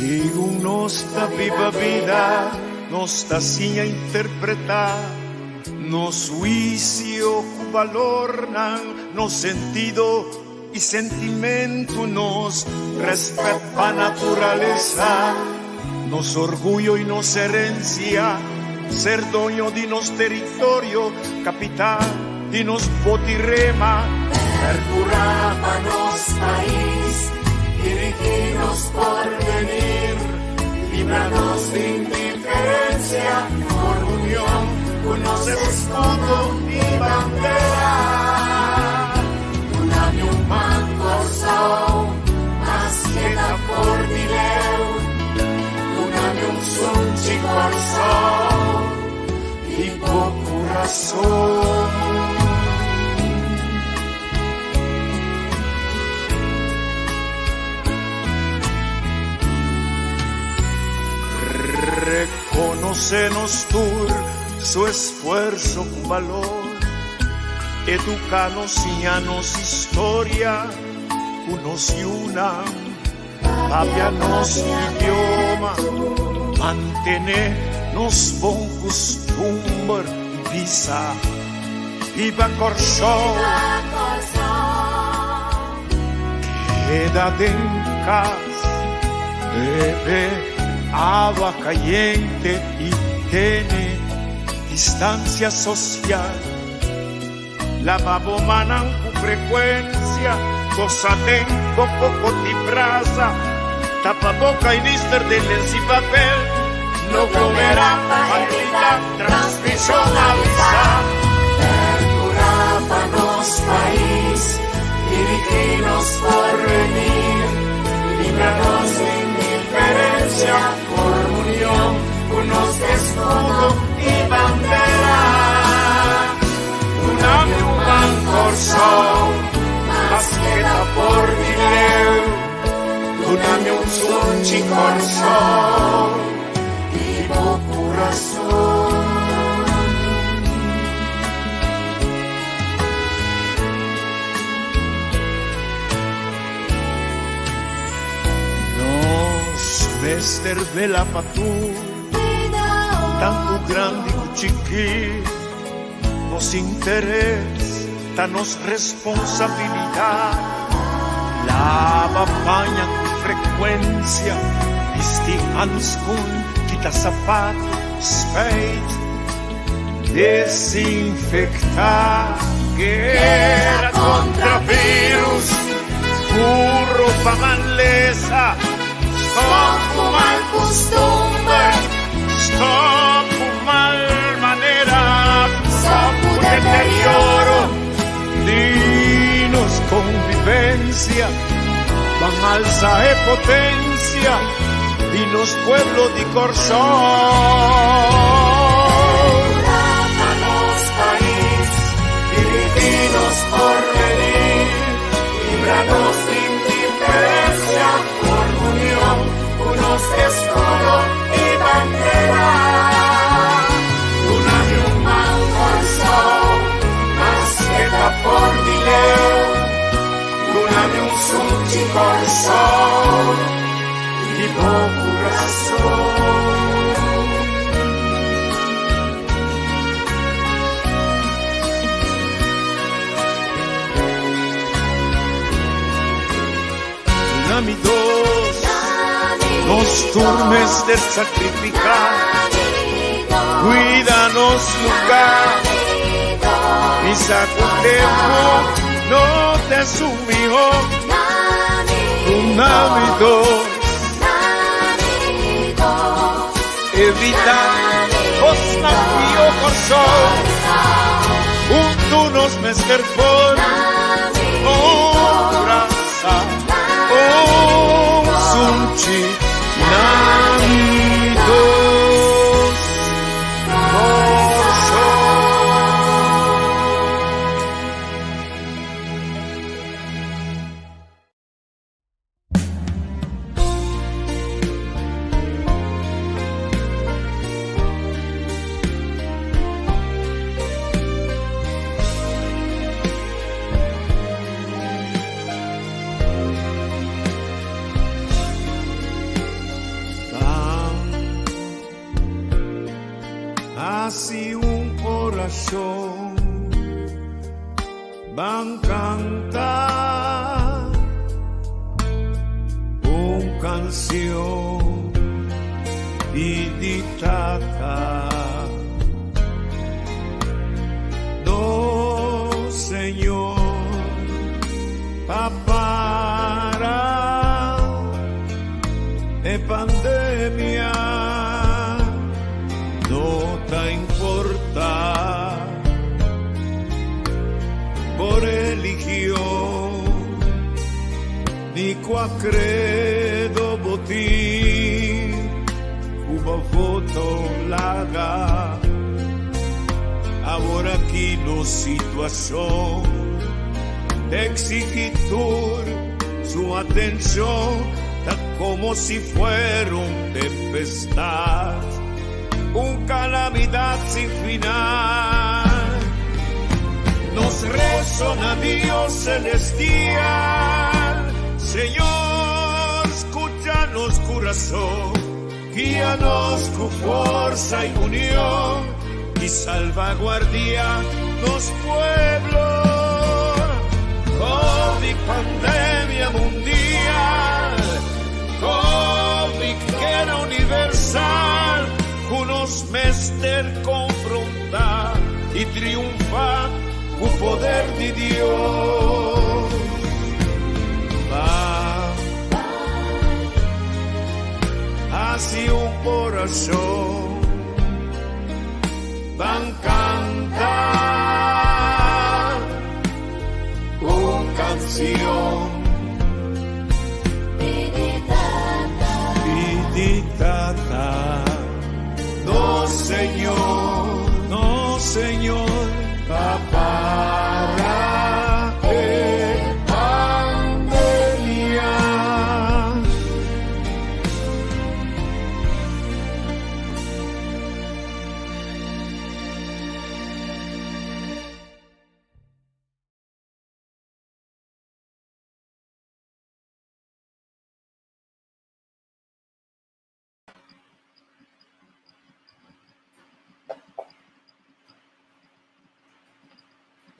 E nossa viva vida nos está assim a interpretar nos juicio cu valor no sentido e sentimento nos respeto a naturaleza nos orgullo e nos herencia ser dueño de nos territorio capital de nos botirrema perdurar para nos país dirigirnos por venir librarnos de indiferencia por unión unos escudo y bandera unami un manco sol más queda por dileu unami un sunchi corazón y por corazón reconocenos tú su esfuerzo con valor, educanos y anos historia, unos y una, papianos idioma, mantenernos bon costumbre y visa, viva Corsón, quédate en casa, bebe agua caliente y tiene distancia social, lavabo manan con frecuencia, cosa tengo poco de brasa, tapaboca y lister de lens y papel, no comerá maldita transmisión avisar. Perduraba nos país, dirigirnos por venir, librarnos de indiferencia, por unión, unos escudo y bandera, unami un corazón, más queda por dileu, unami un sunchi corazón, vivo corazón. Nos mester vela patu, tanto grande como chiquito, nos interesa, nos responsabilidad, lava paña con frecuencia, vestimos con quita zapatos, spade, desinfectar, guerra contra virus, burro pa maleza, Stop mal costumbre, stop mal manera, stop deterioro, dinos convivencia, van alza e potencia, dinos pueblo di Corsón. Dámanos país, dirigirnos por venir, líbranos de indiferencia, por unión, unos escudo y bandera. Unami un corazón, más queda por dileu, unami un sunchi corazón, y por corazón. Unami dos, nos turmes de sacrificar, cuídanos lugar, y sacudemos, no te sumió, unami dos, evita, os navío Corsón, juntos mester por, braza, sunchi, namitos, coração van cantar canção meditata do Senhor papara e pandemia não te importa por religião ni qua credo botín cuba voto laga agora aqui no situação de exigir sua atenção tá como se fuera tempestade calamidade sem final nos resona Dios celestial Senhor, escucha-nos coração, guia-nos com força e união e salvaguardia nos pueblos. Covid pandemia mundial, Covid guerra universal, com os mester confrontar e triunfar com o poder de Deus. Assim coração van cantar canção meditata no Senhor para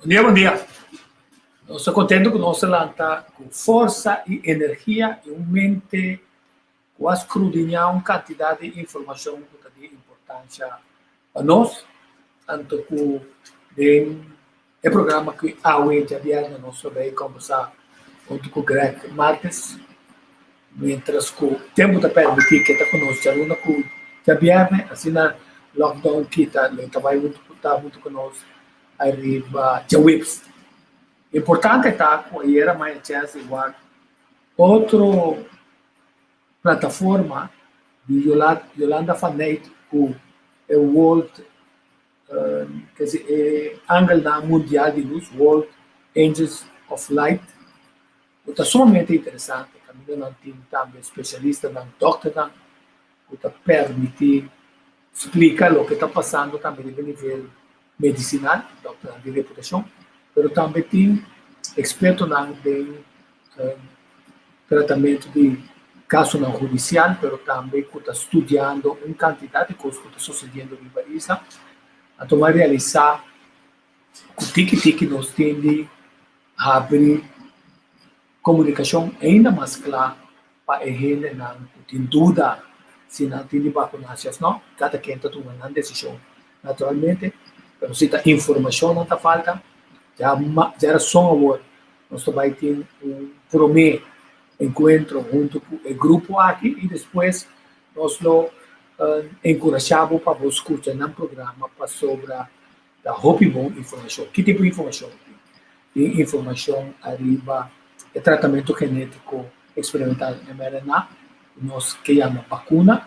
Bom dia. Eu estou contente que nós lança com força e energia e mente com a escrutinhar uma quantidade de informação que tem importância para nós, tanto que o programa que a UET diário nós vai conversar junto com o Greg Marques, mientras que o tempo está permitindo que está conosco, aluno que já vier, assim na lockdown que está junto conosco. Arriba de webs. Importante tá aí era mais chance igual outra plataforma de Yolanda Faneit o World quer dizer Angle Mundial de Luz World Angels of Light está sumamente interessante também não tem também especialista não doctor não está permitir explicar o que está passando também de nível medicinal, de reputação, mas também tem experto em tratamento de caso não judicial, mas também que está estudando uma quantidade de coisas que está sucedendo em país, a tomar realizar o que nós temos de abrir comunicação ainda mais clara para a gente não tem dúvida se não tem vacunação, não, cada quem está tomando uma decisão naturalmente. Pero se a informação não está falta, já era só agora. Nós também temos primeiro encontro junto com o grupo aqui e depois nós encorajamos para você escutar no programa sobre a bom informação. Que tipo de informação? Tem informação arriba de tratamento genético experimental mRNA, nós que chamamos vacuna.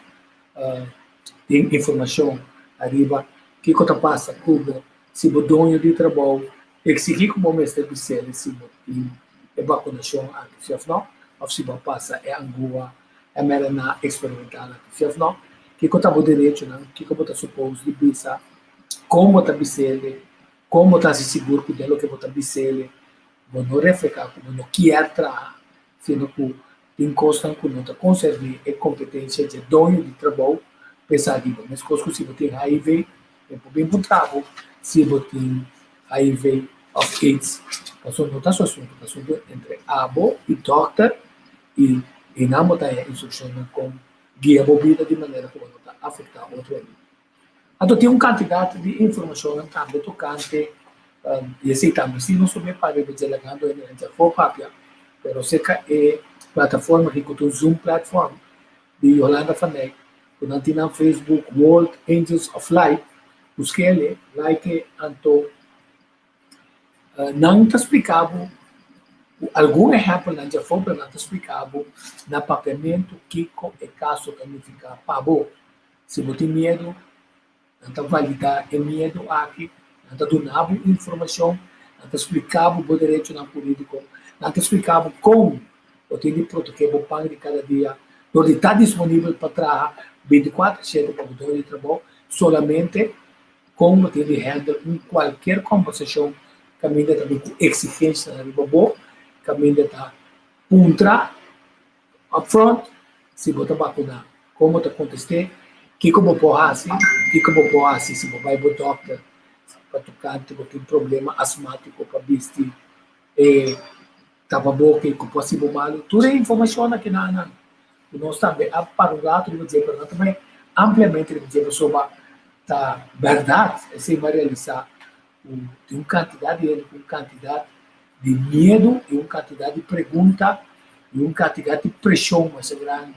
Tem informação arriba que está passa Cuba, se o dono de trabalho exigir como mestre de ser se tem vacunação aqui não, ou se passa é Angola, é mRNA experimental aqui não, que está o direito não, que está suposto de pensar como está bisele, como está se seguro que delo que está bisele, não refletir como não quer trazer, sino que tem coisas que não está conservando a competência de dono de trabalho pesado, mas coisas que se tem HIV bem encontrado se botem HIV of AIDS. Passou não está só assunto entre abo e doctor e não botar instrução com guia bobida de maneira que não está afetar outro ali. Então tem quantidade de informação também tocante e assim também se não souber para delegando em for papia, pero se é plataforma que o Zoom platform de Yolanda Fanek, quando tem na Facebook World Angels of Light, busque ele, like anto não está explicado algum exemplo não já foi, não está explicado na pagamento que é caso também fica pabo. Se você tem medo, não está validar o medo aqui, não está dando informação, não está explicado o direito na política, não está explicado como você tem que proteger o pão de cada dia, onde está disponível para trabalhar 24/7 para o de trabalho, solamente como tem de handle em qualquer conversação, caminha também com exigência na riba caminha está contra upfront, se você vacinar, como está acontecendo, que como pode fazer, se você vai para o doctor, para tocar, se você tem problema asmático, para vestir, tapa boca, que pode ser mal, tudo é informação aqui na nós também, para o lado, eu dizer, para também, ampliamente, eu dizer, sobre a verdade, se vai realizar, tem uma quantidade de medo e uma quantidade de pergunta e uma quantidade de pressão mais grande.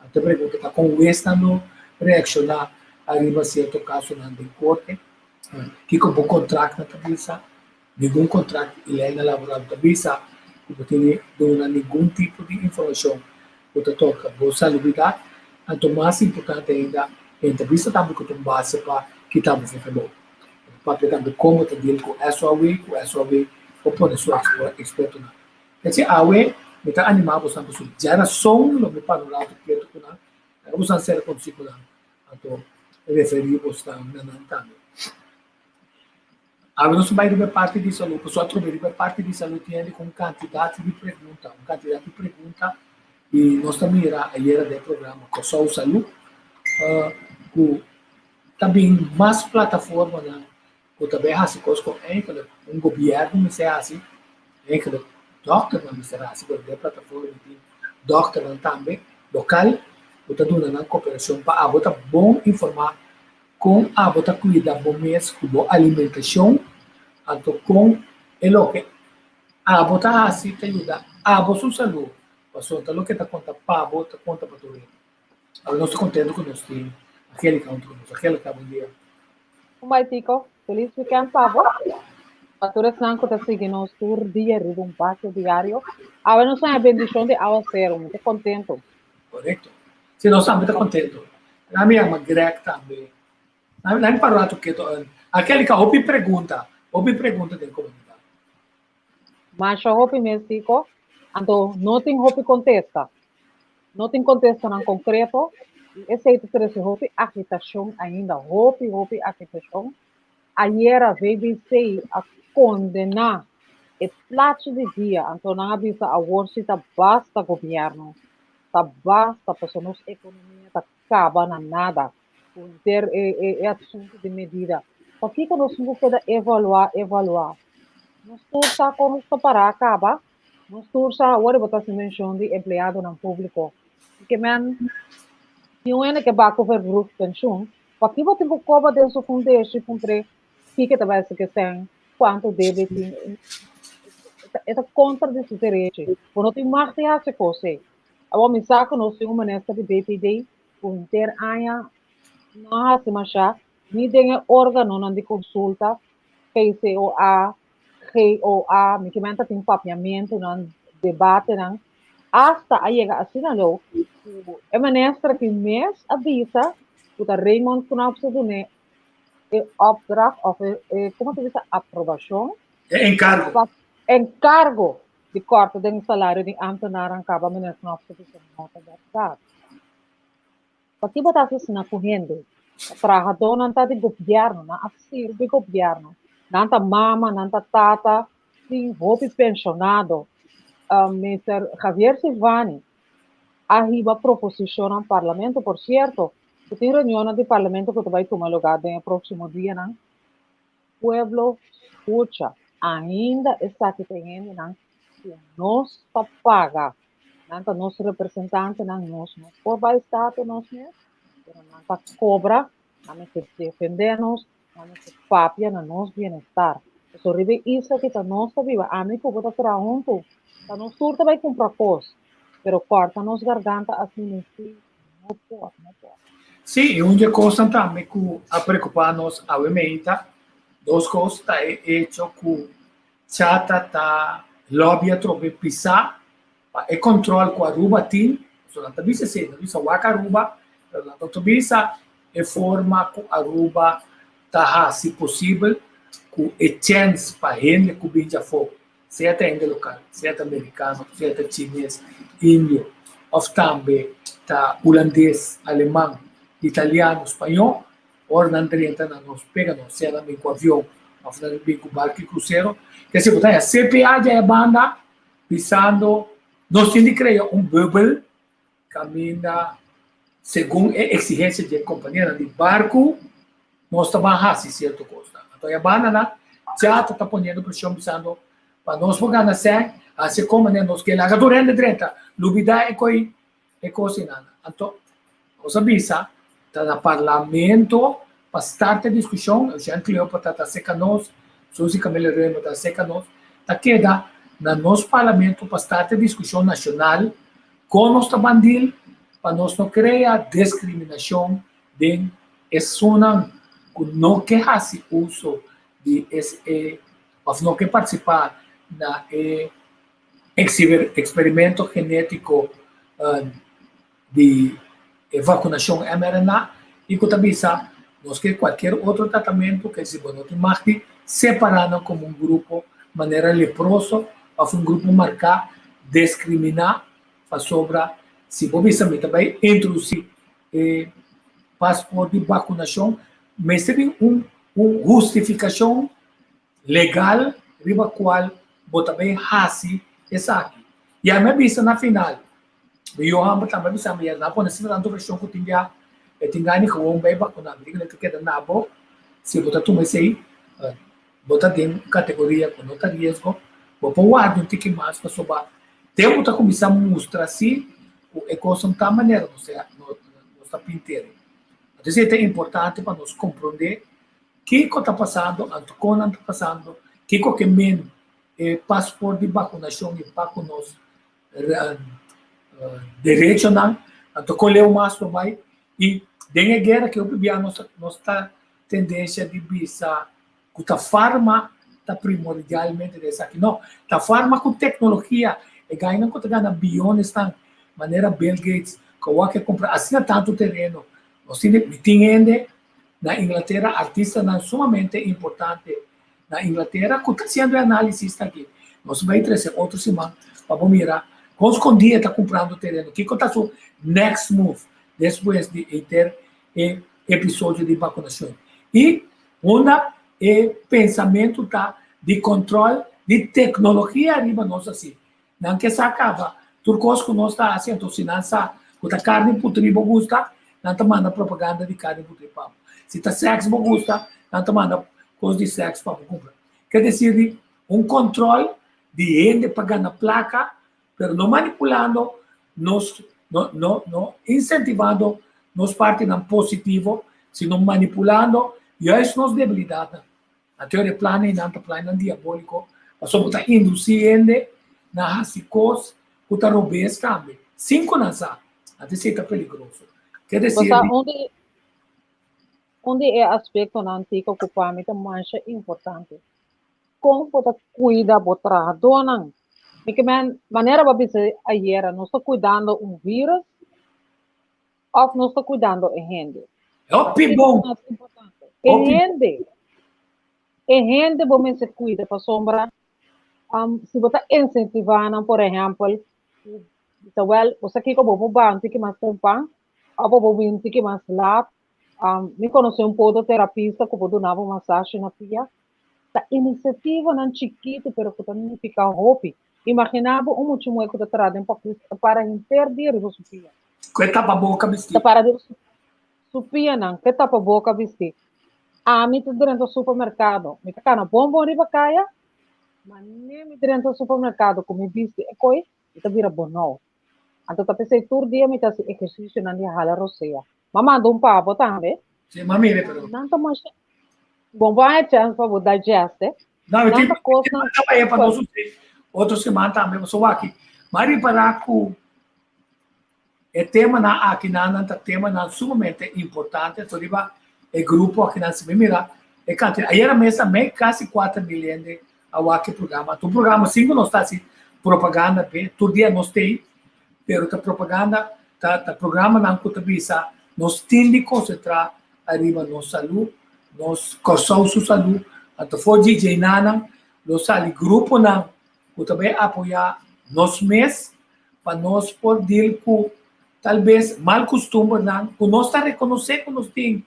Até pergunta está com esta não reaccionar arriba certo caso não de corte, que como contrato na cabeça, nenhum contrato ilegal laboral na cabeça, não tem nenhum tipo de informação que toca boa salubridade, então mais importante ainda, a entrevista também com uma base para que estamos fazendo. Para também como está deal com SOV, ou pode ser experto na. Quer dizer, a UE, me está animado para você. Geração, não me panorama que eu estou na. Eu vou ser consigo na. Então, referimos também. A nossa maioria parte de saúde, a sua maioria parte de saúde tem com quantidade de perguntas, e nós também era do programa com só o saúde, também mais plataforma na o também assim coisa com governo me será assim doctor não me será assim porque a plataforma de doctor também local bota dando na cooperação para a bota bom informar com a bota cuidar bom mês com boa alimentação ato com o que a bota assim te ajuda a boa saúde passou tá lo que tá conta para bota conta para tudo agora nós contendo com nós tem aquele bom dia Tico, feliz weekend, Pablo. Pastor Franco está seguindo o tour dia de um passo diário. Agora nós temos a bendição de ao ser, muito contento. Correto. Se nós estamos muito contentos. A minha mãe Greg também. Não parou que aquele que ouve pergunta da comunidade. Mas eu ouvi mesmo, Tico, então não tem ouve contesta. Não tem contesta em concreto. Esse aí trouxe roupa agitação ainda, roupa agitação. Ayer a BBC a condenar o plato de dia, então não avisa a worship basta governo, basta para nossa economia acaba na nada, por ter assunto de medida. Por que nós temos que evaluar? Nós tursa como está para acabar, nós tursa agora botar se menção de empregado no público, porque yung ene que vai cover grupo pensão, porque você tem que cobrar desse fundo cumprir que também se que tem quanto deve ter essa contra desse direito. Quando tem mais de essa coisa, a me saca nós temos uma nesta de BPD por ter aia não há se machar, nem tem órgão de consulta, PCOA, GOA, me que menta tem papiamento, não debate, não hasta aí chega assim não é manestra que mês avisa o da Raymond Knopfse do né opdracht of como se diz aprovação encargo de corte do salário de ambtenaar acaba ministro Knopfse de nota da verdade porque botar isso na corrente trabalhador não tá de governo não assir de governo não tá mama não tá tata sim roupa pensionado Mr. Javier Silvani arriba proposição no parlamento, por certo, Tem reunião do parlamento que vai tomar lugar no próximo dia, não? O pueblo escuta, ainda está que tem, não? Que nós está paga, não? Que nosso representante, não? Nós não por Estado, nós mesmo, não está cobra, não que defender-nos, não que papia no nosso bem-estar. Isso ribe isso que está nossa viva, a mim que vou estar junto, tá nos surta vai comprar coisa, pero corta nos garganta assim, não pode, não pode. Sim, e onde coisa também que a preocupar-nos, obviamente, duas coisas está hecho que chata tá lobby a trobe pisar e controle com a Aruba tem, so na tabisa se na bisa waka Aruba, na tabisa e forma com a Aruba tá se possível com e chance para gente que binja fogo, seja ainda local, seja americano, seja chinês, índio, ou também tá holandês, alemão, italiano, espanhol, ou na direita nos pega, não seja também com avião, ou também com barco e cruzeiro, que se botar a CPA já é banda, pisando, nós temos que criar bubble, caminha, segundo a exigência da companhia de barco, nós estamos a certa coisa. Então, a banda já está pondo pressão, pensando, para nós poder nascer, assim como nós que lá, durante a direita, lubida é coisa. Então, nós avisa, está no parlamento, para start a discussão, o Jean Cleópatra está seca nós, Suzy Camila Remo está seca nós, está queda no nosso parlamento para start a discussão nacional com nossa bandil, para nós não criar discriminação de pessoas que não querem uso de SE, ou não querem participar na experimento genético de vacunação mRNA e que também nós que qualquer outro tratamento que se não tem mais separado como grupo de maneira leprosa ou um grupo marcar discriminar para sobra se você também introduzir passaporte de vacunação mas tem justificação legal riba qual você também hasi essa aqui e a minha vista na final eu amo também bisa minha na pona se tanto versão que tinha tingani ko wong bay vacunar diga que queda na bo se você tu mais aí você tem categoria com nota risco você guarda tique mais para sobar tempo tá começar a mostrar assim o coisa tá maneira não sei não está pinteiro então é importante para nós compreender que está passando anto com está passando que men passaporte de vacunação e para nós direito não anto com leu mais vai e dengue guerra que eu vi a nossa tendência de bisa que a farma está primordialmente dessa aqui não a farma com tecnologia e ganha com ganha bilhões de maneira Bill Gates que comprar assim tanto terreno nós temos na Inglaterra artista não sumamente importante na Inglaterra que está fazendo análise aqui nós vai trazer outro semana para mirar com os condias está comprando terreno que está o next move depois de ter episódio de vacunação e pensamento tá de controle de tecnologia arriba nós assim não que se acaba turcos que nós está assim então se não sa que a carne putri bogusta não tá manda propaganda de carne putri para se tá sexo bogusta não tá manda coisa de sexo para comprar quer dizer controle de gente pagando placa pero não manipulando nos não incentivando nos parte não positivo sino manipulando e isso nos debilidade a teoria plana e não plana diabólico nós somos induzindo na hasicos que está robês também 5 nasa até se está perigoso quer dizer onde é aspecto na antiga que para mim é mais importante como pode cuidar do trabalhador porque maneira para dizer ayer nós estamos cuidando vírus ou nós estamos cuidando a gente é o pibom gente bom se cuida para sombra se você incentivar por exemplo você aqui como vou bantar que mais tempo ou vou vir que mais lá me conhece pouco terapista que pode dar uma massagem na pia a iniciativa não chiquito pero que também fica hobby imaginava muito muito que está trazendo para interdir isso pia que tá para boca está para supia não, que tapa boca vestir. Me te dentro do supermercado, me cana bombom riba caia, mas nem me dentro do supermercado, como viste, e coi, e te vira bonão. Então, tá pensei, todo dia me tá exercício na minha hala roceia. Mamando papo também. Sim, mas mire, pero... Não tá mais... Bom, vai chance para você digeste. Não, eu tenho Nanta coisa... que para nós outra semana também, eu sou aqui. Mas para que é tema na aqui na tema na sumamente importante, então riba é grupo aqui na se mira é cante. Aí era mês também quase 4 milhões de aqui programa. O programa 5 não está assim propaganda, pe, todo dia nós tem, pero a propaganda, tá programa não contribua, nós tem de concentrar arriba nossa saúde, nós corsão sua saúde, até for DJ nana, nós ali grupo não, que também apoiar nós mês para nós poder com talvez mal costume não, que nós está reconhecer que nós tem,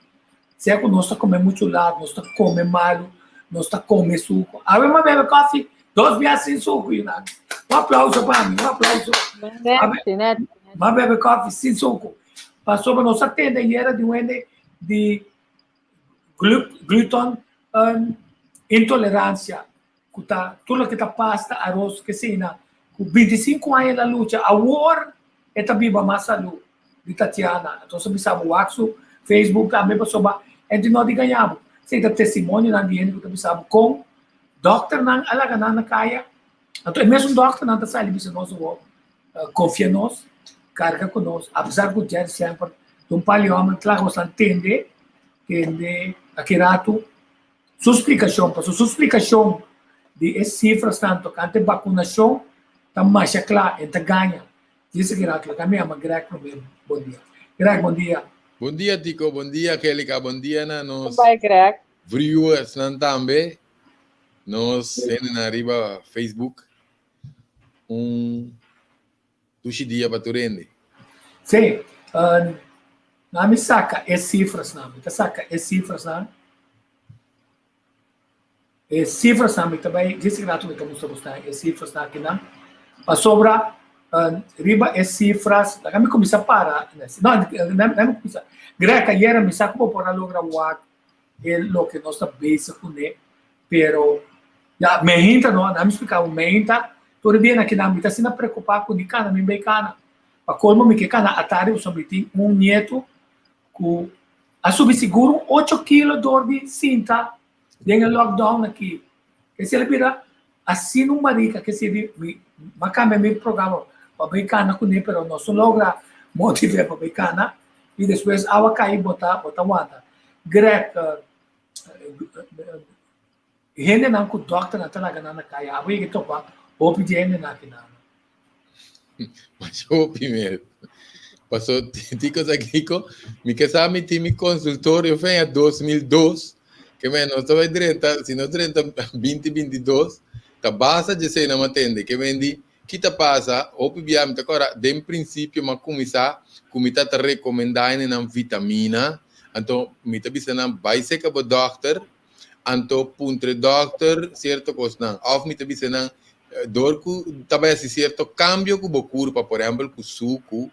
se é que nós está comendo muito lado, nós está comendo malo, nós está comendo suco, a ver uma bebe café, 2 dias sem suco, you know. Um aplauso para mim, um aplauso. Mas bebe café sem suco. Passou para nossa tenda e era de glúten intolerância. Tudo que está pasta, arroz, que seja, com 25 anos na luta, agora é também mais saúde de Tatiana. Então, se você o WhatsApp, Facebook, também passou para a gente não ganhava. Se tem testemunho na ambiente, que você sabe com doctor não alaga na caia. Então, mesmo doctor não está saindo, se nós confia em nós, carga conosco, apesar que o Jerry sempre um palioma, claro, você entende aqui rato, sua explicação de essas cifras, tanto que a vacunação, está mais clara, está ganha. Isso que rato, a minha Greg, bom dia. Greg, bom dia. Bom dia, Tico, bom dia, Angélica, bom dia, nos Greg. viewers também, nos temos arriba Facebook, dia para tu rende. Sim, não me saca as cifras, não me saca as cifras, não. As cifras não me também, disse que não me estamos gostando, as cifras não aqui não. Mas sobra, riba as cifras, lá me começa a parar, não começa. Greca, era me saca por a logra o lo que nós está base com ele, pero já me hinta não me explicava me hinta todo dia aqui não me está sendo preocupado com cana me bem cana para colmo me que cana atari o sobre nieto com a subseguro 8 kg de cinta tem lockdown aqui que se ele vira assim não marica que se macame me programa para bem cana com ele pero nós não logra motivar para bem cana e depois awa cair botar wata Greca Hene não com doctor na talaga na kaya abo yung ito pa opi hene na kinana. Mas opi mesmo. Passou ticos aqui com me que sabe time consultório foi em 2002 que menos estava direita se não direita 2022 tá basta de ser não atende que vendi que tá passa opi biam tá agora de princípio mas começar comita tá recomendando na vitamina então me tá bisando vai ser que o doctor anto puntre doctor certo coisa of me tabi senang dorku tabay si certo cambio ku bokur pa por exemplo ku suco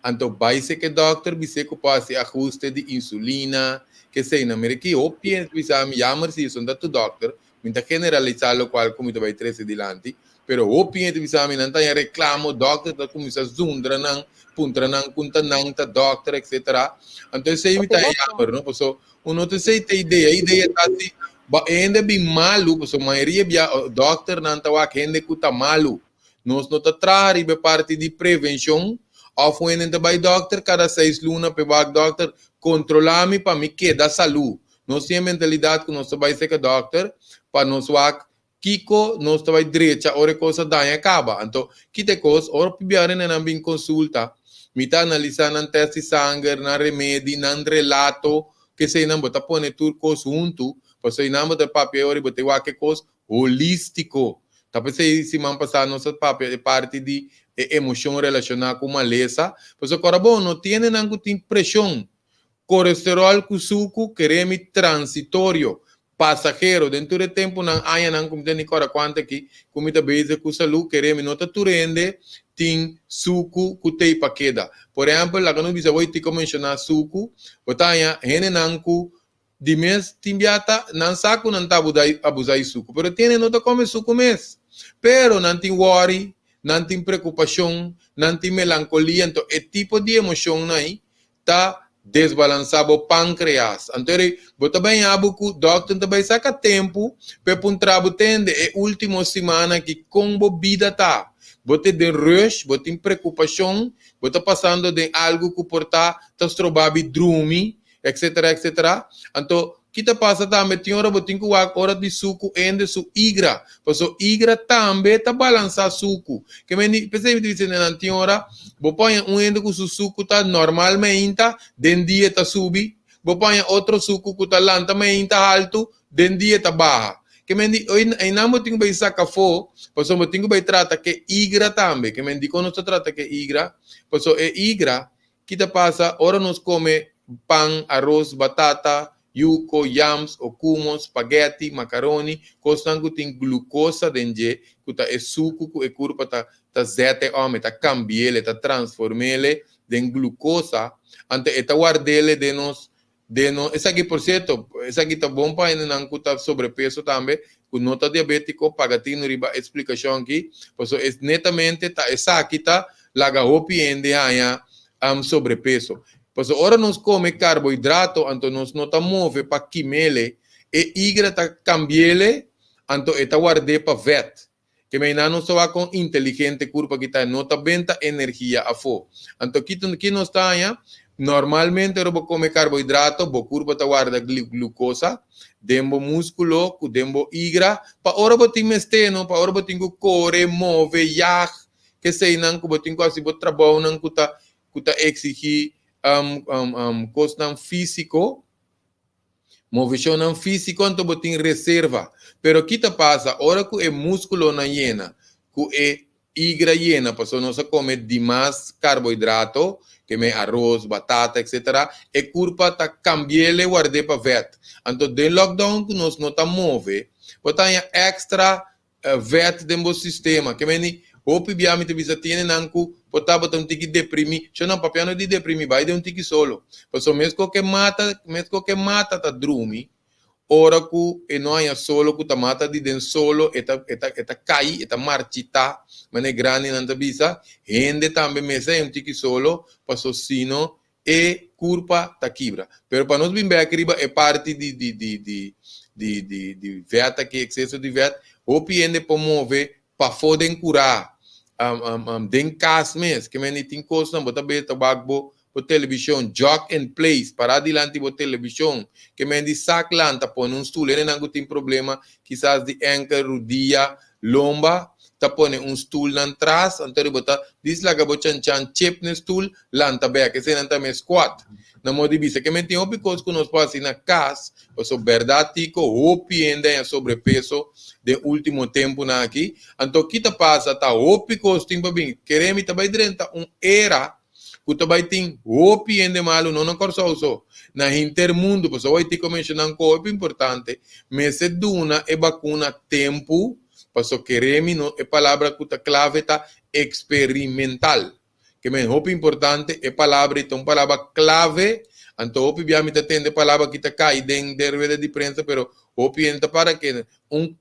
anto baise que doctor bise ko pasi ajuste de insulina que sei na mereki opien bisa mi yamar si sonda tu doctor minta generalizarlo qual como tabai 13 dilanti pero opien bisa mi nanta ya reclamo doctor ta kumisa zundra nang puntra nang kunta nang ta doctor etc anto sei mi ta yamar no so uno te sei te ideia tati ba ainda bem malu, porque a maioria do doctor não está ainda que está malu. Nós não está trazendo parte de prevenção. Ou foi ainda vai doctor cada 6 lunas para o doctor controlar-me para me quedar saúde. Nós temos mentalidade que nós vai ser que doctor para nós Kiko nós vai direita hora coisa daí acaba. Então que te coisa hora pibiare na bem consulta. Me está analisando um teste de sangue, na remédio, na relato que se não botar pôr tudo coisa junto. Porque nós de papel ori bote qualquer coisa holístico. Talvez se man passar nossa papel parte de emoção relacionada com maleza. Porque agora bom não tem nenhuma pressão. Colesterol com suco queremos transitório, passageiro. Dentro do tempo não há não como tem agora quanto aqui comida base com saúde queremos não tá turende tem suco que tem para queda. Por exemplo, lá que não bisa vai te mencionar suco, botanya henenanku de mês timbiata nan saco não tá abusar suco, pero tiene não tá come suco mês. Pero não tem worry, não tem preocupação, não tem melancolia, então é tipo de emoção aí tá desbalançado o pâncreas. Então, você bem abuco, doctor também saca tempo para um trabalho tende é última semana que como vida tá. Você tem rush, você tem preocupação, você passando de algo que porta tá trobabi drumi, etc, etc. Então, que te passa também, tem hora você tem que hora de suco ende su igra, porque o igra também tá balançar suco. Que me pensei que dizendo na tem hora, você põe ende com su suco tá normalmente, den dia tá subi, você põe outro suco que tá lentamente alto, den dia tá baixa. Que me diz, aí não tem que sacar fo, porque eu tenho que tratar que igra também, que me diz quando se trata que igra, porque é igra que te passa, ora nos come pão, arroz, batata, yuco, yams, okumos, spaghetti, macaroni, costango tem glucosa dentro, que tá é suco, que é curva tá zete homem, tá cambiele, tá transformele em glucosa, ante eta guardele de nos esse aqui por certo, esse aqui tá bom para não cutar sobrepeso também, com nota diabético, pagatino riba explicação aqui, porque é netamente tá essa aqui tá laga hopi ende aí sobrepeso. Pois ora nós come carboidrato, então nós não tá move para quimele, e igra tá cambiele, então eta guarde para vet. Que me não só com inteligente curva que tá não tá benta energia a fo. Então aqui nós tá aí, normalmente eu vou comer carboidrato, vou curva tá guarda glucosa, dembo músculo, dembo igra, para ora vou ter mesteno, para ora vou ter correr, move, yah, que sei não que vou ter quase vou trabalhar não que tá exigir custo físico, movição físico, então você tem reserva. Pero o que passa, hora que é músculo na hiena, que é igra hiena, porque nós come demais carboidrato, que é arroz, batata, etc. E curva tá cambiele guarde para vet. Então, de lockdown que nós não tá move, botar extra vet dentro do sistema, que é Hopi biamite bisa tiene nanku potaba um tiki deprimi, eu não papiano de deprimi, vai de tiki solo. Porque mesmo que mata tá drumi, ora que e não há solo que tá mata de den solo, eta cai, eta marchita, mas é grande nanta bisa, rende também mesa tiki solo, passo sino e curpa tá quebra. Pero para nós bimbe aqui é parte de veta que excesso de veta, hopi ende promove para poder curar den cas mes que me tem coisa bota beta bagbo por televisão jog and place para adiante por televisão que me diz saclanta põe stool ele não tem problema quizás de ankle rodilla lomba tá põe stool nan trás então bota diz lá que bota chan chip no stool lanta bem que se não tá me squat na modo de que me tem opicos que nós passa na casa ou so verdade que hopi ainda sobrepeso de último tempo na aqui, então que passa tá opicos tempo bem, queremos também durante era que também tem hopi ainda malo não corso so na intermundo, porque vai ter que mencionar um coisa importante, mas se duna é vacuna tempo, porque queremos não é palavra que tá clave tá experimental. Que me hopi importante é palavra, então palavra clave, então hopi biamente atende palavra que tá cai dentro da rede de prensa, pero hopi entra para que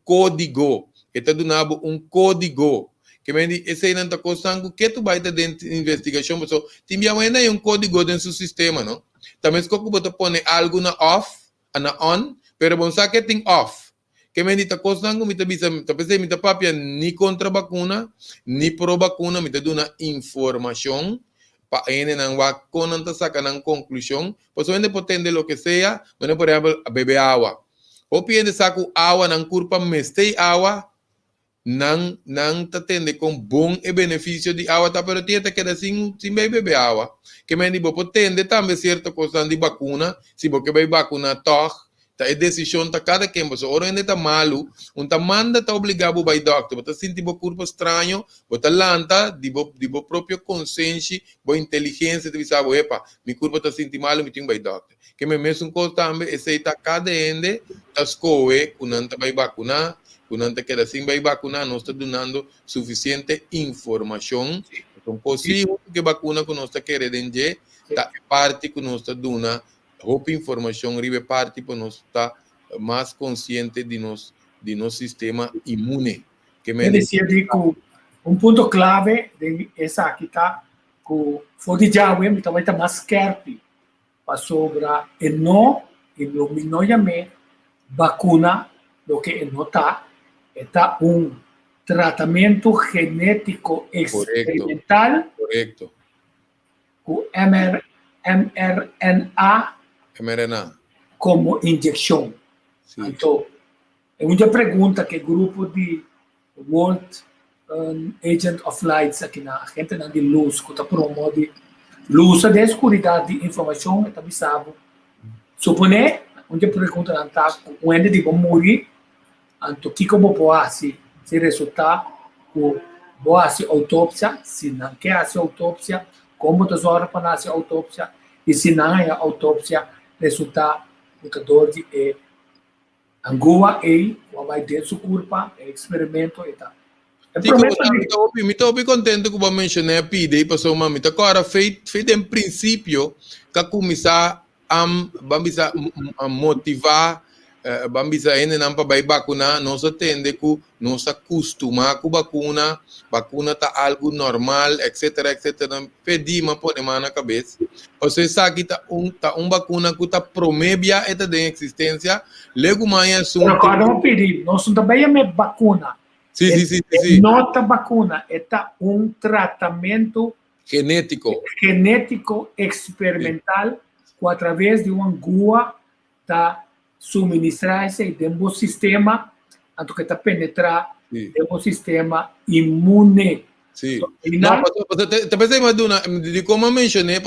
código, está donando código, que me diz, esse não está costando, que tu vai ter dentro de investigação, mas tem ainda código dentro do sistema, não? Também se você põe algo na off, na on, pero bom sabe que tem off. Que me dita costando, me bisa, tapete me papia ni contra vacuna, ni pro vacuna, me dá informação para ene não vacuna não saca na conclusão, pois onde potente lo que sea, onde por exemplo beber água. Ou piende saco água na curva, mestei água, não tá tendo com bom e benefício de água, tá pero tieta que assim sem beber água. Que me dibo potente também certa coisa de vacuna, se você vai vacuna toch é decisão da cada quem, mas ora ainda tá malo, tá manda tá obrigado vai doctor, você sente bo corpo estranho, você lanta, de bo próprio consciência, bo inteligência, de sabe, epa, meu corpo tá sente malo, me tem vai doctor. Que me mesmo coisa também, esse tá cada ende, tá escoe, quando tá vai vacunar, quando queda assim vai vacunar, nós está dando suficiente informação. Então, possível que vacuna que nós está querendo tá parte que nós está dando, roupa informação, ribe parte para nós estar mais consciente de nosso sistema imune. Que me decía que un punto clave de esa aquí está que fue de Yahweh, me estaba más careful para sobra el no, y lo que no llamé vacuna, lo que no está un tratamiento genético experimental. Correcto. Con mRNA como inyección. Sí. Entonces, una pregunta que el grupo de World Agent of Lights, aqui na gente de luz, que está promove luz da escuridão de informação, está bisabo. Supone, onde pergunta não está, onde de vão morrer, então que como pode se resultar, boa se autópsia, se não quer se autópsia, como das horas para se autópsia, e se não é autópsia, resultar dor de angua e vai dentro do corpo, experimento e tal. Me estou bem contente que você mencionou a PIDE e passou uma mita. Agora, feito em princípio, que começar a motivar, vamos a ainda para vai vacunar, nós atende que nós acostuma com vacuna tá algo normal, etc. Pedir uma pode na cabeça. Você sabe que tá vacuna que tá promove a esta de existência, logo mais assunto. Agora vamos pedir, nós também é vacuna. Sim. Não é vacuna, é tratamento genético experimental que através de uma agua está suministrar-se dentro do sistema, então que está penetrar dentro do sistema imune. Sim. Não, talvez de como mencionei,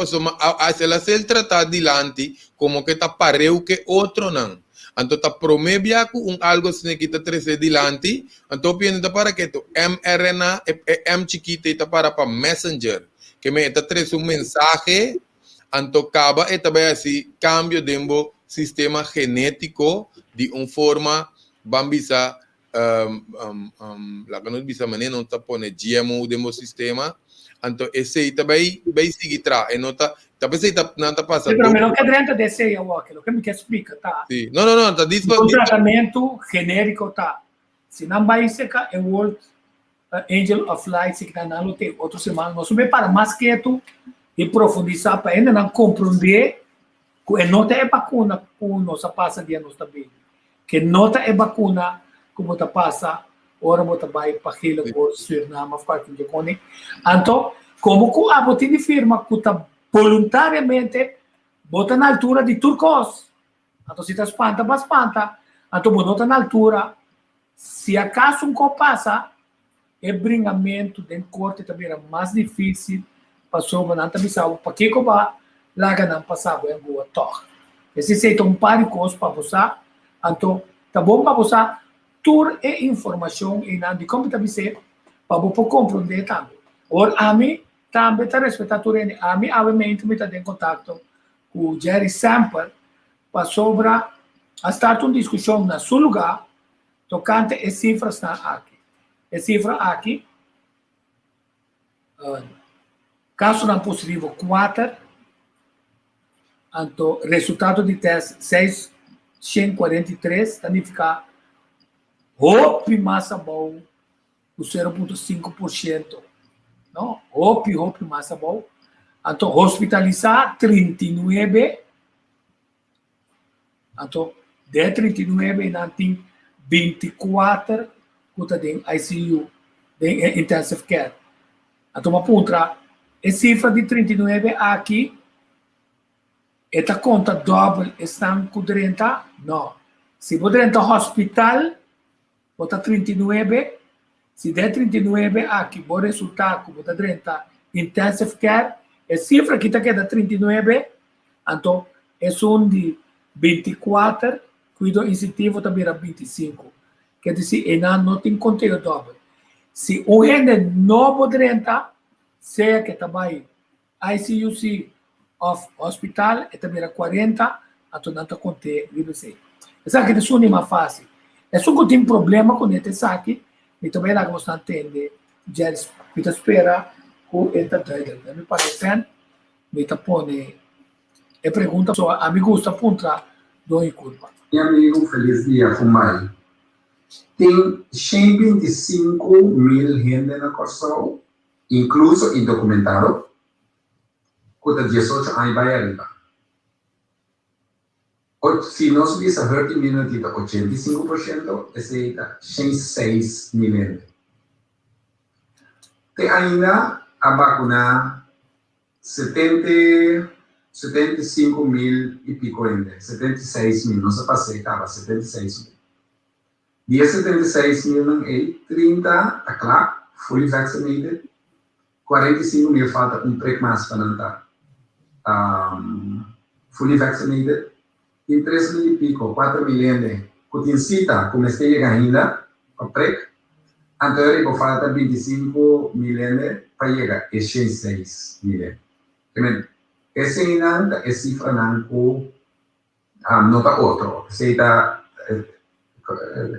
ela ser tratada dilante como que está pareu que outro não. Então, está promevia com algo assim que está trazer dilante. Então, piensa para que tu mRNA M chiquita está para messenger, que me está trazer mensagem. Então, acaba e também assim cambio dentro sistema genético de uma forma bambisa lá que nós bisa maneira não está pondo GMO dentro do sistema. Então, esse aí também vai seguir tra e não está talvez não está passando. Mas não quer dentro desse aí o que me explica, tá? Sim. Não, tá disso. O tratamento genérico tá. Se não vai ser é o World Angel of Light, se que não tem outro semana, nós vamos para mais quieto e profundizar para ainda não compreender que não é vacuna como nossa passa dia nós também. Que não é vacuna como tá passa ora você vai para aquele por Suriname, ficar com o cone. Então, como que a botin de firma que tá voluntariamente bota na altura de turcos. Então, se está espanta. Então, bota na altura. Se acaso um copo passa, o bringamento dentro do corte também era mais difícil. Passou, mas não está para que vai lá não passava em boa torre. Esse é um par de coisas para você. Então, tá bom para você tur e informação e não de como está ser para você compreender também. Or a mim também está respeitado a mim obviamente me está em contato com o Jerry Samper para sobre a startar uma discussão na seu lugar tocante as cifras na aqui. As cifras aqui caso não positivo 4, então resultado de teste 643 significa roupa massa bom o 0,5%. Não, roupa massa bom. Então, hospitalizar 39. Então, de 39, não tem 24 que está em ICU, em intensive care. Então, aponta, a cifra de 39 aqui, esta conta dobra, estão com 30? Não. Se você entra no hospital, bota 39, se der 39 aqui, bom resultado, bota 30 intensive care, a cifra que está queda 39, então é um de 24, cuidado incentivo também era 25. Quer dizer, não tem conteúdo dobro. Se o gente não pode entrar, seja que também ICUC of hospital, também era 40, então não está contendo, isso é que é uma fase. Isso que tem problema com esse aqui, e também lá você entende, já espera o esta doida. Me parece, me põe e pergunta só, a mim gusta punta do curva. Meu amigo, feliz dia, Fumai. Tem 125 mil gente na Corsol, incluso indocumentado, com 18 anos vai arriba. Se nós visse a herd immunity de 85%, esse é 106 mil gente. Tem ainda a vacuna 75 mil e pico ainda, 76 mil, não se passei, estava 76 mil. De 76 mil, não é 30, tá claro, fully vaccinated, 45 mil falta prick mais para não estar fully vaccinated, e 3 mil e pico, 4 mil ainda, que incita, como está chegando ainda, o prick, então falta 25 mil ainda para chegar a 6 mil. Esse não é cifra não com nota outro.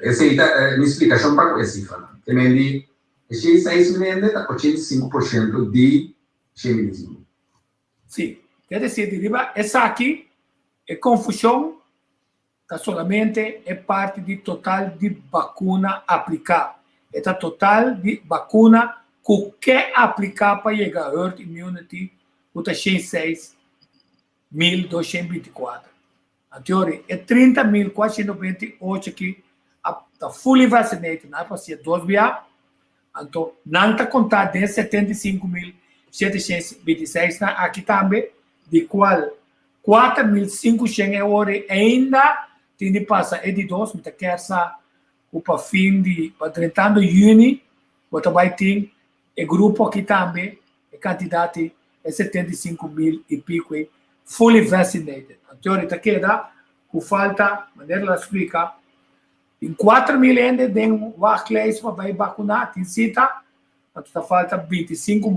Essa é uma explicação para essa cifra. Também de 6 mil está 85% de 100 Sim, quer dizer, essa aqui é confusão, tá solamente é parte do total de vacuna aplicada. É o total de vacuna que quer aplicar para chegar a herd immunity, o 106.224. A teoria é 30.498 que está fully vaccinated, não é para ser 2 via. Então, não está contado de 75.726 aqui também, de qual 4.500 ainda tem de passar de 2, mas quer sa o para fim de para 30 de junho, você vai ter o grupo aqui também, o candidato é 75 mil e pico fully vaccinated. A teoria queda, o falta, maneira ela explica, em 4 mil ainda tem um workplace para vai vacinar, tem cita, então falta 25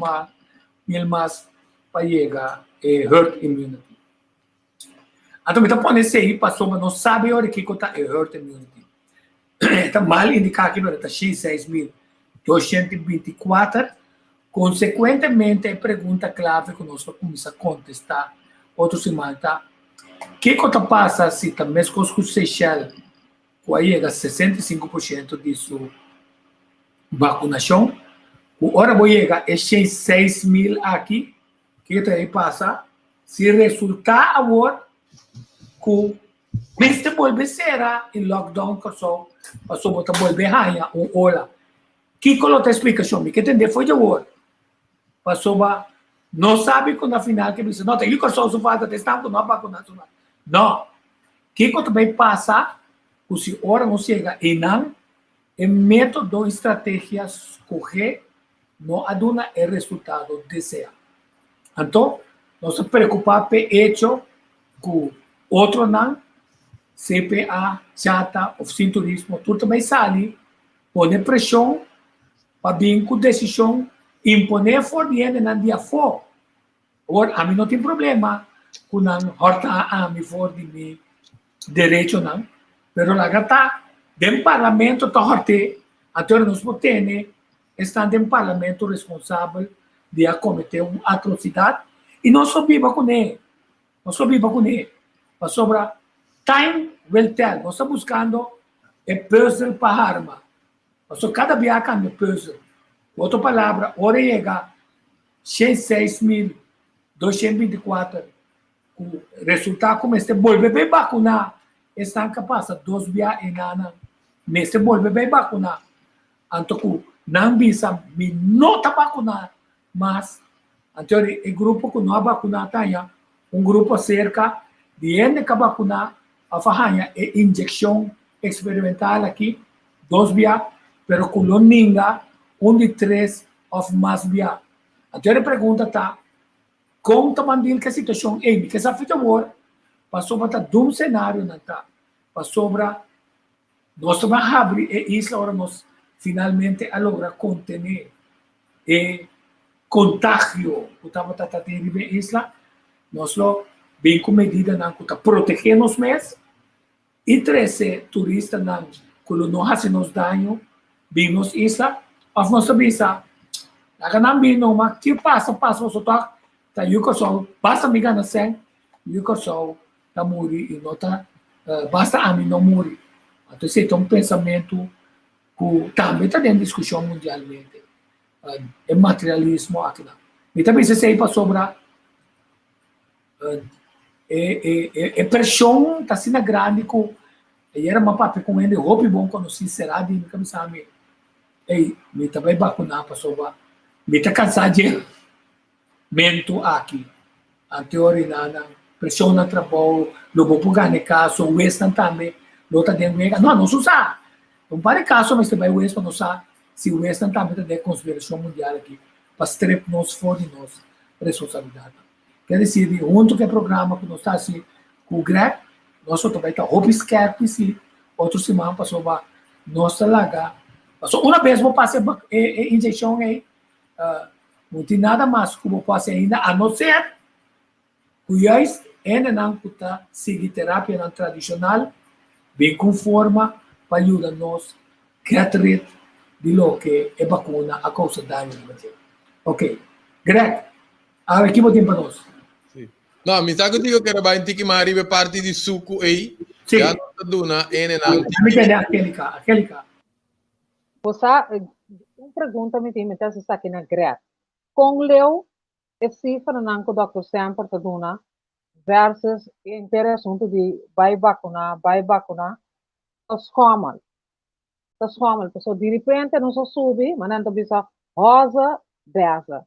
mil mais para chegar a herd immunity. Então, me põe esse aí, passou, mas não sabe o que está a herd immunity. Está mal indicado aqui, está 6.224. Consequentemente, a pergunta clave que nós começamos a contestar outra semana, tá? O que passa se também as coisas que Seychelles chega a 65% de sua vacinação? Agora vou chegar a 6 mil aqui, que aí passa, se resultar agora, que mesmo volver será em lockdown, que só passou a volver rainha, ou olha. Que coloca a explicação? Me que entender foi de agora. Passou a não sabe quando na final que diz, não, tem que só o fato de estar com não vacunação. Não. Que também passa, se ora não chega e não, é método, estratégias correr, não aduna o resultado desejado. Então, não se preocupar com o hecho que outro não, CPA, chata, oficina turismo, tudo também sai, põe pressão para vir com decisão, imponer for diante na dia for. Agora, a mim não tem problema com não horta a mim for de mim direito não, pero lá gata, dem parlamento está horte, até nós podemos estar dem parlamento responsável de cometer uma atrocidade e não só viva com ele, não só viva com ele, mas sobre time will tell, nós estamos buscando puzzle para arma, mas cada viagem é puzzle. Outra palavra, hora chega 6.224, o resultado como este volver bem vacunar, estão capazes 2 via enana, mas este volver bem vacunar, então não visa me não está vacunar, mas então o grupo que não vacunar tá grupo cerca de N que vacunar a fahanha é injeção experimental aqui 2 via, pero com ninguém de 3 ou mais via. Então a pergunta está, como também que a situação é, que essa feita agora, passou para um cenário não tá, passou para nós vamos abrir e isso agora nós finalmente a lograr conter e contágio, que estava tratando de isla, nós lo bem com medida não que proteger nos mês e 13 turistas não quando não fazemos daño, vimos isso, of nossa bisa, nakanang binoma, que passa, você tá yuko so, basta miga na sen, yuko so, tá muri, e nota, basta a mim não muri. Então, esse é um pensamento que também está dentro da discussão mundialmente. É materialismo aqui. E também se sei para sobrar, pressão está sendo grande, e era uma papel com ele, roupa bom quando se será, de me sabe, me também vacinar para sobrar. Me está cansado de mento aqui. A teoria na pressão no trabalho, não vou pegar no caso, o Western também, não está dentro de não se usa. Não para caso, mas também o Western não sabe se o Western também está dentro da conspiração mundial aqui, para strep nós fora de nós, responsabilidade. Quer dizer, junto com o programa que nós está assim, com o Greg, nós também está roupa esquerda, outro semana passou para nós largar. Passou uma vez, vou passar injeção aí, não tem nada mais que eu posso ainda, a não ser que ainda não está seguir terapia tradicional, bem conforme, para ajudar nós a tratar de lo que é vacuna a causa de dano. Ok. Greg, agora aqui vou ter para nós. No, mi sa che dico che era banti che arriva parte di succo e Sì. ya no duna ene na. Mi chiede Angelica. Você, uma pergunta me tem, mas está aqui na Greg. Com leu, é cifra não que o Dr. Sempre está dando versus interessante de vai vacunar, os common. Pessoal, de repente, não se sube, mas não bisa rosa, dessa.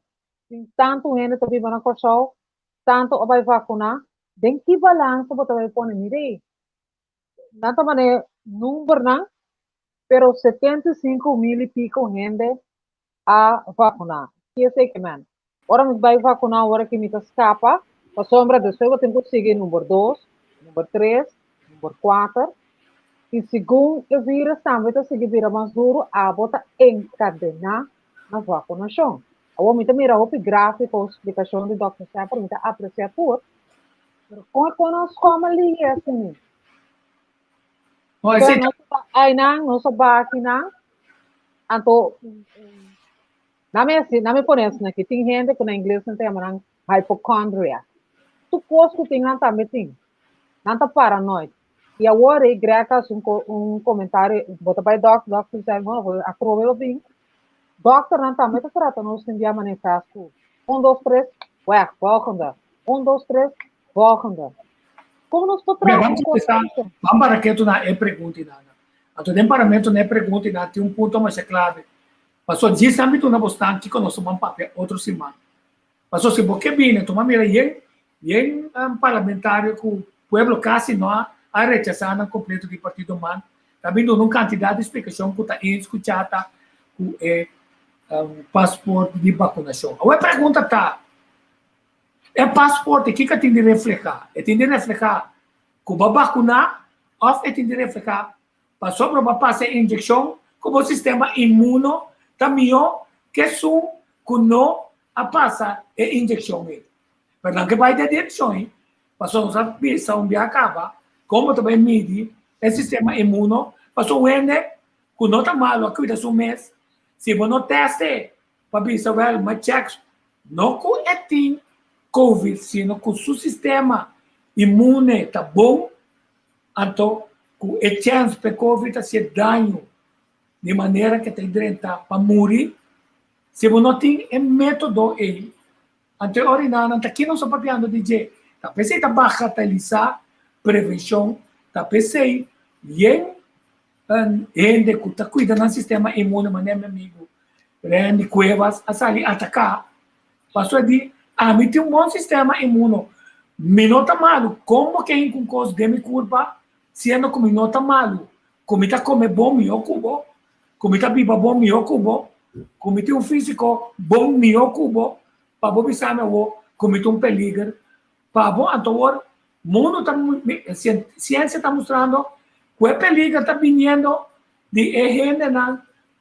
Tanto ainda também vai na corção, tanto vai vacunar, tem que balança você vai pôr mire. Não tá maneira número não, pero 75 mil e pico gente a vacunar. Que sei que man. Ora me vai vacunar hora que me escapa, a sombra de seu tem que seguir número 2, número 3, número 4. E segundo o vírus também está seguindo mais duro, a bota encadenar na vacinação. Eu me mira o gráfico, a explicação do Dr. Sempre, me aprecia tudo. Mas como ali é assim? Aí não se bate não. Então, não me conhece aqui. Tem gente que na inglês não tem a hypochondria. Tu coisa que tem também tem. Não está paranoico. E agora, a Greca comentário, bota para o doctor, aprova bem. Doctor, não está muito tratando, nós temos manifesto. 1, 2, 3, volgende. 1, 2, 3, volgende. Como nós podemos tratar? Vamos para que tu não é pergunta e nada. A tu paramento não é pergunta e nada, tem um ponto mais clave. Passou diz também tu não bastante que nós tomamos papel outro semana. Passou se porque bem, tu mira e parlamentário que o povo quase não a rechazar no completo do Partido Humano, está vindo uma quantidade de explicação que está escutada com o passaporte de vacinação. A pergunta está, é passaporte, o que tem de refletir? Tem de refletir que vai vacinar ou tem de refletir para sobre uma passar injeção como o sistema imune está melhor que o que não a passar a injeção. Mas que vai ter direção, passou a pensar acaba, como também mede o sistema imune, passou o ene, que não está mal, a cuida do mês, se você não teste, para ver se mas check, não com tem Covid, sino com o seu sistema imune está bom, então, com a chance para Covid a ser dano, de maneira que tem direito para morrer, se você não tem método aí, então, não aqui não estou falando de jeito, está pensando em bagatelizar prevenção, tá pensei, gente que está cuidando do sistema imune, mas meu amigo, de cuevas, a sair atacar, passou de, me tem bom sistema imune, me nota malo, como que com coisa de me curva, sendo que me nota malo, como está come bom, me ocupo, como está viva bom, me ocupo, como tem físico bom, me ocupo, para você saber, como tem peligro, para você, então, mundo ciência está mostrando que o peligro está vindo de gente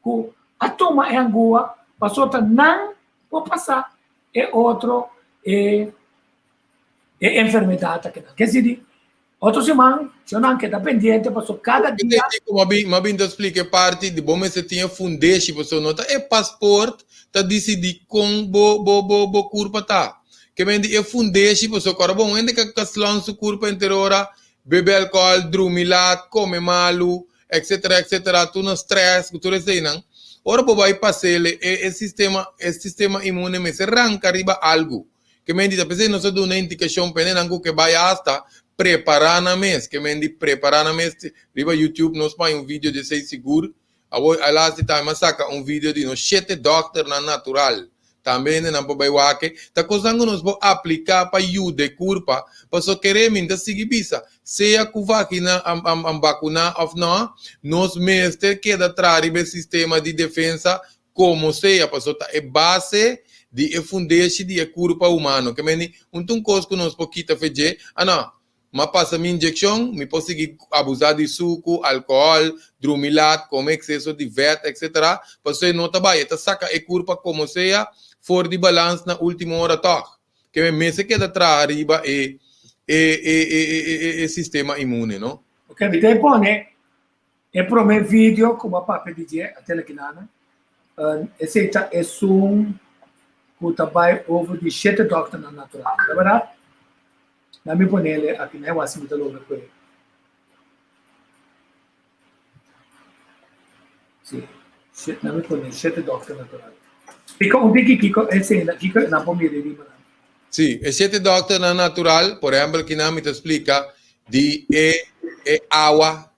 que a toma é angua, passou a não pode passar, é outro enfermidade. Quer dizer, Outro semana, eu não quero pendiente, passou cada dia. Mas bem, explica parte de bom, você tinha fundeixe, você nota, é passaporte, tá decidir com bo curva tá. Que vem de fundeixe, você agora bom, ainda que as lança curva inteira hora, bebe álcool, drumilat, come malu, etc, tu no stress, tu resta não. Ora bo vai passar o sistema imune me se arranca arriba algo. Que me diz, apesar de nós dar uma indicação para não que vai hasta preparar na mês, que me diz preparar na mês, riba YouTube nós põe vídeo de 6 seguro, a last time saca vídeo de nós 7 doctor na natural. Também não pode vai que tá coisando nós vou aplicar para ajuda curva, para só querer minta seguir bisa, seja com vacina vacuna ou não, nós mestre queda atrás do sistema de defesa como seja, para só tá é base de fundeixe de curva humano, que meni coisa que nós pouquita fazer, não, mas passa minha injeção, me posso seguir abusar de suco, álcool, drumilat, comer excesso de vet, etc. Para você não trabalhar, tá saca a curva como seja, for de balanço na última hora toque. Que me se queda atrás arriba e sistema imune, não? Ok, me tem pone é pro meu vídeo como a papel de até aqui nana. Esse é um que trabalha over de 7 doctor na natural, é verdade? Na me pone ele aqui né, o assim muito logo com ele. Sim, na me pone 7 doctor natural. Fica Kiko, esse Kiko na pomida de mana. Sim, e 7 doctor na natural, por exemplo, que não me explica de água,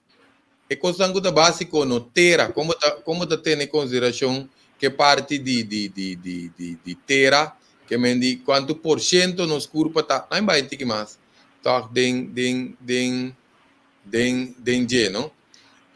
é coisa que básico no terra, como tá tendo em consideração que parte de terra, que me diz quanto por cento nos curva tá, não vai ter que mais, tá den não?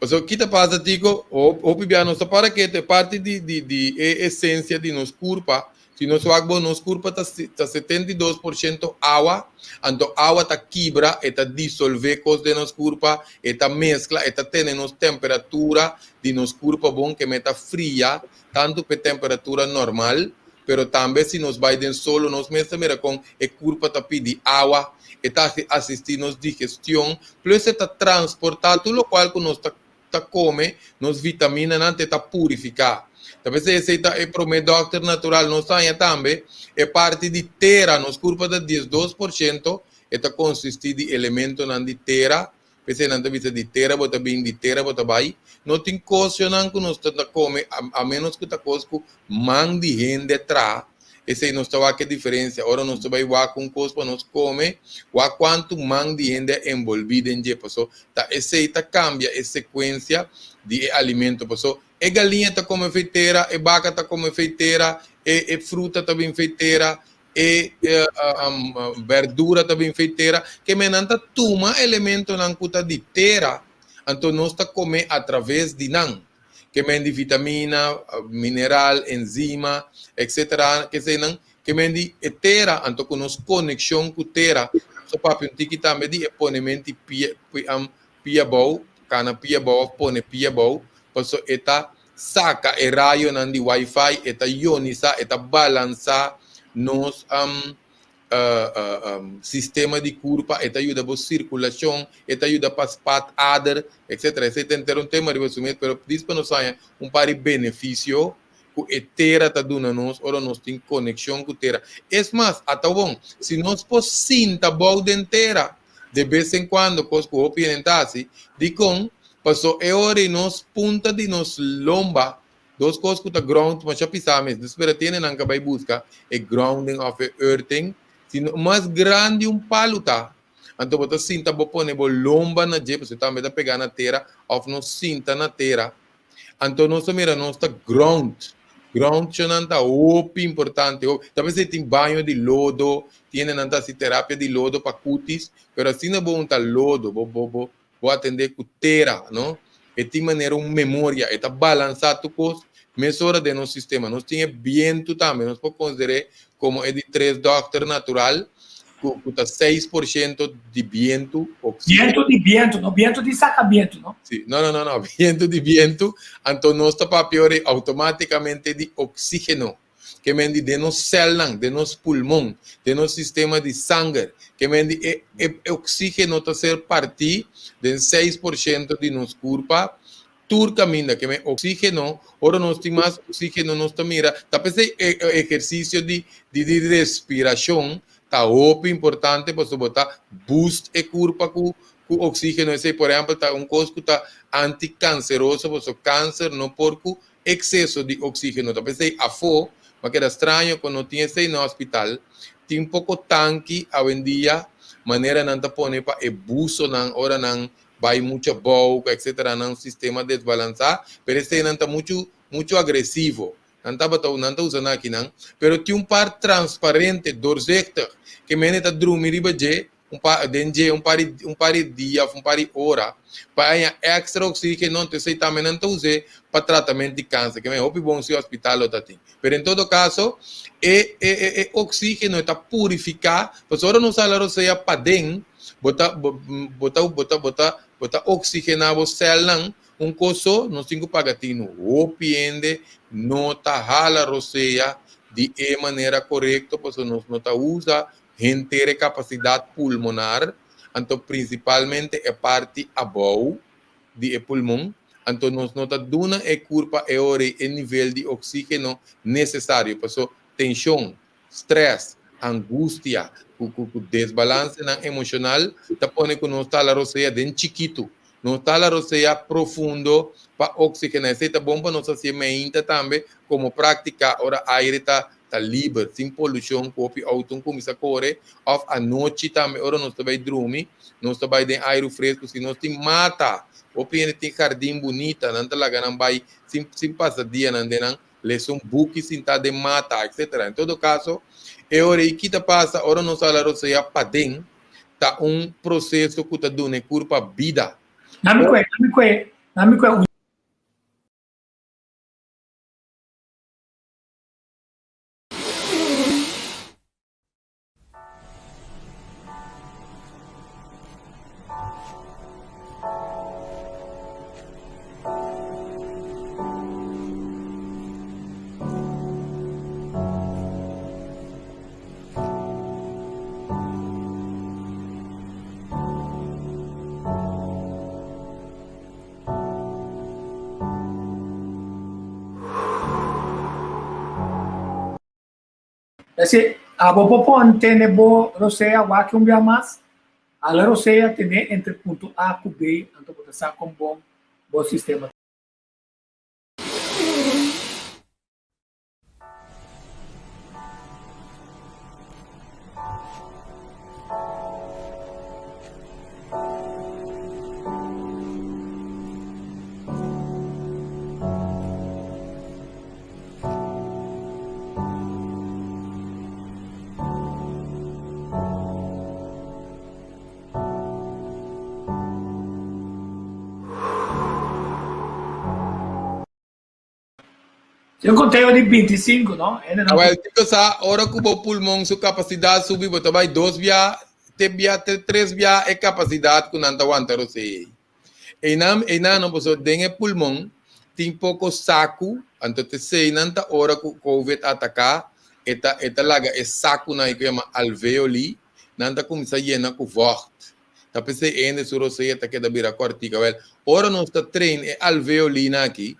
Então, o que passa, Tico, o piano só para que te parte de essência de nos curva, se nós água nos curva tá 72% água, então água tá quebra, e tá dissolve coisas de nos curva, e tá mescla, e tá tendo nos temperatura de nos curva bom que meta fria, tanto para temperatura normal, pero também se nos vai den solo nos mestra com e curva tá pedir água, e tá assistir nos digestão, plus e tá transportar tudo o qual que nós tá come, nos vitamina não tá purificar. Talvez esse é para o doctor natural, nós também é parte de terra, nos curva de 12%, está consiste de elemento de terra, pensei não vista de terra, bota bem de terra, bota vai, não tem coisa não que nós tá come, a menos que tá coisa que man de gente atrás, esse não está que diferença, agora nós vai com coisa para nós come, o quanto man de gente envolvida em jeito, tá esse tá cambia a sequência de alimento, pessoal. E galinha tá como feiteira, e vaca tá como feiteira, e fruta tá bem feiteira, e verdura tá bem feiteira, que menanta tuma elemento nan kuta de terra, então nós tá comer através de nan, que men de vitamina, mineral, enzima, etc. Que se nan, que men de terra, então com nos conexão com terra, so papi um tiki também de ponementi pia bau, cana pia bau, pone pia bau, paso eta saca e raio nandi wifi eta ioniza eta balança nos sistema de curva eta ajuda a circulação eta ajuda para spat adder etc. Esse tem um tema de resumir, pero diz para nós par de benefício que terra tá dando nós, ora nós tem conexão com terra. É mais, até bom, se nós pos sinta bom de terra, de vez em quando cosco opinentasse, de com passou é hora e nos punta de nos lomba, dos coisas que tá ground, mas já pisamos, espera tiene não vai buscar é grounding of earthing, sino mais grande palo tá. Então você sinta bo pone bo lomba na je, você também tá pegar na terra, of nos sinta na terra. Então nós mira nós tá ground chonanta opi importante, talvez você tem banho de lodo, tiene nanta si terapia de lodo para cutis, pero assim não bom tá lodo, vou atender com terra, não? E tem maneira memória, está balançado com mesura de nosso sistema. Nós tinha viento também, nós podemos considerar como é de 3 doctor natural, com 6% de viento. Viento de viento, não viento de sacamento, não? Sim, não, viento de viento, então nós está para pior automaticamente de oxígeno. que mendi de nos células, de nos pulmão, de nos sistema de sangue, que mendi oxígeno está ser parte de 6% de nos corpo, turca minda, que me oxígeno, ora nós temos mais oxígeno, nós mira, tá esse exercício de respiração, tá importante, para botar boost e corpo com oxígeno, esse, por exemplo, tá coisa que tá anticanceroso, porque câncer não por excesso de oxígeno, tá esse afo, mas que era estranho quando tinha esse no hospital, tem pouco tanque, hoje em dia, maneira não tá pone para buso não, ora não, vai muito boca, etc., não sistema desbalançado, mas esse não está muito agressivo, não está usando aqui, não, mas tem par transparente, dorsector, que mene está dormir e baje, um par de dia, um par de hora, para extra oxígeno, não sei também não usa para tratamento de câncer, que é muito bom se o hospital está tem. Mas em todo caso, oxígeno está purificado, porque agora não sabe seja para dentro, bota oxigenar o célula, coso, não tem que pagar o piende, não está hala roceia de maneira correta, porque não está usa inteira capacidade pulmonar, então principalmente a parte abaixo de pulmão, então nós não está dando a curva e o nível de oxígeno necessário, porque tensão, estresse, angústia, o desbalance emocional, está pone que não está a roceia de chiquito, não está a roceia profundo para oxigenar. Isso é bom para nós fazer ainda também, como prática, ora aire está livre, sem poluição, copo auto começa a correr, off a noite também, ora nós vai dormir, nós vai ter aire fresco, se nós tem mata, o piene tem jardim bonita, não está lá, não vai, sem passar dia, não tem, lesão buque, sem estar de mata, etc. Em todo caso, e ora que está passa, ora nós falamos seja para dentro, tá processo que está dando curva a vida. Nami kwe, esse a bopo antene bo roceia wa que dia mais a la roceia tem entre ponto A e B, então pode ser com bom sistema. Eu contei de 25, não? Well, tipo sa, ora que o pulmão, sua capacidade subir, você vai 2 via, 3 via é capacidade que não aguenta você. E não você tem pulmão, tem pouco saco, então te sei não tá hora que o COVID atacar, eta laga é saco na que chama alveoli, não tá começa a llenar com vocht. Tá pensei ainda se você tá que da bira cortica, well, ora não está trein é alveolina aqui.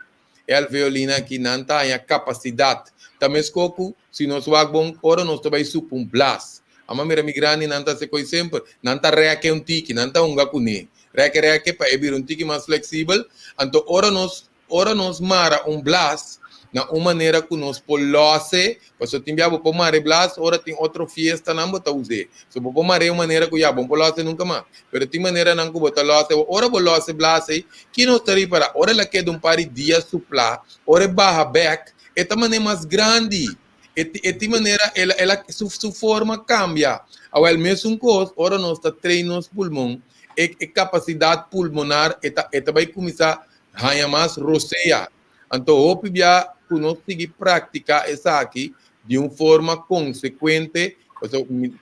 É alveolina que não tem a capacidade. Também escoco, se nós vamos ora nós também supor um blast. A maneira migrante não está se coi sempre, não está reaque tique, não está gacune. Reaque para abrir tique mais flexível. Então ora nós mara blast na uma maneira que nós polose, porque tem biabo para mare blast, ora tem outra fiesta não botar usar. Se para mare uma maneira que já bom polose nunca mais. Pero tem maneira não que botar lose, ora polose blast que nós está para ora la que par de dias supla, ora barra back, esta maneira mais grande. Esta maneira ela sua forma cambia. Ao mesmo coisa, ora nós está treinando os pulmões, e capacidade pulmonar esta vai começar a ganhar mais roceia. Então, hoje já nós seguir praticar essa aqui de uma forma consequente.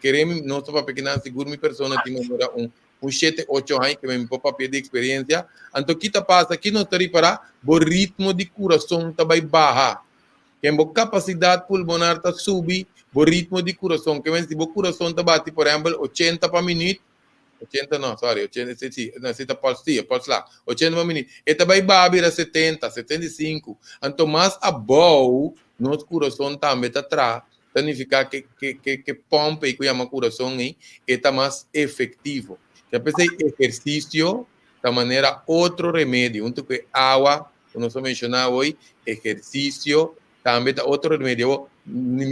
Queremos, nós para pequena seguro, minha pessoa tem um 7, 8 anos que me papel de experiência. Então, o que passa aqui nós estamos para o ritmo de coração também baixar. que a capacidade pulmonar está subir, o ritmo de coração, que se o coração está bate, por exemplo, 80 por minuto, 80 não, sorry, 80, sim, não, se está pulse lá, 80 por minuto, e também vai a 70, 75, então mais above, nosso coração também está atrás, significa que pompa e que chama coração aí, está mais efetivo. Já pensei, exercício, da maneira outro remédio, um que água, como nós mencionamos hoje, exercício, também está outro remédio.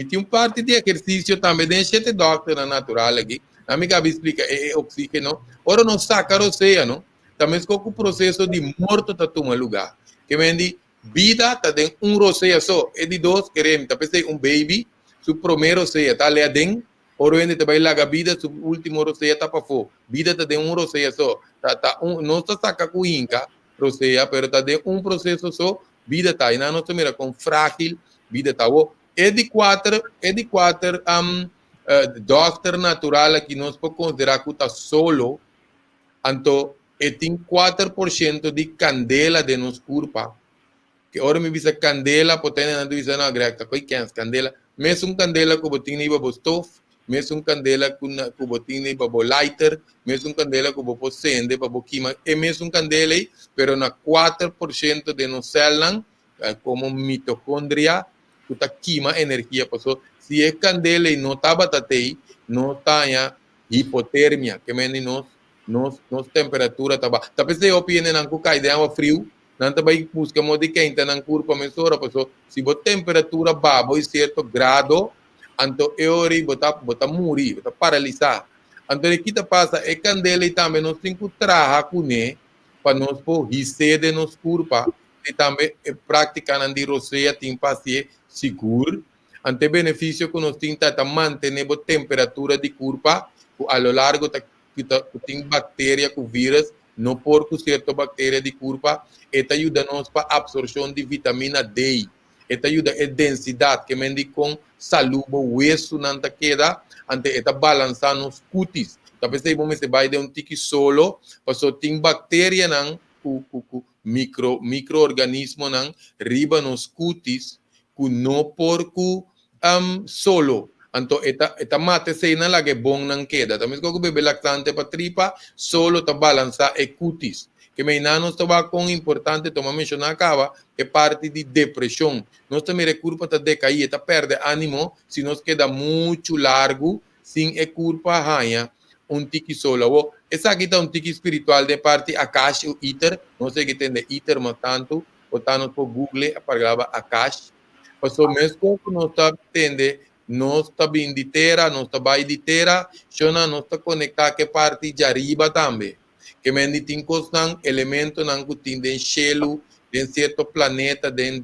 Tem parte de exercício também, tem 7 doctores natural aqui. A minha cabeça explica, é oxígeno. Ora, não saca o oceano, também com o processo de morto está tomando lugar. Que vem de vida, está dentro roceia só, e de 2 queremos, tá pensei, baby, su primeiro roceia, está ali dentro, ora, vem de lá a vida, su último roceia está para fora. Vida está dentro roceia só, não está saca com inca, roceia, pero está dentro processo só, vida está, e não se mira com frágil, vida está boa. É de 4 doctor natural que nós podemos considerar que está solo, então, tem 4% de candela de nosso corpo, que ora me visa candela, potente não visa na greca, que é candela, mesmo candela que botinha iba bo stove, mesmo candela que botinha iba bo lighter, mesmo candela que bo acende para bo queima, e mesmo candela, pero na 4% de nos células, como mitocondria, que tá queima energia, passou. Se é candela e não tá batatei, não tá hipotermia, que menos nos temperatura tá baixa. Tá pensando eu piene não cai de água frio, não tá vai buscar de quente não curva mesura, passou. Se a temperatura baixa, certo grado, então eu bota morrer, bota paralisar. Então aqui tá passa é candela e também nós tem que trabalhar com ele para nós por de nos curva. E também praticar a roceia tem paciente seguro. Ante benefício que nós temos é manter a temperatura de curva a lo largo tem bactéria com vírus, não por certa bactéria de curva, e ajuda nós para absorção de vitamina D. E ajuda a densidade, que mende com saúde, o hueso não queda, ante balançar nos cutis. Talvez você vai de tique solo, porque tem bactéria não, microorganismo não, riba nos cutis, que não por solo. Então, esta mate se na lage bom não queda. Também com o bebê lactante para tripa, solo está balançar e cutis. Que me não estava com importante, toma mencionar acaba, é parte de depressão. Nós também recurpa para decair, está perde ânimo, se nós queda muito largo, sem é culpa ranha, tique solo. Essa aqui está tique espiritual de parte Akash, o Iter, não sei que tem de Iter, mas tanto, botando por Google a palavra Akash. Passou mesmo que nós está tendo, nós está bem de terra, nós está bem de terra, nós está conectado com parte de arriba também. Que me tem constante elemento não que tem de gelo, de certo planeta, de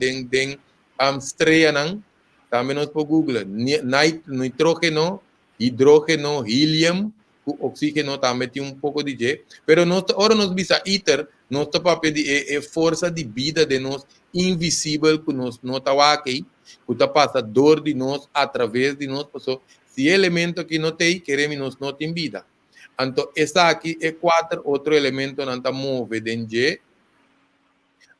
estrela não, também nós por Google, nitrógeno, hidrógeno, helium, oxígeno também tem pouco de G, pero nós agora nós visa ITER, nós está para pedir força de vida de nós invisível que nós não está aqui, que está passa dor de nós através de nós, passou. Se elemento que não tem, queremos nós não tem vida. Então, essa aqui é 4 outro elemento não está move de G.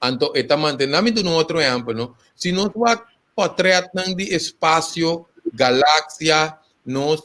Então, está mantendo um outro exemplo, não? Se nós vamos para de espaço, galáxia, nós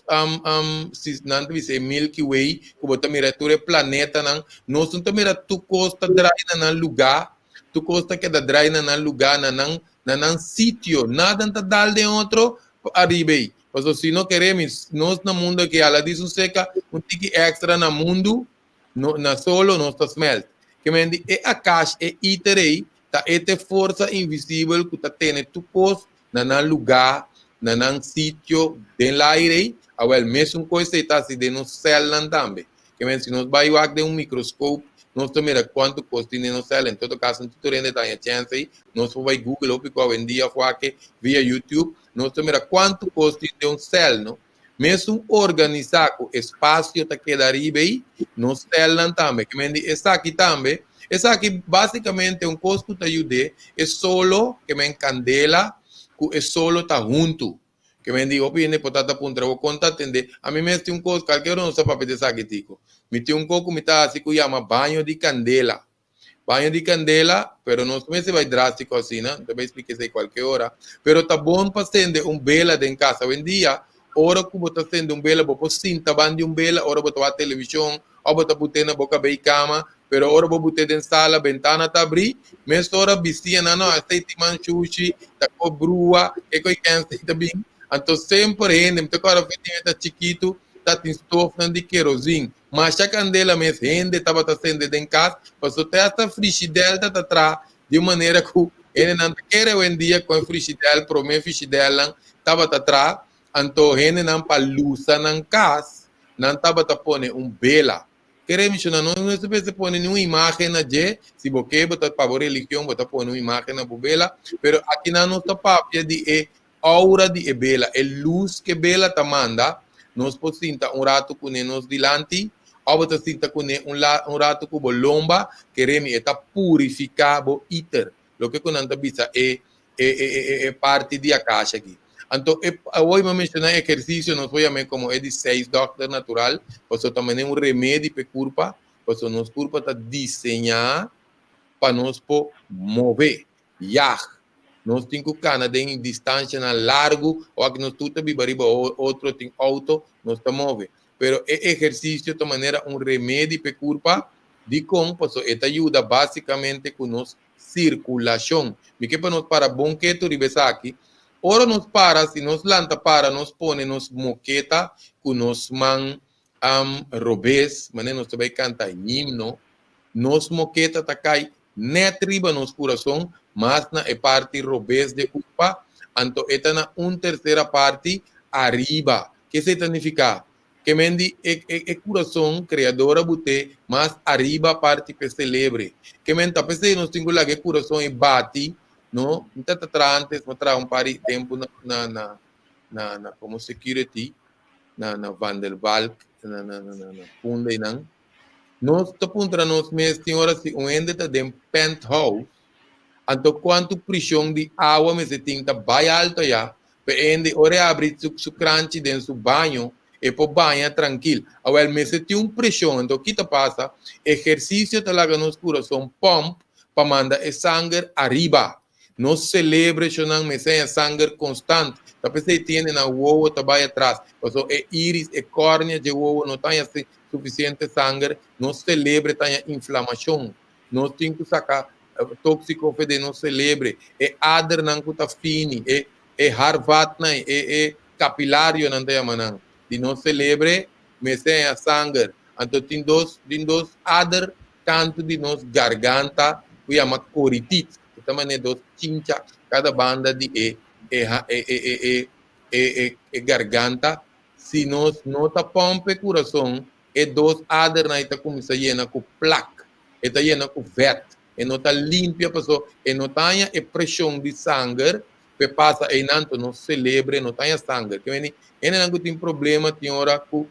se não dizer Milky Way, que você mira todo planeta, nós não mira tu costa drai na lugar, tu costa que da drai na lugar, na sítio, nada está dal de outro arriba. Mas se não queremos, nós no mundo que ela diz seca, tique extra no mundo, na solo nós está smelt. Que me diz, é a caixa, é iterei, tá esta força invisível que tá tendo tu costa na lugar, na sítio, den aire, a mesma coisa está se de nos células também. Que me diz, se nós vai de microscópio, nós mira quanto custa em nossa célula. Em todo caso, se tu ainda tem a chance aí, nós vai Google, ou porque hoje em dia via YouTube, nós mira quanto custa de célula, não? Mesmo organizar o espaço que quedaria aí, nos células também. Que me diz, essa aqui também, essa aqui basicamente é custo que ajuda, é solo que me candela, que é solo está junto. Que me diz, opine, potata punta, vou contar, atender. A mim mesmo tem coisa, qualquer um não sabe para pedir saque, tico. Me tem coco, me tá assim que chama banho de candela. banho de candela, pero não se vai drástico assim, né? Também expliquei isso qualquer hora. Pero tá bom para acender vela dentro de casa. Hoje em dia, hora que você acende vela, você cinta bande vela, hora você vai à televisão, ou você bota na boca bem cama, pero hora você bota dentro da sala, ventana tá abrir, mas hora vestia não, aceite manchuchi, tá com brua, que coi cansa também. Então sempre me toca hora que tá chiquito, tá tem estofa de querosene. Mas a candela me rende, estava acendendo dentro de casa, passou até essa frigideira tá atrás, de maneira que ele não quer hoje em dia com a frigideira, para mim frigideira estava atrás, então ele não para luz na casa, não estava a pôr vela. Queremos não se pode pôr nenhuma imagem na je, se você botar para religião, botar pôr uma imagem na vela, mas aqui na nossa papia de aura de vela, a luz que vela te manda, nós podemos rato com nós dilante, ou você sinta com rato com lomba, queremos purificar o iter. Lo que quando anda bisa é parte de caixa aqui. Então, hoje eu mencionar exercício, nós vamos como é de 6 doctor natural, você também é remédio para culpa, você nos culpa está desenhar para nós mover, nós temos que canar em distância largo, ou que nós tudo bibariba outro tem auto, nós está mover. Pero exercício de maneira remédio para culpa, de como, isso ajuda basicamente com nossa circulação. Me que para nós para bom que tu ribesa aqui, ora nos para, se nos lanta para, nos põe nos moqueta, com nos man robês, maneira nós também canta himno, nos moqueta tá cai net riba nos coração, mas na parte robês de culpa, então eta na terceira parte arriba. Que significa? Que mendi coração criadora bute, mas arriba parte que celebre. Que menta pese nos tingular que coração e bate, no, então tá antes mostrar pari tempo na como security na Vandervalk na funda e não. Nós tá puntra nos mês senhora se ende tá de penthouse. Então quanto pressão de água me se tinta vai alto já, ende ora abre su crunch dentro do banho e por banha tranquilo. Agora me se tem pressão, então que tá passa exercício tá lá nos coração pump para mandar o sangue arriba. No celebra não me sem sangue constante. Talvez você tenha na uova também atrás. Então, é íris, é córnea de uova, não tem suficiente sangue. Não celebra, tem inflamação. Não tem que sacar tóxico, não celebra. É adder, não está fini. É harvat, é capilário, não tem manan. De não celebra, me sem sangue. Então, tem dois adder, canto de nos garganta, que chama coritite. Também dos chincha, cada banda de garganta, se nós não tá pompe coração, dos aders na ita começa a llena com plaque, está llena com vet, e não tá limpia, pessoa, e não tenha pressão de sangue, que passa e não não celebre, não tenha sangue, que vem, não tem problema, tem hora com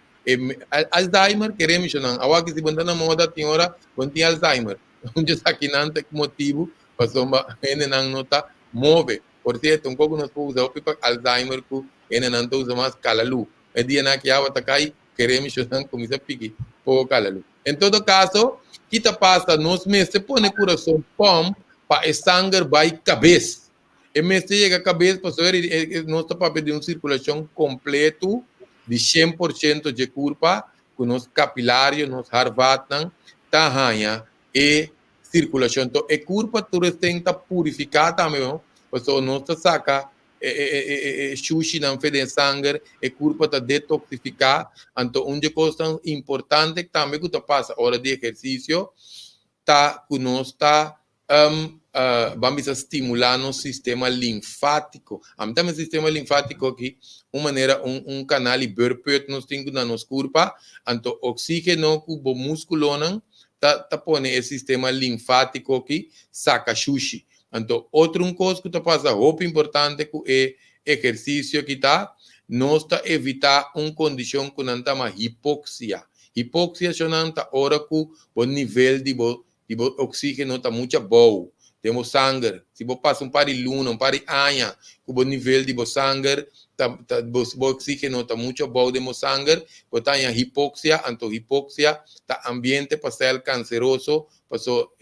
Alzheimer, queremos não, agora que se banda na moda, tem hora, quando tem Alzheimer, onde está aqui não tem motivo, passou ele não está move. Por certo, pouco nós podemos usar para Alzheimer que ele não usa mais calalu. É dia na que a outra cai, queremos não começar a pique por calalu. Em todo caso, que tá passa nos meses põe coração pump para o sangue vai cabeça. E mês chega a cabeça para saber nós está para pedir uma circulação completo de 100% de culpa com nos capilários, nos harvatan, tahanha e circulação. Então, a curva toda tem que purificar também, porque não se saca sushi não fede sangue, a curva está detoxificar. Então, uma coisa importante também que passa hora de exercício, tá que nós está vamos estimular no sistema linfático. Também o sistema linfático aqui, uma maneira, canal e burpet nós temos na nossa curva, então oxígeno que o músculo não tá põe o sistema linfático aqui, saca sushi. Então, outra coisa que passa, roupa importante que é exercício que nós está evitar uma condição que não chama hipoxia. Hipoxia é hora que o nível de oxígeno está muito bom. Temos sangue. Se você passa par de luna, um par de anha, o nível de sangue, o oxígeno está muito bom de sangue, você tem hipoxia, hipoxia, tá ambiente para ser canceroso, passou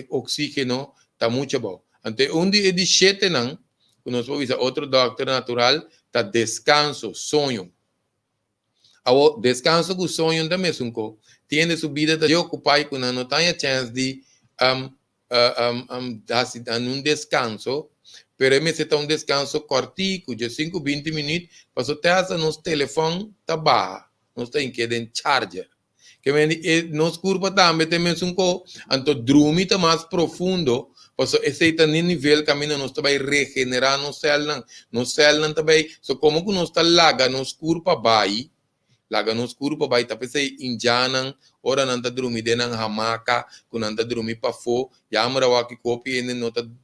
oxígeno, está muito bom. Então, dia de 7 não, nós vamos ver outro doctor natural, tá descanso, sonho. O descanso com sonho também é um pouco. Tem subida de ocupar quando não tem a chance de dar um descanso, pero me se um descanso cortico, de 5, 20 minutos, para o ter nosso telefone tá barra, nós tem que ter charger. Que nos curva também tem um pouco, então dormir tá mais profundo, porque esse é o nível que nós também regenerar nos células também, so como que nós tá laga nos curva vai, laga nos curva vai, tá pensei indianan, ora não tá dormir dentro da hamaca, quando não tá dormir para fora, já amora o que copia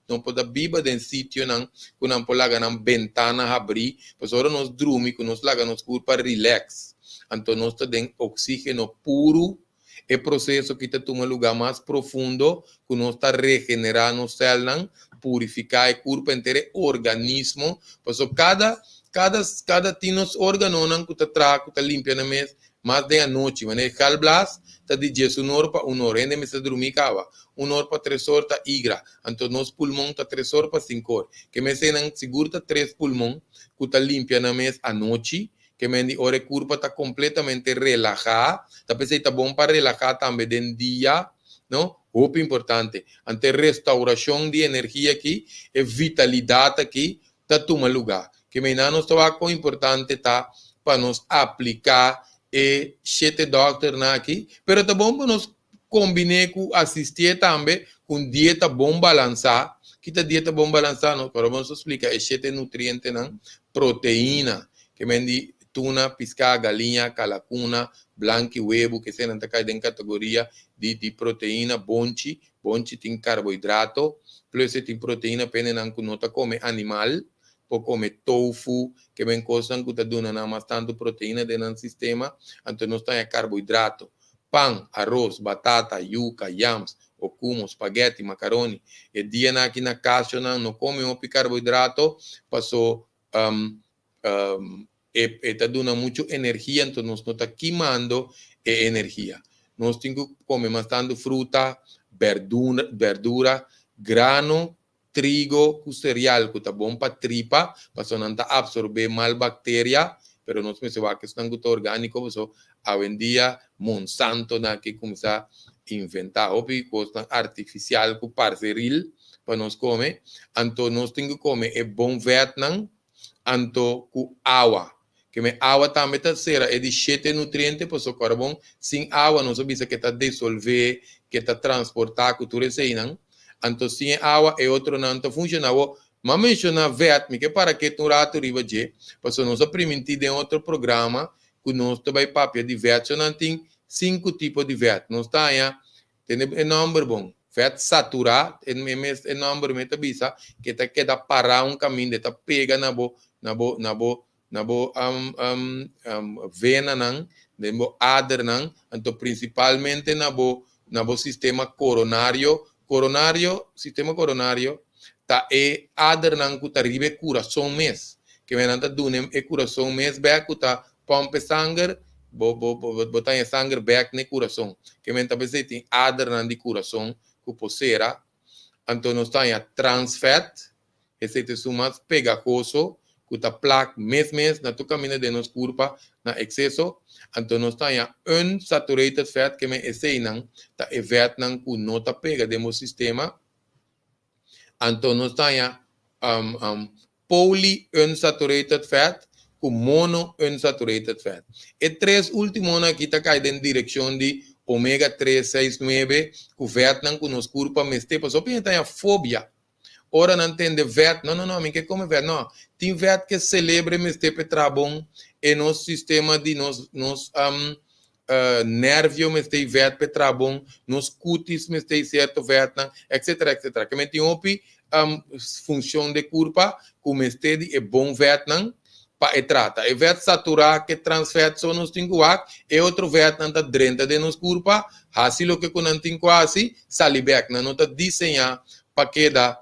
não pode biba dentro sítio não, quando não pode laga na ventana abrir, porque ora nós dormir, quando nós laga nos curva relax, então nós tá dentro oxígeno puro, é processo que está toma lugar mais profundo, que nós está regenerando células, purificar o corpo inteiro, organismo, porque cada tinos órgano não que está limpa na mesa, mais de a noite, mas o calblas está de 1 hora para 1 hora, ainda me está dormir cava, 1 hora para 3 horas está igra, então nosso pulmão está 3 horas para 5 horas, que me não segura 3 pulmão que está limpa na mesa à noite, que me ora curva está completamente relajada, tá pensei tá bom para relajar também dentro dia, não? Muito importante. Ante restauração de energia aqui, e vitalidade aqui, tá toma lugar. Que me não estava com importante tá para nos aplicar e 7 doctor na aqui, pero tá bom para nos combinar com assistir também com dieta bom balançar, que tá dieta bom balançar, não? Para vamos explicar, é 7 nutrientes não, proteína, que me tuna, pisca, galinha, calacuna, blanque, huevo, que se não está caindo em categoria de proteína, bonchi tem carboidrato, plus tem proteína, pena não que não está come animal, pode comer tofu, que vem coisa que está dando nada mais tanto proteína dentro do sistema, então nós temos carboidrato, pão, arroz, batata, yuca, yams, okumo, espaguete, macaroni, e dia aqui na caixa não come um carboidrato, passou está dando muita energia, então nós não está queimando energia. Nós temos que comer bastante fruta, verdura, grano, trigo, cereal, que está bom para tripa, para não está absorver mal bactéria, pero nós pensamos que está muito orgânico, porque hoje em dia Monsanto que começa a inventar coisa artificial com parceril para nós comer, então nós temos que comer bom Vietnam, então com água. Que a água também está será é de 7 nutrientes para o carbono, sem água não sabia que está dissolver, que está transportar, que tudo isso aí não. Então sem água é outro não está funcionando. Mas menciona Vietnam, que para que tu rato riba de, porque nós permitimos em outro programa que nós também papel de Vietnam tem 5 tipos de Vietnam. Nós tá aí, tem nome bom. Vet saturado, é nome meta bisa que tá queda parar caminho, tá pega na bo vena nang, nebo ader nang, então principalmente na bo sistema coronário, sistema coronário, tá ader nang que tá ribe coração mes, que me nanta dunem coração mes, bem que tá pompe sangue, botar sangue back no coração, que me também tem ader nang de coração, que posera, então nós tá trans fat, esse é o mais pegajoso, que está placa mês na tua caminho de nos curva na excesso, então nós temos unsaturated fat que me ensinam, tá Vietnam que não está pega dentro sistema, então nós temos polyunsaturated fat com monounsaturated fat. E 3 últimos aqui está caindo em direção de ômega 3, 6, 9, que o Vietnam que nos curva me estepa, só que tem a fobia. Ora não entende vet, não, me que come vet, não. Tem vet que celebra me estepe trabom e nosso sistema de nos nervio me este vet pe trabom, nos cutis me este certo vet, etc. Que me tem opi função de curva, como este é bom vet, para trata. E vet saturar que transfet só nos tinguak, e outro vet nanta drenta de nos curpa, assim lo que com nantin quase, salibek, na nota desenhar para que dá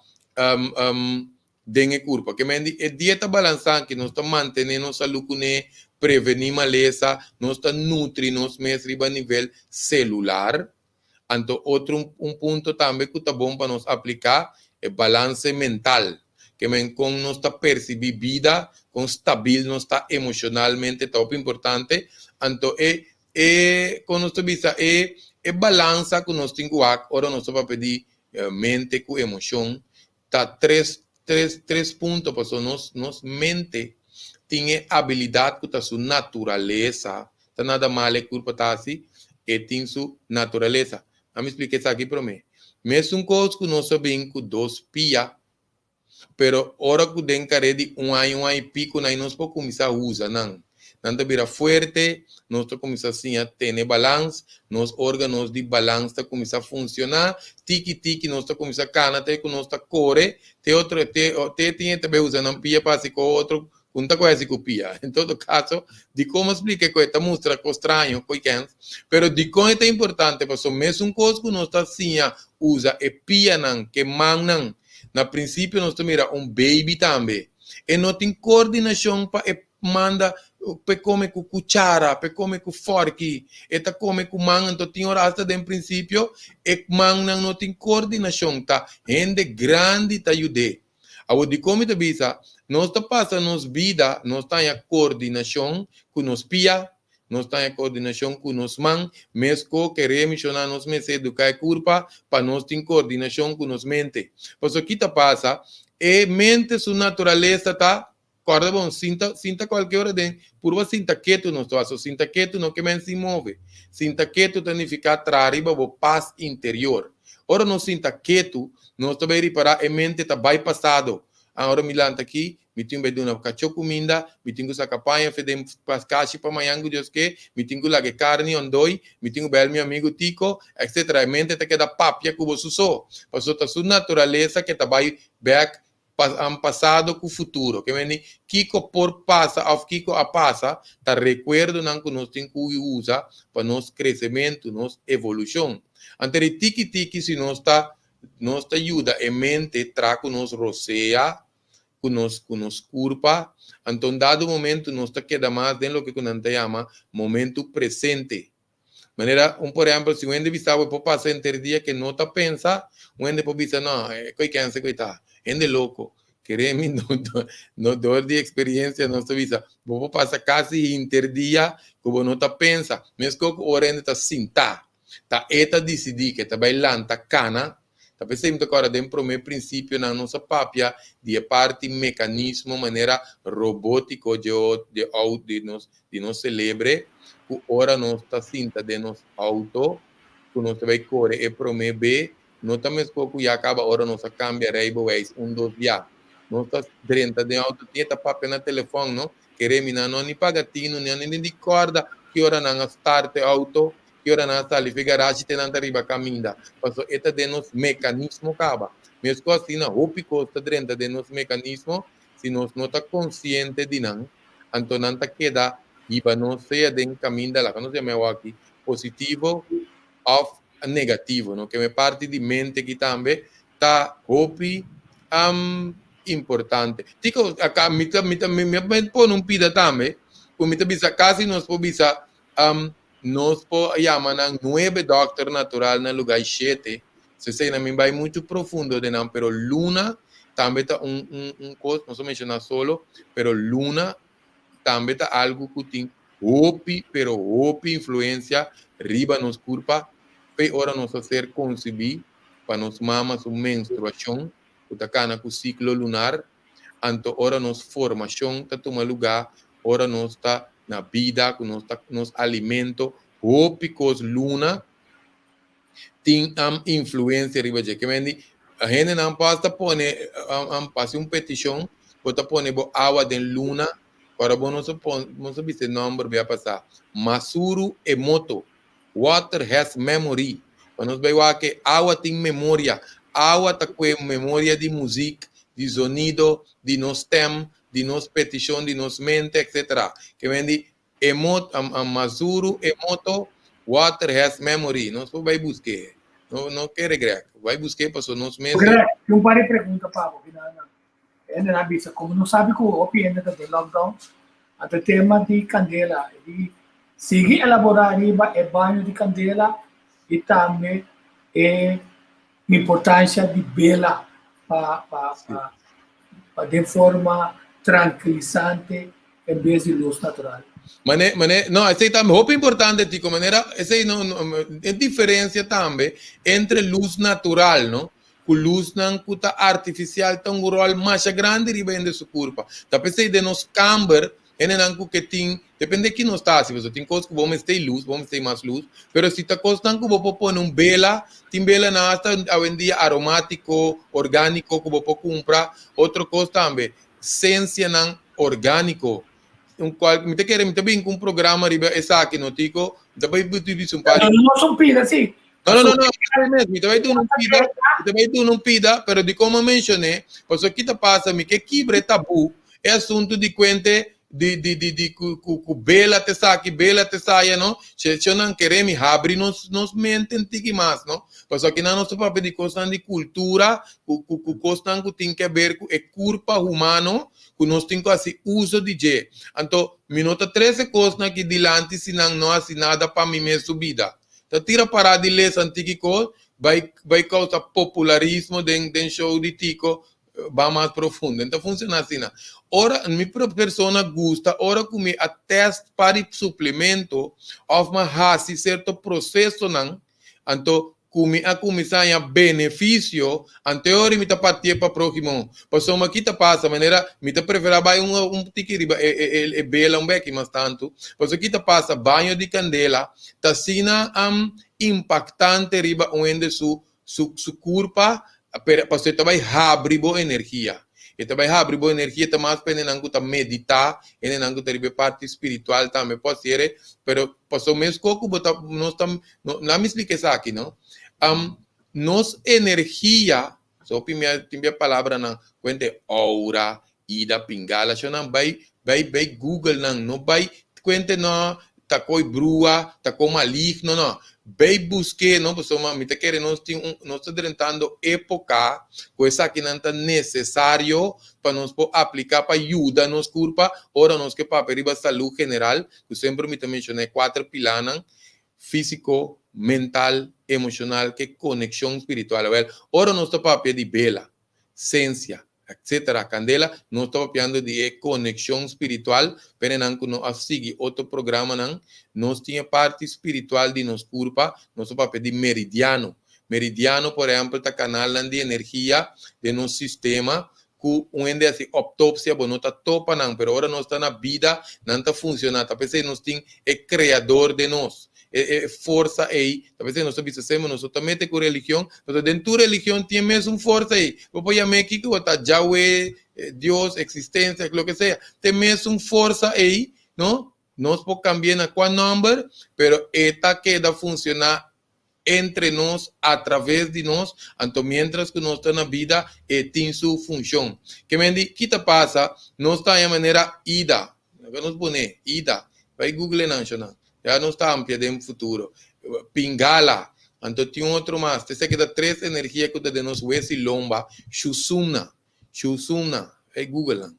dengue curpa. Que mendi, e dieta balançante que nós está mantendo nossa lucune, prevenir maleza, nós está nutrir nos mês riba nível celular. Então, outro ponto também que está bom para nós aplicar é balance mental. Que com nós está perceber vida, com stabil, nós está emocionalmente top importante. Então, com nós visa balança que nós temos ora nós para pedir mente com emoção. Tá três pontos para nós mente tem habilidade com a sua natureza. Tá nada mal é culpa tá assim, e tem sua natureza. Vamos explicar isso aqui para mim. Mesmo coisa que nós sabemos com 2 pia, pero ora que den care de um ano e pico, nós podemos começar a usar, não. Não vira forte, nós começamos assim a ter balance, nos órgãos de balance tá começar a funcionar, tiki nós começamos a canar, até que nós corre, tem também usando pia para se com outro, conta quase copia. Em todo caso, de como explica que esta mostra que estranho, pero de como é importante, porque mesmo coisa que nós está assim usa e pia não, que man na princípio nós mira baby também, e não tem coordenação para manda pe come com cuchara, pe come com fork, eta come com mão, então tem hora hasta de princípio, e mão não tem coordenação, tá? Gente grande tá ajude. A de como te bisa, nós tá passa nos vida, nós tá em coordenação com nos pia, nós tá em coordenação com nos mão, mesmo que remissionar nos meses educar curva, para nós tem coordenação com nos mente. Por isso que tá passa, e mente sua natureza tá corda bom, sinta qualquer hora de purva sinta quieto no estou sinta quieto no que men se move, sinta quieto significa trariba o paz interior. Ora não sinta quieto, não estou bem reparar, a mente está bypassado. Agora me lanta aqui, me tenho bem uma cachorro comida, me tenho essa campanha, fedem para caixa para amanhã, Deus que, me tenho lá que carne ondoi, me tenho bem meu amigo Tico, etc. A mente está que dá papia que você só, passou a sua natureza que está bem back passado com o futuro. Que vem Kiko por passa, ao Kiko a passa, tá recuerdo não que nós temos que usar para nosso crescimento, nossa evolução. Ante tiki se nós ajuda a mente trago nos roceia, com nos curva, então dado momento nós queda mais dentro do que nós chama momento presente. Maneira, por exemplo, se o ende vista pode passar entre dia que não tá pensa, o ende pode pensar não, coisa coita. Ende louco, queremos no dor de experiência nossa vida. Vou passar quase interdia, como não tá pensa, mesmo que o ende tá sinta, tá eta decidir que tá bailando, tá cana, tá pensando agora dentro do meu princípio na nossa papia de parte mecanismo maneira robótico de nos celebre, que ora nós tá sinta de nos auto, que nós vai correr e prometer. Não também pouco já acaba hora nossa cambia reibo weis 2 já não está dentro de auto tinha papel na telefone não queremos não nem pagatino nem de corda que hora não start auto que hora não sali fi garagem tem não arriba caminda passou eta de nos mecanismo acaba mesmo assim na hopi costa dentro de nos mecanismo se nós não está consciente de não então não tá queda e para não ser de caminho lá que nós chamamos aqui positivo of negativo, no? Que me parte de mente que também está hopi importante. Tico acá me põe um pida também, como me bisa quase nós po bisa nós po chamar 9 doctor natural na lugar 7. Se sei na me vai muito profundo de não, pero Luna também tá coisa, não só mencionar solo, pero Luna também tá algo que tem hopi, pero hopi influência riba nos curva. Ora nós ser concebir para nos mamas uma menstruação, o tacana com o ciclo lunar, então ora nos formação tá toma lugar, ora nós tá na vida, com nos alimento, ópicos luna tem influência riba de que vende a gente não passa pone passa petição, bota pone água de luna, ora bom nós sabe esse nome vai passar, Masuru Emoto. Water has memory. Quando nós vemos que água tem memória, água está com memória de música, de sonido, de nos tem, de nos petición, de nos mente, etc. Que vendi Mazuru, emoto, water has memory. Nós vai buscar. Não quer regrear. Vai buscar para nos meses. Tem um par de perguntas, Pablo, que na vista, como não sabe que o OP ainda está em lockdown, até tema de candela, de seguir elaborar é banho de candela e também importância de vela para de forma tranquilizante em vez de luz natural. No, ese es también muy importante, Tico, manera, ese no, es diferencia también entre luz natural, ¿no? Con luz artificial, tan un rol más grande y vende su curva. Tapi de nos camber, en el anco que tiene, depende de quién no está, si você tem cosas que vamos ter luz, vamos ter mais luz, pero si está cosas que vos poner un vela, tem vela na hasta a vendia aromático, orgánico, que vos comprar, outra coisa também, ciência não orgánico, um qual me te quer me também com um programa riba essa aqui no tico, também utiliza um par. Não são pida, sim. Não, me também tu não pida, pero de como mencionei, pois aqui tá passa me que quebre tabu, é assunto de quente de bela te saia, não? Se não queremos abrir nos mentem tiki mais, não? Pois aqui na nossa papel de coisa de cultura, coisa que tem que ver com o corpo humano, que nós temos assim uso de je. Então, minuto 13 coisas que dilante se não há nada para mim mesmo vida. Então, tira para de ler antigo vai causar popularismo den show de tico, vai mais profundo. Então, funciona assim, não? Ora, minha persona gusta, ora que me ateste para suplemento, of ma hasi certo processo, não? Então, kumi a começar a benefício, anterior me tapatia para próximo. Passou uma quita passa, maneira, me ta prefere vai tiki riba é bela beque mas tanto. Passou quita passa banho de candela, ta sina impactante riba onde su curpa, passou ta vai abrir boa energia. E também abrir boa energia, também mais pena não meditar, e não ter parte espiritual também pode ser, pero passou mesmo coco, nós tam não me explique isso aqui, não? Nos energia, só tinha palavra não, quente aura, ida pingala, só não vai Google não vai quente não, tá coi brua, tá com maligno não. Vai buscar, não, pessoal, me te quer nós estamos tentando época, coisa que não é necessário para nós aplicar para ajudar nos curva, ora nós que para perigo saúde general, que sempre me mencionei 4 pilares, físico, mental, emocional, que conexão espiritual. Ora nós estamos para de vela, ciência, etc. Candela, nós estamos falando de conexão espiritual, pero não que nós seguimos outro programa, não, nós tínhamos parte espiritual de nos curva, nós estamos para de meridiano. Meridiano, por exemplo, é canal de energia de nosso sistema, que onde assim autópsia, não está topa não, pero agora nós está na vida, não está funcionando, talvez nós tem criador de nós. Força aí, talvez nós sabemos, nós também temos religião, mas dentro da religião tem mesmo força aí. Eu vou chamar aqui que está Yahweh, Deus, existência, o que seja, tem mesmo força aí, não? Nós podemos cambiar na qual número, pero esta queda funcionar entre nós, através de nós, então, mientras que nós estamos na vida, tem sua função. Que me diz, que te passa, nós estamos de maneira ida, nós põe ida, vai Google National. Já não está amplia de futuro. Pingala. Então, tem outro mais. Você que dá 3 energias que de nós, Wesi Lomba, Shusumna. É Google.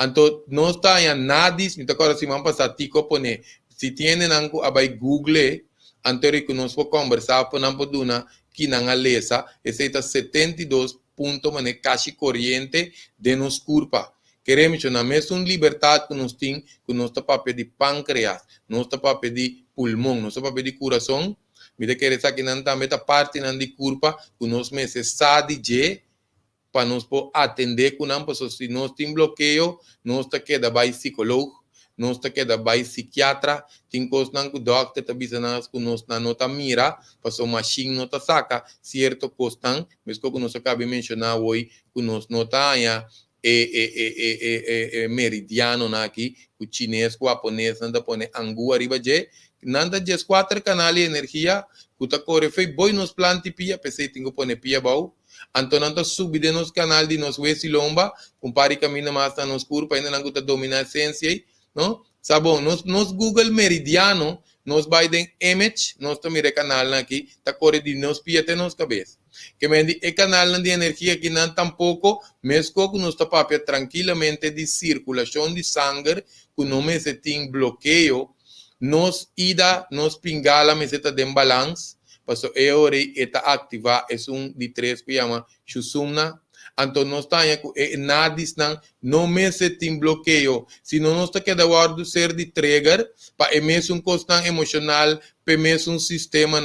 Então, não está em nadis. Então, agora, se vamos passar, tico, pone. Se tem algo, vai Google. Anterior que nós vamos conversar, por não poduna, que não alesa, esse é 72 pontos, mané, caixa corrente de nos curva. Queremos na mesma liberdade que nós temos, que nós está para pedir pâncreas, nós está para pedir pulmão, nós está para pedir coração, me quer dizer que não também está parte de curva, que nós necessitamos de para nós atender com não, porque se nós temos bloqueio, nós está queda vai psicólogo, nós está queda vai psiquiatra, tem coisas que o doctor está dizendo que nós não está mira, para o machine não está saca, certo coisa, mesmo que nós acabamos de mencionar hoje, que nós não está meridiano aqui, o chinês, o japonês, nanda pone angu arriba je, nanda jes 4 canais de energia, que tá corre foi boi nos plante pia, pensei tenho pone pia bau, Então, não está subindo nos canal de nos Wesilomba, compare caminho mais na nos curva, ainda não está dominar a ciência, não? Sabom, nos Google Meridiano, nos Biden Image, nós também o canal aqui, está correndo de nos pia até nos cabeça. Que me diz, o canal de energia que não tampouco, mesmo que nós está papia tranquilamente de circulação de sangue, que não me se tem bloqueio, nos ida, nos pingala, me se tem balance, passo eore eta activa, é de 3 que chama Shusumna. Então, nós estamos nadis não me se tem bloqueio. Se não nós queda guardo ser de trigger, para é mesmo constante emocional, para mesmo sistema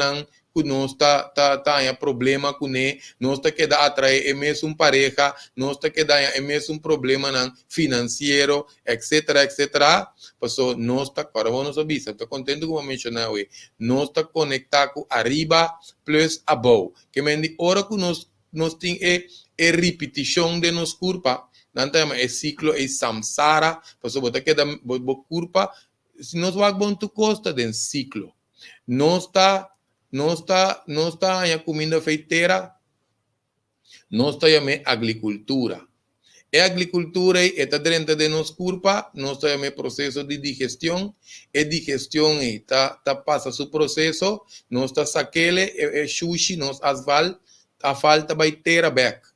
que nós está problema com ele, nós está queda atrair é mesmo pareja, nós está queda é mesmo problema financeiro, etc, etc. Passou nós está agora vamos ouvir, estou contente como mencionar hoje, nós está conectado com arriba plus above. Que me diz, hora que nós tem é repetição de nos curva, não tem é ciclo é samsara, passou botar queda curva, se nós vamos tu costa de ciclo, nós está a comida feiteira, nós está a agricultura. E a agricultura está dentro de nos curva, nós está a processo de digestão, e digestão está passa seu processo, nós está saquele, sushi, nós asfal, a falta baiteira back.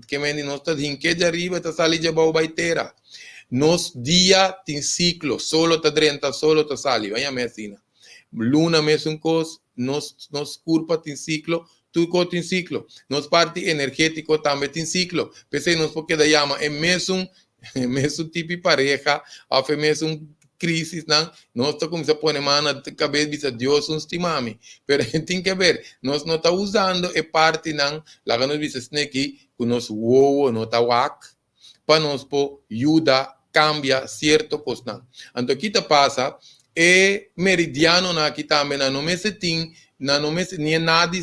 Que me nós está de de arriba, está sali de baixo baiteira. Nos dia tem ciclo, solo está dentro, solo está sali, vai a medicina. Luna mesmo coisa, nos curva tem ciclo, tudo tem ciclo. Nos parte energético também tem ciclo. Pensei nos porque da chama é mesmo tipo de pareja, ou é mesmo crise, não? Nós estamos começando a pôr na cabeça de Deus um estimame. Mas tem que ver, nós não estamos usando a parte, não, lá que nós vimos aqui, que nós não está wak, para nós poder ajudar, cambia certo coisa. Então, o que passa? E meridiano na aqui também não me se tem nem nada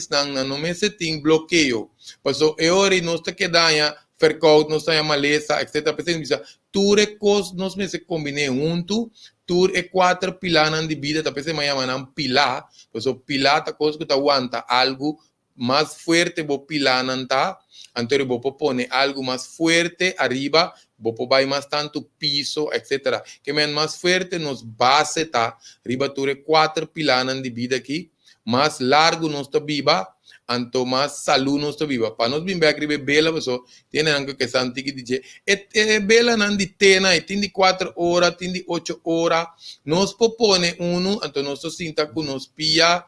não me se tem bloqueio. Passou e hora nós está quedando verkoud, nós está maleza, etc. Pensando tudo é coisa nós me se combinei junto, tudo é 4 pilares de vida, tá pensando mais não pilar, passou pilar tá coisa que tá aguanta algo mais forte vou pilar não tá, então vou pôr algo mais forte arriba, vou pôr mais tanto piso, etc. Que mais forte nos base tá, arriba tudo é 4 pilares de vida aqui, mais largo nós está viva, então mais saúde nós está viva. Para nós bem bem bela, pessoal, tem algo que santi que diz, é bela não de tena, tem de 4 horas, tem de 8 horas, nós propõe então nós sinta que nos pia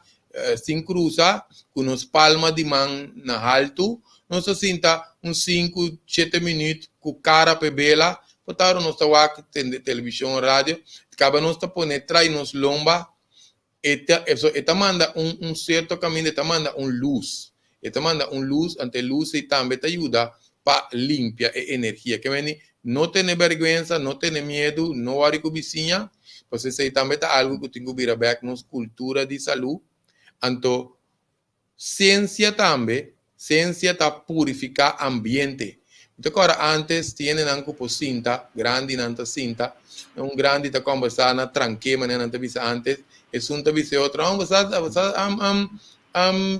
sem cruza, com nos palma de mão na alto, nós sinta uns 5, 7 minutos com cara para bela, botaram nós aqui tem televisão, rádio, acaba nós tá poner trai nos lomba. Eta manda certo caminho, eta manda luz. Eta manda luz, ante luz e também te ajuda para limpar a energia. Que vem, não tem vergonha, não tem medo, não vai com vizinha. Você sei também tá algo que tem que vir a ver com cultura de saúde. Então, ciência também, ciência tá purificar ambiente. Então, agora, antes, tinha nanco por cinta, grande nanta cinta, grande tá conversar na tranqueira, mas não te visa antes, é sunta visa outra, você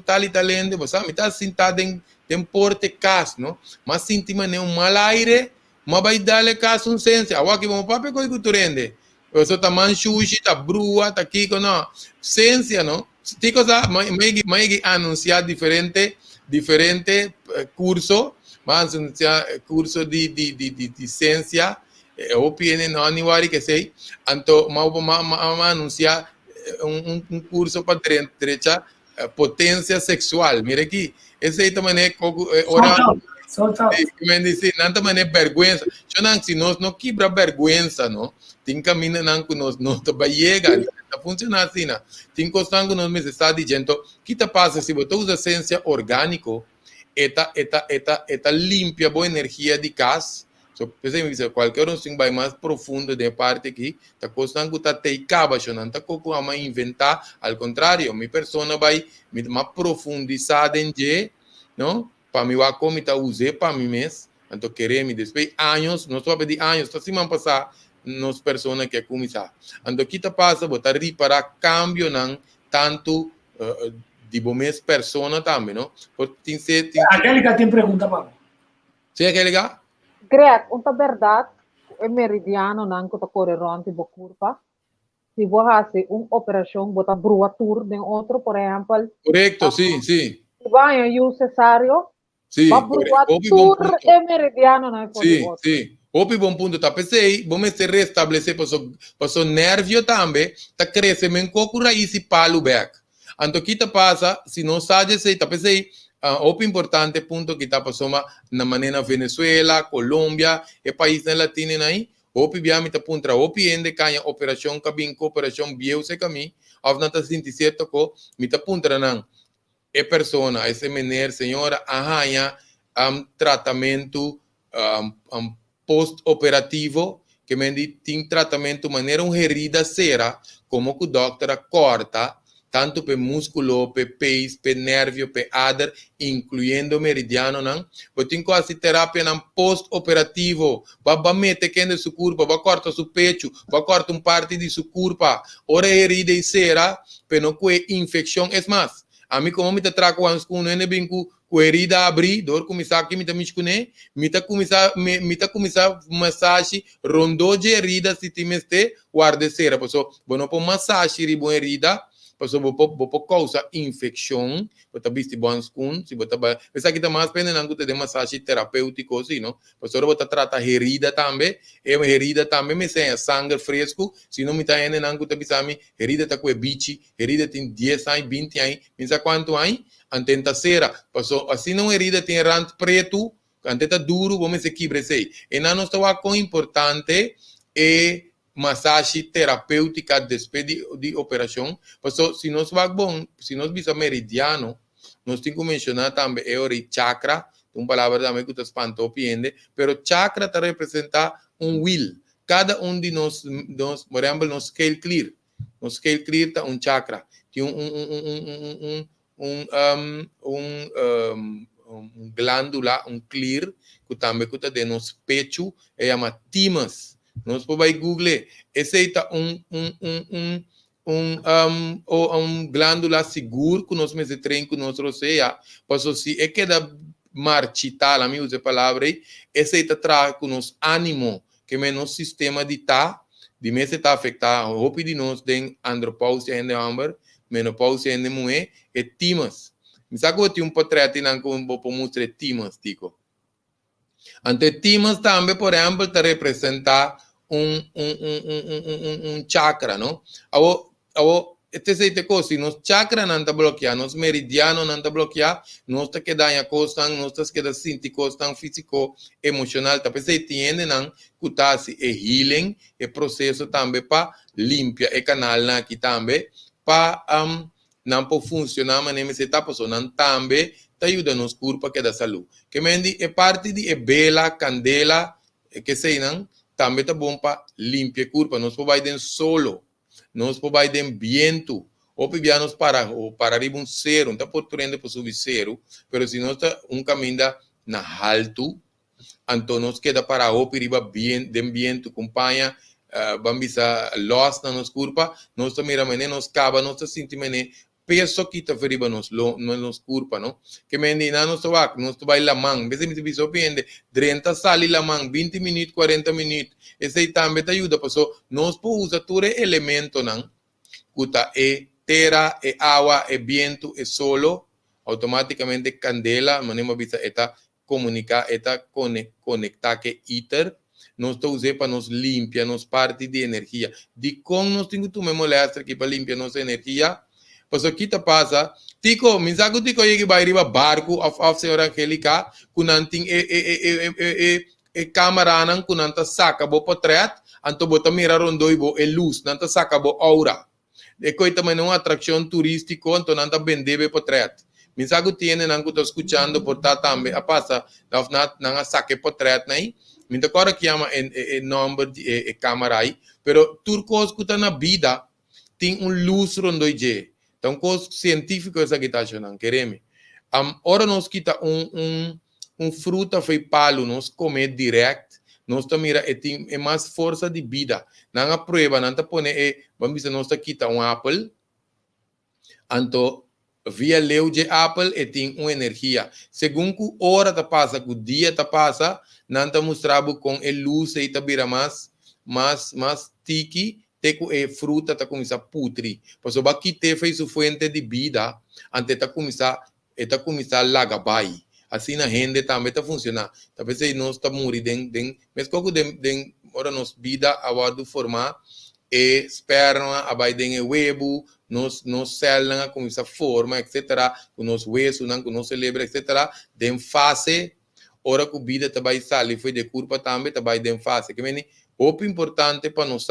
tal e talente, você me tá sentado em porte casa, não? Mas senti mané mal aire, mas vai dar-lhe casa ciência, agora que vamos papel com o turende, você tá manchuchi, tá brua, tá aqui, não? Ciência, não? Tem coisa, mas anunciar diferente curso, mas curso de ciência, ou PN não aniversário que sei, então vamos anunciar curso para direita potência sexual. Mira aqui, esse aí também é oral. Não também é vergonha. Se nós não quebra vergonha, não tem caminho não que nós não chega. Não funciona assim, não. Tem coisa que nós me está dizendo, o que passa se você usa ciência orgânico? Esta limpia boa energia de casa. So, qualquer um vai mais profundo de parte aqui, tá costando que tá teicaba, não tá como a inventar, ao contrário, minha pessoa vai mais profundizar em G, não? Para mim vai como tá usei para mim mesmo, então querer me depois anos, não só pedir anos, tá semana passar nos pessoas que começar. Então que tá passa, botar reparar cambio não tanto de bomes persona também, não? Porque Aquele que tem pergunta para mim. Sim, aquele que? Greg, uma verdade, é meridiano não que está correndo tipo curva. Se você faz uma operação, bota brua tour de outro, por exemplo. Correto, sim. Se vai em um cesário, Sim, a brua tour é meridiano não é por outro. Sim. Outro bom ponto tá pensei, vamos se restabelecer para o nervio também, tá crescendo com a raiz e palo back. Então, que tá passa, se não sabe se tá pensei, outro importante ponto que tá passando na maneira Venezuela, Colômbia, e países latinos aí, outro biami tá puntra, outro ende canha operação cabin, operação bieu se caminho, ou não tá sentindo certo co, me tá puntra não, é persona, esse menino, senhora, arranha, tratamento, post-operativo, que tem tratamento de maneira herida será, como que o doutor corta, tanto para músculo, para pés, para nervio, para adar, incluindo meridiano, não? Porque tem quase terapia não post-operativo, vai meter que de sua curva, vai cortar seu pecho, vai cortar parte de sua curva, ora herida e será, para não ter infecção, é mais. A mim como me te trago antes com né bem com herida abrir, dor começar aqui me te miscune, me te começar massagem rondou de herida se te meste guarda cera, passou, bueno por massagem ribo herida, passou por causa infecção, bota visto bons com, se bota essa aqui tá mais pena não de massagem terapêutico assim, não? Passou bota trata herida também, herida também me sem sangue fresco, se não me tá ene não te bisami, herida tá com bichi, herida tem 10 anos, 20 anos, pensa quanto anos? Antenta cera, passou assim não herida tem rant preto, antenta duro, vamos se quebrar sei. E não está com importante é massagem terapêutica depois de operação, passou se nós vai bom, se nós bisa meridiano, nós temos que mencionar também o chakra, uma palavra também que está espantou piende, pero chakra te representa will. Cada de nós, por exemplo, nos scale clear está chakra, tem glândula, clear, que também que de nos pecho, é chama thymus. Nós podemos Google, esse é glândula seguro que nós mesmo treinamos com nós roceia, porque se é que da marchitar, a mim usa a palavra aí, esse é traz com nos ânimo, que é nosso sistema de de mês está afetado, o de nós tem andropausia em amber, menopausia em mulher, e timas. Me sabe que eu tenho portrait não como vou mostrar timas, digo. Ante timas também, por exemplo, te representa chakra, não? Este coisa, se nos chakra não está bloqueado, nos meridiano não está bloqueado, nós está quedando a costa, nós está quedando sentir costa físico, emocional, tá pensando que não, que tá é healing, é processo também para limpar o canal aqui também, para não pode funcionar, mas nem se está passando também, te ajuda nos corpo que dá saúde. Que mendi é parte de bela candela, que sei não, também tá bom para limpar o corpo, nós podemos solo. Nós podemos viento, ou podemos para arriba zero, não está por trás para subir zero, mas se nós está caminho na alto, então nós queda para o riba viento, acompanha, vamos a loss na nossa curva, nós também nos cava, nós sentimos peso que está riba nos curva, não? Que menina nós vai la mão, vez me surpreende, 30 sali la mão, 20 minutos, 40 minutos, esse também te ajuda, porque nós podemos usar todo elemento, não? Cuta terra, água, viento, solo, automaticamente candela, manema visa eta comunicar, eta conectar que iter, nós usamos para nos limpar, nos parte de energia. De como nós temos que molestar aqui para limpar nossa energia, porque aqui te passa, tico, me sabe que eu vai ir barco, a senhora Angélica, com nanting câmera nan, com nanta saca bo portrait, anto bota mira rondoi bo luz, nanta saca bo aura. E coi também uma atração turística, anto nanta vender portrait. Me sabe que tiene nan que tô escutando por tá também, a passa, na saque portrait nai. Me tá agora que chama número de câmera aí, pero turcos que tá na vida tem luz rondoi je. Então, coisa científica essa que está achando, queremos. Ora nós quita fruta foi palo, nós comer direto, nós mira é mais força de vida. Não há prova, não tá pone vamos dizer nós quita apple, anto via leu de Apple e tem uma energia. Segundo que hora tá passa, que o dia tá passa, não tá mostrado com a luz e tá vira mais tiki, te que a fruta tá começar a putrir. Por isso, aqui te fez sua fonte de vida, antes tá começar a lagabai. Assim na gente também tá funcionando. Talvez aí nós tá morrendo mas como ora nos vida a formar e esperma abai den huevo nos células com essa forma, etc. Com nos huesos, com nos celebra, etc. Den fase ora que vida também sai foi de curva também também den fase. Que vem o importante para nós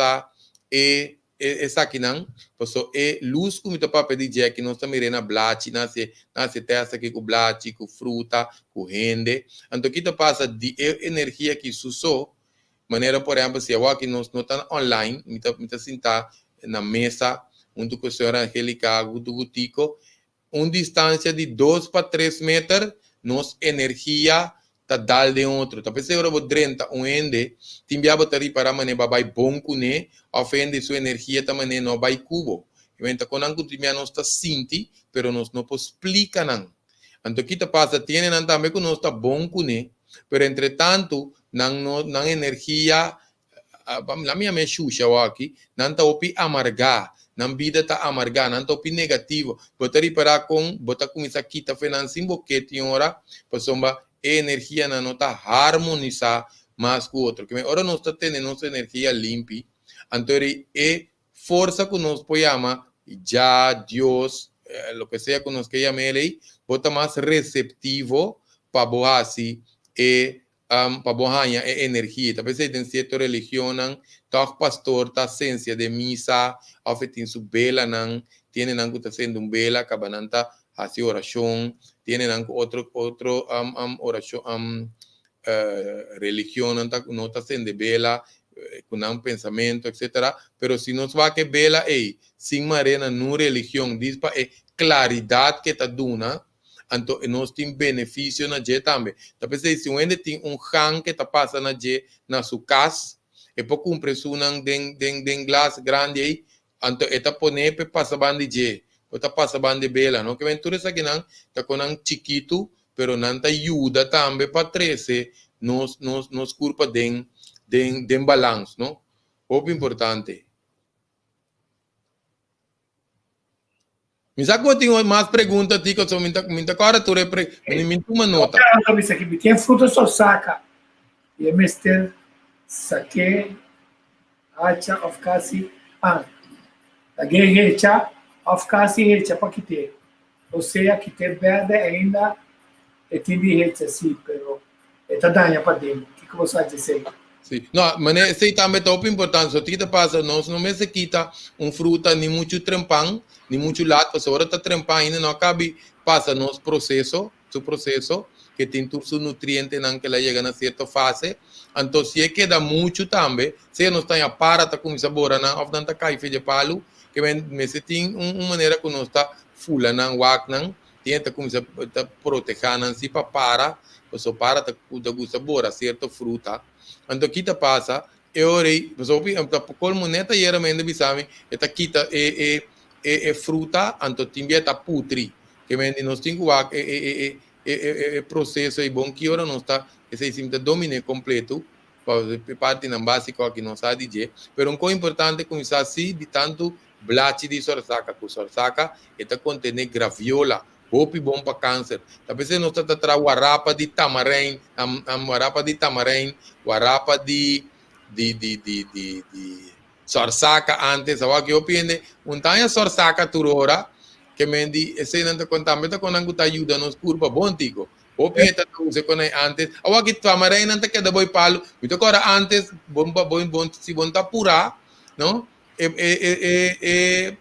essa aqui não, porque é luz como tu para pedir que nós também rena blate, nasce testa aqui com blate, com fruta, com rende. Então aqui tu passa de energia que susou, maneira por exemplo se eu aqui nós não tá online, me tá sentar na mesa, junto com a senhora Angélica, do Tico, distância de 2 para 3 metros, nos energia tá dal de outro. Tá pensando eu vou 30 ende, timbiaba tari para mane babai bom cune, ofende sua energia também não vai cubo. Então quando angu timia nós tá sinti, pero nós não pode explicar não. Então aqui tá passa tiene nan também que nós tá bom cune, pero entretanto não energia la minha me xuxa aqui, não tá opi amargar. Não vida tá amargar, não tá opi negativo. Botari para com botar com isso aqui tá financiando boquete hora, passomba energia não está harmonizar mais com o outro. Agora nós está tendo nossa energia limpa. Então, é força que nós podemos, já Deus, o que seja que nós queremos ele, bota mais receptivo para boa assim, para boa energia. Talvez tem certa religião, tá pastor, tá essência de missa, ou tem sua vela, tem não que está sendo uma vela, cabananta, hace oração, tienen otro oración, religión, no está haciendo vela, con un pensamiento, etc. Pero si nos va que vela, sin marena, no religión, dice claridad que está duna, entonces nos tiene beneficio na je también. Entonces, si uno tiene un han que está pasando na je, na su casa, es por cumplir su den glass grande ahí, entonces esta pone pe pasa bandi je. Está passando de bela, não? Que aventura essa aqui não, tá com um chiquito, pero não tá ajuda também para crescer nos curva de balanço, não? Muito importante. Me sabe que eu tenho mais perguntas, Tico, só me agora tu me uma nota. Isso aqui, tem fruta só saca. E é mestre saque, acha, of casi, a guerrecha, of casi hecha para que ter. Ou seja, que ter verde ainda é time hecha assim, pero está dando para dentro. O que você vai dizer? Sim, não, mas isso também é muito importante. Só que passa, nós não se quita fruta nem muito trempão, nem muito lato, porque agora está trempão ainda não cabe passa nosso processo, que tem todos os nutrientes que ela chega na certa fase. Então, se queda muito também, se não está a para, está com sabor, não, ou não está caindo de palo, que me se tem uma maneira que não está fula, não, wak, não, tenta começar a proteger, não, se para, você para, está com sabor, certa fruta. Então, aqui passa, eu orei, você ouve, por moneta, e era mesmo, bisame, está aqui, é fruta, então, tem que putri, que nós temos que processo é bom que agora não está esse simples domínio completo para parte na básica que não sabe dizer, mas um coisa importante começar assim de tanto blate de sorsaca, que sorsaca está contendo graviola, muito bom para câncer. Talvez não está trazendo guarapa de tamarém, guarapa de tamarém, guarapa de sorsaca antes, agora que eu penso, montanha sorsaca turora que mendi esse não te contamenta com angu ajuda nos curva bom tico o peta use com antes agora que tamarém não te queda boi palo então agora antes bom se bom tá pura não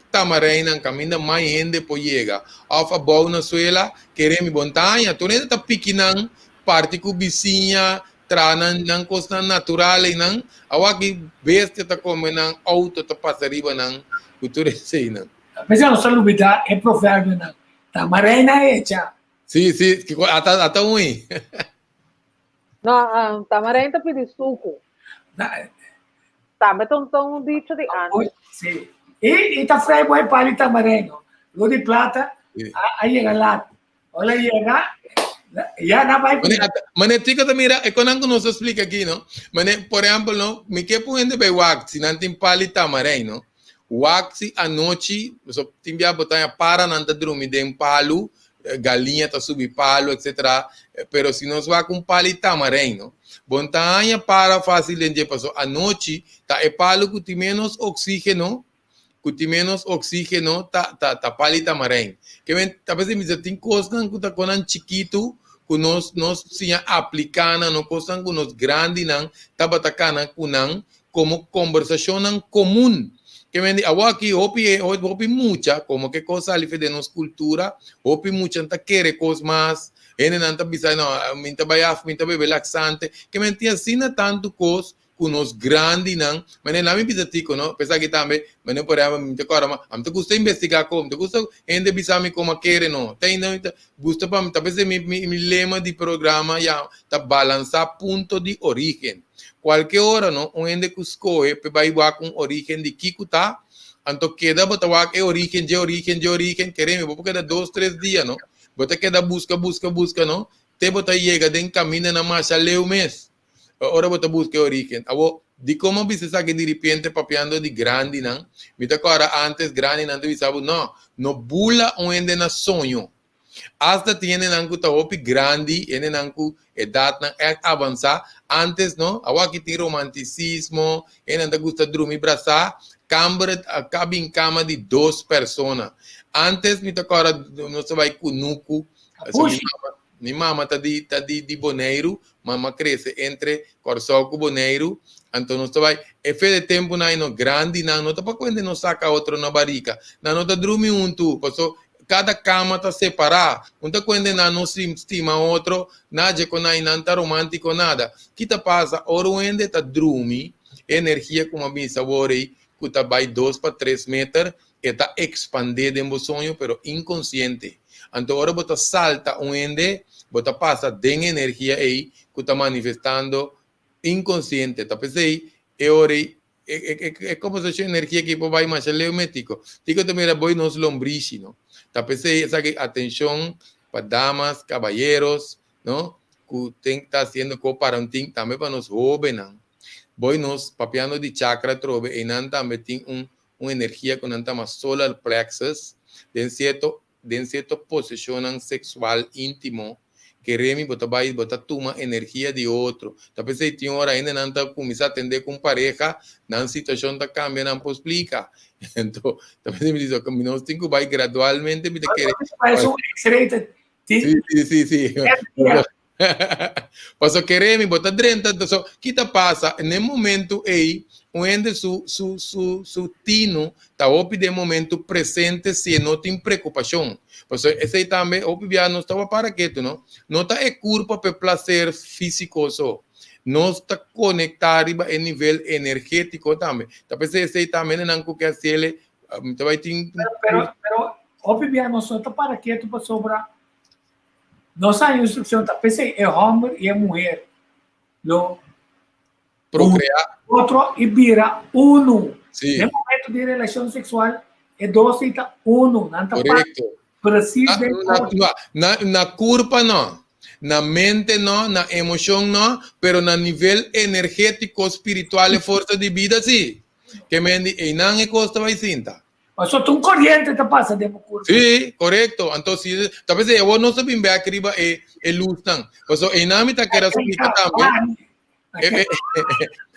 tamarém não caminha mais gente por chega afa bom na suela queremos montanha tu nem tá piquinando parte com vizinha tranan não costa natural e não agora que besta tá comendo auto tá passariba não cultura sei não. Mas a nossa dúvida é provérbio, não. Tamarena hecha. Sim, até ruim. Não, tamarém está pedindo suco. Também estão dito de antes. Sim. E está freio bom para o tamareno. Lo de plata, Ahí llega la. Hola, llega. Ya no va a Mané, tica mira, é quando não nos explica aqui, não? Mané, por exemplo, não, me que puende be waxi, não tem pali tamarém, não? Waxi à noite, só tem via botar para não dormir de palo, galinha tá subir palo, etc. Pero se nós vai com pali tamarém, não? Bontanha para fácil de passar à noite, tá é palo que tem menos oxígeno, tá pali tamarém. Que vem, talvez me diz, tem coisas que tá com chiquito, que nós sim aplicando, não coisas que nós grande não, tá batacana como conversação comum. Que vem, agora aqui, hopi muita, como que coisa ali de nossa cultura, hopi muita, não quer coisas mais, não tá pensando, não, minta bem relaxante, que vem, tem assim tanto coisa, que nós grande não, mas não me pisa tico, não, pensa que também, mas não por exemplo, me decora, mas me gusta investigar como, me gusta ainda bisar como querer não, tem não, gusta para talvez me lema de programa já tá balançar ponto de origem, qualquer hora não, onde que escolhe vai com origem de Kiko tá, então queda botar é origem, queremos, porque dá 2-3 dias não, botar queda busca não, te botar chega den caminho na marcha leu mês. Ora você busca origem. Abo, de como você sabe de repente papiando de grande, não? Me te agora antes grande não te sabe não bula onde na sonho. Hasta tiene nanku taopi grande, ene nanku edad na avançar. Antes não, agora que tem romanticismo, ene anda gusta dormir braçar, cabe em cama de 2 pessoas. Antes me te agora não se vai cunuco. Minha mama tá de boneiro, mama cresce entre corsoco boneiro, então nós vai de tempo não grande não tá para quando não saca outro na barriga, não tá dormir tu, passou cada cama tá separada, não tá quando não se estima outro, nada com não tá romântico nada, que tá passa hora onde tá dormir, energia como a minha saborei, que tá vai 2 para 3 metros, que tá expandido em sonho, pero inconsciente. Então, agora você salta onde você passa de energia aí que está manifestando inconsciente. Tá pensei, é como se fosse energia que vai mais leumético. Tico também era boi nos lombrices, não? Tá pensei, essa atenção para damas, caballeros, não? Que tem que estar sendo comparantim também para nos jovens, não? Boi nos papiando de chakra trove e não também tem uma energia que não está mais solar plexus, de certa posição sexual íntimo, que remi bota toma energia de outro. Talvez se tem hora ainda não está começar a atender com pareja, na situação da cambia não pode explicar. Então, talvez me diz que nós temos que vai gradualmente me querer. Parece excelente. Sim. Passo querer me botar dentro, então, que tá passa no momento aí, onde su tino tá op de momento presente se não tem preocupação. Passo esse também op já não estava para quieto, não tá é culpa para prazer físico só. Não está conectado em nível energético também. Talvez esse também não que assim ele vai ter. Pero op já não está para quieto para sobrar. Nossa instrução está pensei é homem e é mulher. Lo Procriar. Outro e vira uno. Sim. No momento de relação sexual é 2 e tá uno. Não tá correto. Na curva não. Na mente não, na emoção não, pero na nível energético, espiritual e força de vida sim. Que me e não é costa vai sinta. Mas só tem corrente que passa dentro do curva. Sim, correto. Então, talvez eu não sabia bem que riba é luz não. Mas em nome da que era subir também.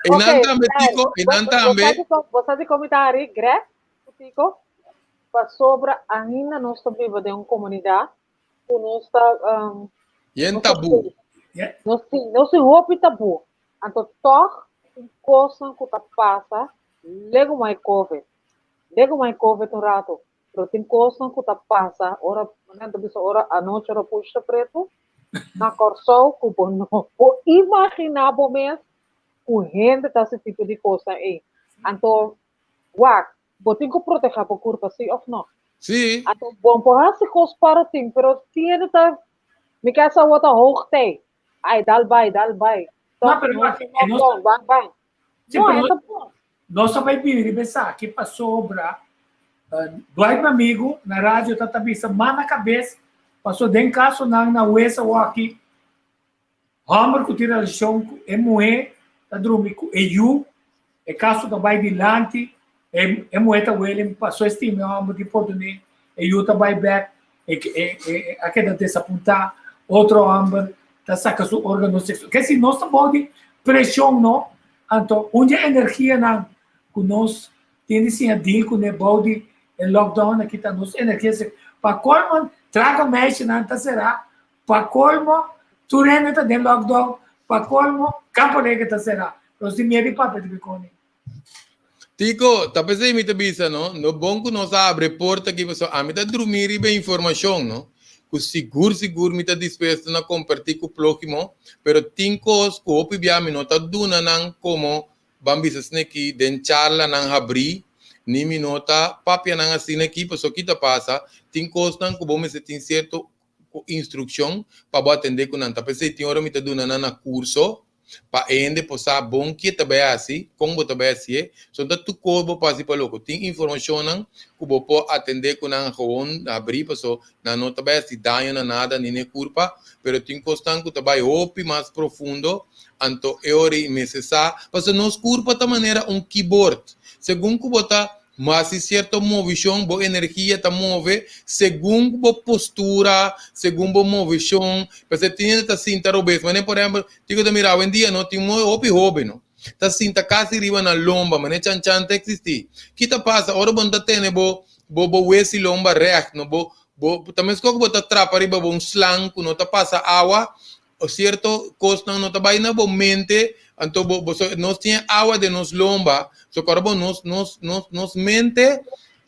E não também tico, e não também. Você de comentário, Greg, tico, para sobre ainda nós vivemos em uma comunidade que nós está E é tabu. Nós se roupa tabu. Então, toque coisa que tá passa, lego mais COVID um rato. Pero tem coisa que tá passa, ora a noite ora puxa preto, na corso, que não imaginar mesmo o gente tá esse tipo de coisa aí. Então, tem que proteger por curva, sim ou não? Sim. Então, bom, por essa coisa para ti, pero tiene que me quer essa outra horte. Ai, dal vai. Não, pero bang. Nós só vai vir e pensar que para sobra Dois amigo na rádio tá tabisa mana cabeça passou den caso na uesa o aqui hammer que tira chão é moe tá dormir com eu é caso da vai dilante é moe tá ele passou estima hammer de português eu tá vai back aquela desapontar outro hammer tá saca seu órgão sexual que se nossa body pressão não então onde a energia não que nós tem sim a deal com o body em lockdown aqui tá nos energia para colmo traga mexe na será para colmo turene tá de lockdown para colmo campo nega tá será os de medo para de bicone Tico, tá pensando me tabisa, não? No bom que nós abre porta aqui, você a mim tá dormir e bem informação, não? Que seguro me tá disposto na compartilhar com o próximo, pero tincos que o pibiami não tá duna nang como bambisa sneki den charla nang abri ni minota papia nang assim aqui, pessoa que tá passa, tincos nang que bom se tem certo instrução para atender com nanta, pensei tem hora me tá duna na curso para ende possa bom que também assim como também assim so da tu corpo passa para logo tem informação não que vou atender com não gewoon abrir pessoa na não também se dá nada nem culpa pero tem constante também opi mais profundo anto é hora necessário para não culpa da maneira keyboard segundo que botar mas se certo movição, boa energia tá move, segundo boa postura, segundo boa movição, porque tinha tá sinta robes, mas por exemplo, digo da mirar um dia não tinha hobby não, tá sinta quase riba na lomba, mas chan existe, que tá passa, ora bom tá tendo bo wesi lomba react, no bo também se como botar trapa riba bom slang, não tá passa água, o certo costa não tá vai na bom mente, então nós tinha água de nos lomba, so corbo nos mente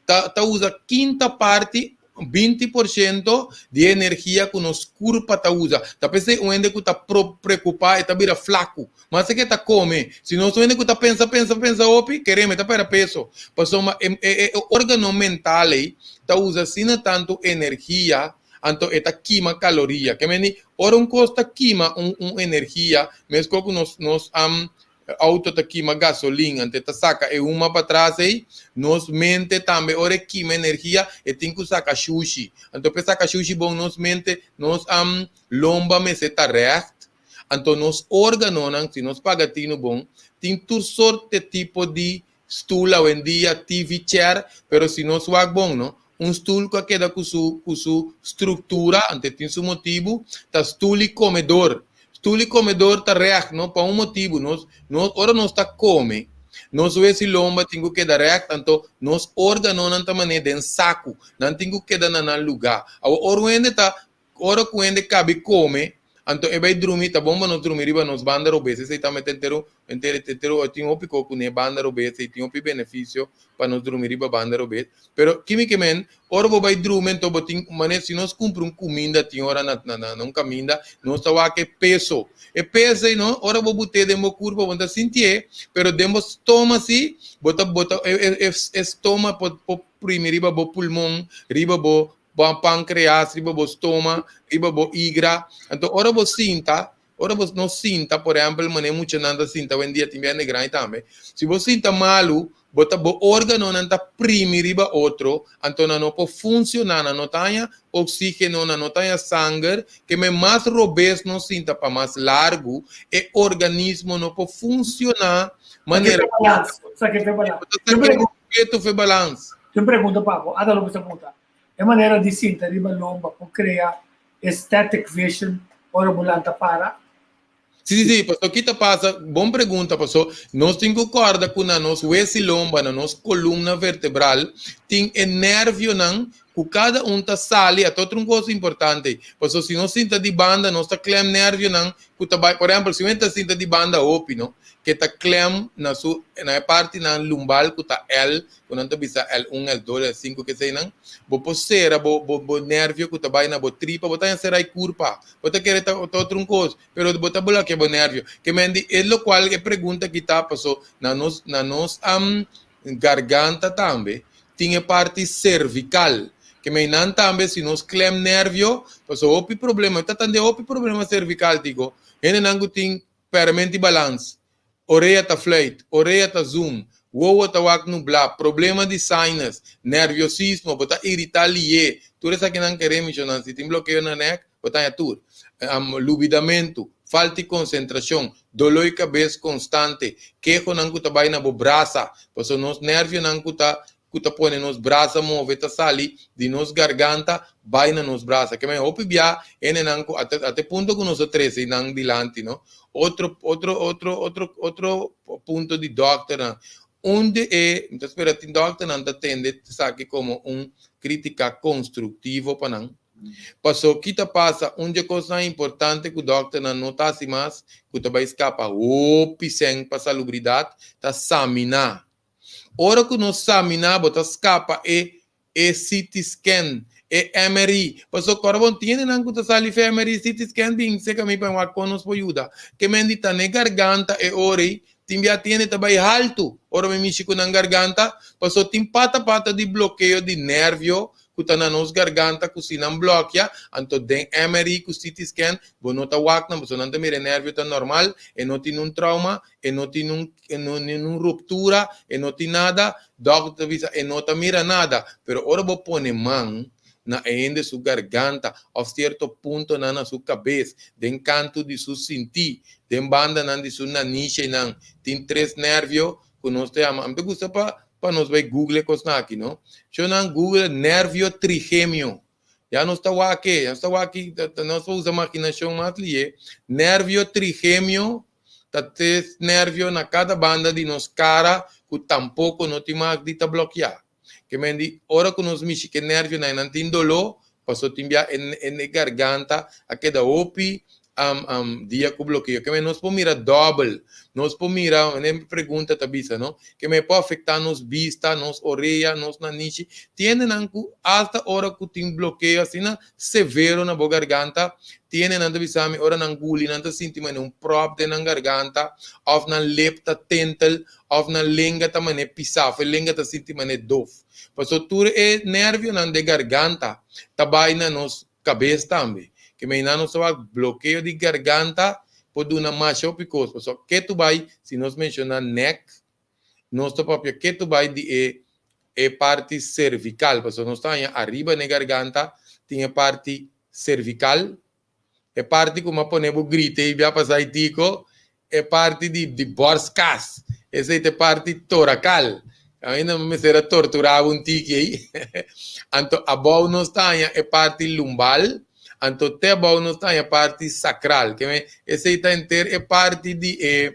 ta usa quinta parte 20% de energia que nos corpo ta usa. Ta pense o ende que ta preocupar e ta vira flaco. Mas se que ta come, se nós o ende que ta pensa opi, queremos ta para peso. Passou uma órgano mental aí ta usa sina tanto energia anto eta quima caloria que meni ora costa quima energia mesmo que nos auto ta quima gasolina ante ta saca uma para trás aí nos mente também ora quima energia e tem que saca sushi anto pe saca sushi bom nos mente nos lomba meseta react anto nos órgano se nos pagatino bom tem tur sorte tipo de stool hoje em dia TV chair pero se nos wag bom não stool que queda com sua estrutura, ante tem seu motivo, tá stool e comedor. Stool e comedor tá react, não para motivo, nós ora nós tá come. Nós esse lomba tingo que dar react, então nós órgano não tá maneira de saco, não tingo que dar na lugar. Ora quando cabe come, então vai dormir, tá bom, mas nós dormir riba nos banda obesa, se tá metendo entero, tem um pico com ne banda obesa, e tem um benefício para nós dormir riba banda obesa. Pero quimicamente, ora vai dormir, então botin, mané se nós cumpre comida, tem hora na caminda, nós tá que peso. E peso não, ora vou botar demo curva, vou sentir, pero demos toma assim, bota estoma por primeiro riba bo pulmão, riba bo pancreas, riba bo estômago, riba bo igra. Então, ora vos sinta, ora vos não sinta, por exemplo, mané muita nada sinta, hoje em dia tem bem grande também. Se vos sinta malo, bota bo órgano não tá primeiro riba outro, então não pode funcionar, não tenha oxígeno, não tenha sangue, que me mais robusto não sinta para mais largo, e organismo não pode funcionar maneira. Tem balance. Tem pergunta, Pablo, adalo você pergunta. É maneira de sinta riba lomba para criar aesthetic vision ora mulanta para. Sim, pastor, aqui tá passa, bom pergunta, pastor. Nós temos que corda com a nossa hueso lomba, na nossa coluna vertebral, tem nervio não, que cada tá sale, é outra coisa importante. Pastor, se nós sinta de banda, nós tá clem nervio não, que tá, por exemplo, se nós sinta de banda opi, não, que tá clem na parte na lumbal, que tá L, quando tá bisa L1, L2, L5, que sei não, bo posera, bo nervio, que tá vai na bo tripa, bo tá será curpa, bo tá querer outra coisa, pero bo tá bola que bo nervio, que mendi, é lo qual é pergunta que tá, pastor, na nos garganta também, tinha parte cervical, que me não também se nos clem nervio, pastor, opi problema, tá tendo opi problema cervical, digo, ele não tem permanente balance, orelha tá flat, orelha tá zoom, Wo tawak nubla, problema de sinus, nerviosismo, bota irritalie. Tudo isso aqui não queremos, não. Se tem bloqueio na neck, bota é tudo. Lubidamento, falta de concentração, dolor de cabeça constante, queixo não cuta vai na braça, porque nos nervios não cuta põe nos braços mover tá sali de nos garganta vai na nos braços, que me hopi bia ene não até ponto que nós três não dilante, não? Outro ponto de doctor, onde é, então espera tem doctor não atende, sabe como crítica construtivo para não. Passou que passa onde coisa importante que o doctor não notasse mais, que vai escapar o piseng para salubridade, tá examinar. Ora que nós examinar, bota escapa CT scan, MRI. Passou que agora tiene não que sali MRI, CT scan, bem se que me põe uma conos por ajuda. Que me dita na garganta e ore, timbia tiene também alto. Ora me mexe com a garganta, passou tim pata de bloqueio de nervio. Kuta na nos garganta, kusina bloqueia, anto den MRI, ku CT scan, bo nota wak na, bo sonante mire nervio tan normal, e não tem trauma, e não tem ruptura, e não tem nada, doctor visa, e não mira nada, pero ora bo pone man na ende su garganta, a certo ponto na sua cabeça, den canto de su sentir, den banda na de su naniche nan, tem 3 nervio, que nós te ama, me gusta para nós vai Google coisa aqui, não? Eu não Google nervio trigêmeo. Já não está aqui, nós usamos a imaginação mais ali. Nervio trigêmeo, tá três nervio na cada banda de nos cara, que tampouco não tem mais de bloquear. Que me diz, ora que nós mexe que nervio não tem dolor, passou timbia em garganta, aqui da opi, dia que bloqueio, que nós podemos mirar double, nós podemos mirar, nem pergunta tabisa, não? Que me pode afetar nos vista, nos orelha, nos naniche, tiene nanku hasta hora que tem bloqueio assim, severo na boa garganta, tiene nanta bisami, ora nanguli, nanta sinti mane prop na garganta, of na lepta tentel, of na lenga ta mane pisaf, lenga ta sinti mane dof. Paso tur nervio nan de garganta, tabay na nos cabeça também. Que me não só bloqueio de garganta pode uma mais opicos, só que tu vai se nós mencionar neck, nós to próprio que tu vai de parte cervical, porque nós está arriba na garganta, tem a parte cervical, parte como ponemos grite e vai passar tico, parte de borskas, essa é a parte toracal. Ainda me será torturar tico aí. Então a boa nós está parte lumbal. Então, te bom não está a parte sacral, que essa está inteira é parte de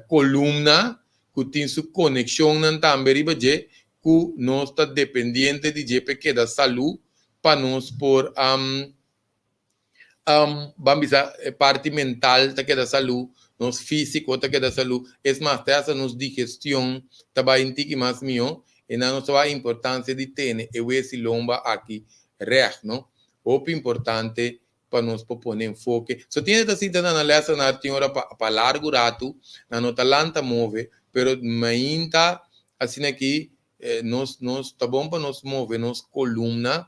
coluna, que tem sua conexão também, que nós está dependente de que da saúde para nós por vamos dizer, parte mental que da saúde, nos físico que da saúde, é mais essa nos digestão, também tem que mais melhor, e não só a importância de ter esse lomba aqui. Não? O importante para nós propor enfoque. Só tem essa cidade na letra na hora para largo rato, na nota lenta move, pero ainda assim aqui nós tá bom para nós mover nos coluna,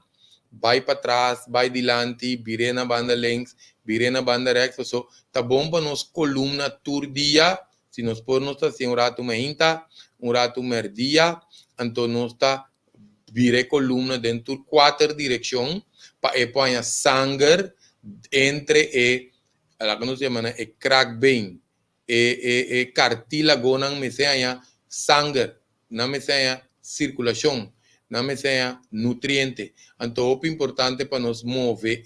vai para trás, vai dilante, vire na banda length, vire na banda recta, so tá bom para nós coluna turdia, se nós por nós assim um rato ainda, um rato merdia, então nós tá vire coluna dentro 4 direções para pôr sangue entre a que nós chamamos crack vein e cartílago não me seja sangue, não me seja circulação, não me seja nutriente. Então é importante para nós mover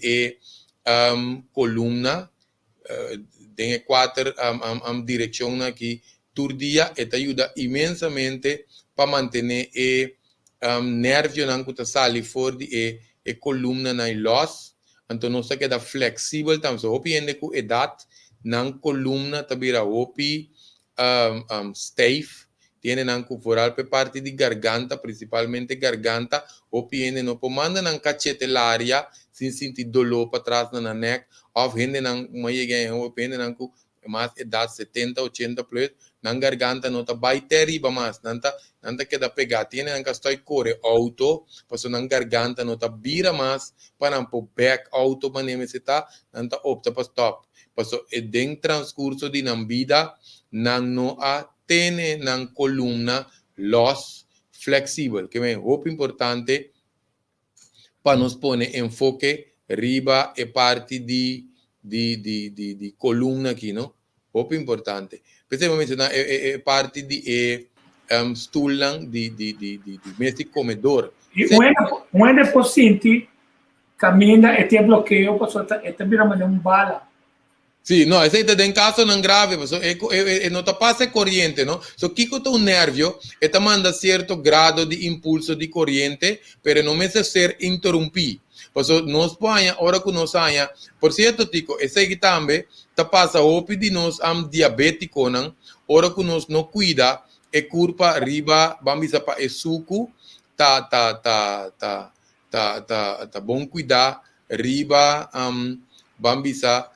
coluna tem 4 direções aqui por dia e te ajuda imensamente para manter nervio não que sali fora de coluna na los, então nós queda flexível também. So opi ende com idade, não coluna tabira opi stiff, tiene não com foral pe parte de garganta, principalmente garganta, opi ende no pomanda não cachetelaria, sem sentir dolor para trás na neck, of ende não maiegan, opi ende não com mais idade 70, 80 plus, na garganta não tá vai terriba mais, nanta queda pegar, tiene nanga estou corre auto, passo na garganta não tá vira mais, para não pôr back auto, para nem se tá, nanta opta para stop, passo e den transcurso de na vida, não há mantém na coluna los flexível, que é muito importante para nos pôr enfoque riba e parte de coluna aqui, não? Muito importante. Pensei mencionar parte de stool de mese comedor. E um paciente caminha e tem bloqueio, e também não bala. Sì, no, esiste in caso non grave, e non ti passa corrente, no? So, chi ha un nervio e ti manda certo grado di impulso di corrente per non essere interrompi. Perché non Spagna, ora che non sai, per certo, tico, e sei tambe, ti passa opi di nos am diabetico, ora che non cuida, e curpa riba, bambi sapa e suku, ta bon cuida, riba, bambi sa,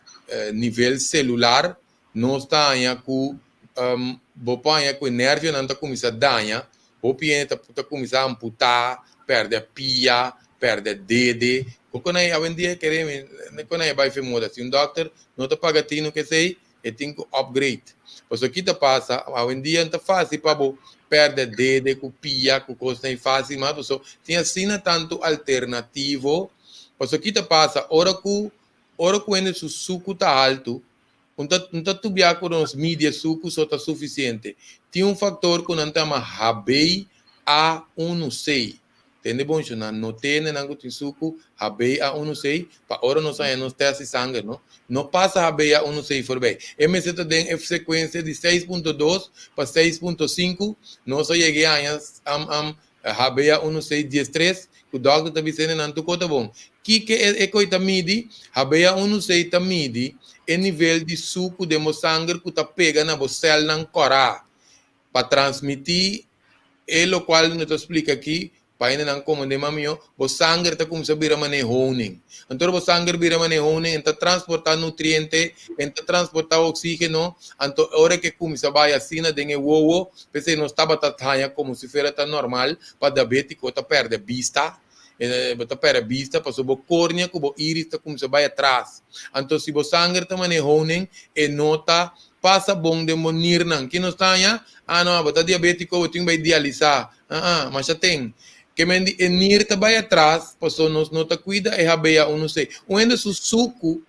nível celular, não está ainda com o nervo não está começando a danhar, o piente está começando a amputar, perde a pia, perde a dedo, quando aí hoje em dia queremos, quando aí vai fazer muda, se doctor não está pagando que sei, e tem que upgrade, porque aqui está passa, hoje em dia não está fácil para perder dedo, com pia, com coisa não é fácil, mas você tem assim tanto alternativo, porque aqui está passa, ora quando o suco está alto, não está tubiar com os mídias suco só está suficiente. Tem fator que não chama HbA1c. Entende bom, não tem nenhum suco HbA1c, para ora não sai nos testes de sangue, não? Não passa HbA1c por bem. MZ tem frequência de 6.2 para 6.5, não só cheguei a HbA1c 13, que o doctor está dizendo não está bom. Que é coisa midi, HbA1c está midi, é nível de suco de sangue que está pega na célula não corá, para transmitir, é o qual não te explica aqui, para ainda não como de mamio, o sangue está começando a virar manehoning. Então o sangue vira manehoning, está transportar nutriente, está transportar oxígeno, então a hora que começa a vai assim, tem o ovo, pensei não estava tatanya como se fosse tão normal, para diabético está perde vista. Bota pera vista, passou bo córnea, que o íris está começando a vai atrás. Então se o sangue está manehoning, e nota passa bom de monir não, que não está aí, não, bota diabético, eu tenho que dialisar, mas já tem. Que mendi enir tá vai atrás, passou nos nota cuida e HbA1c. O ainda su suco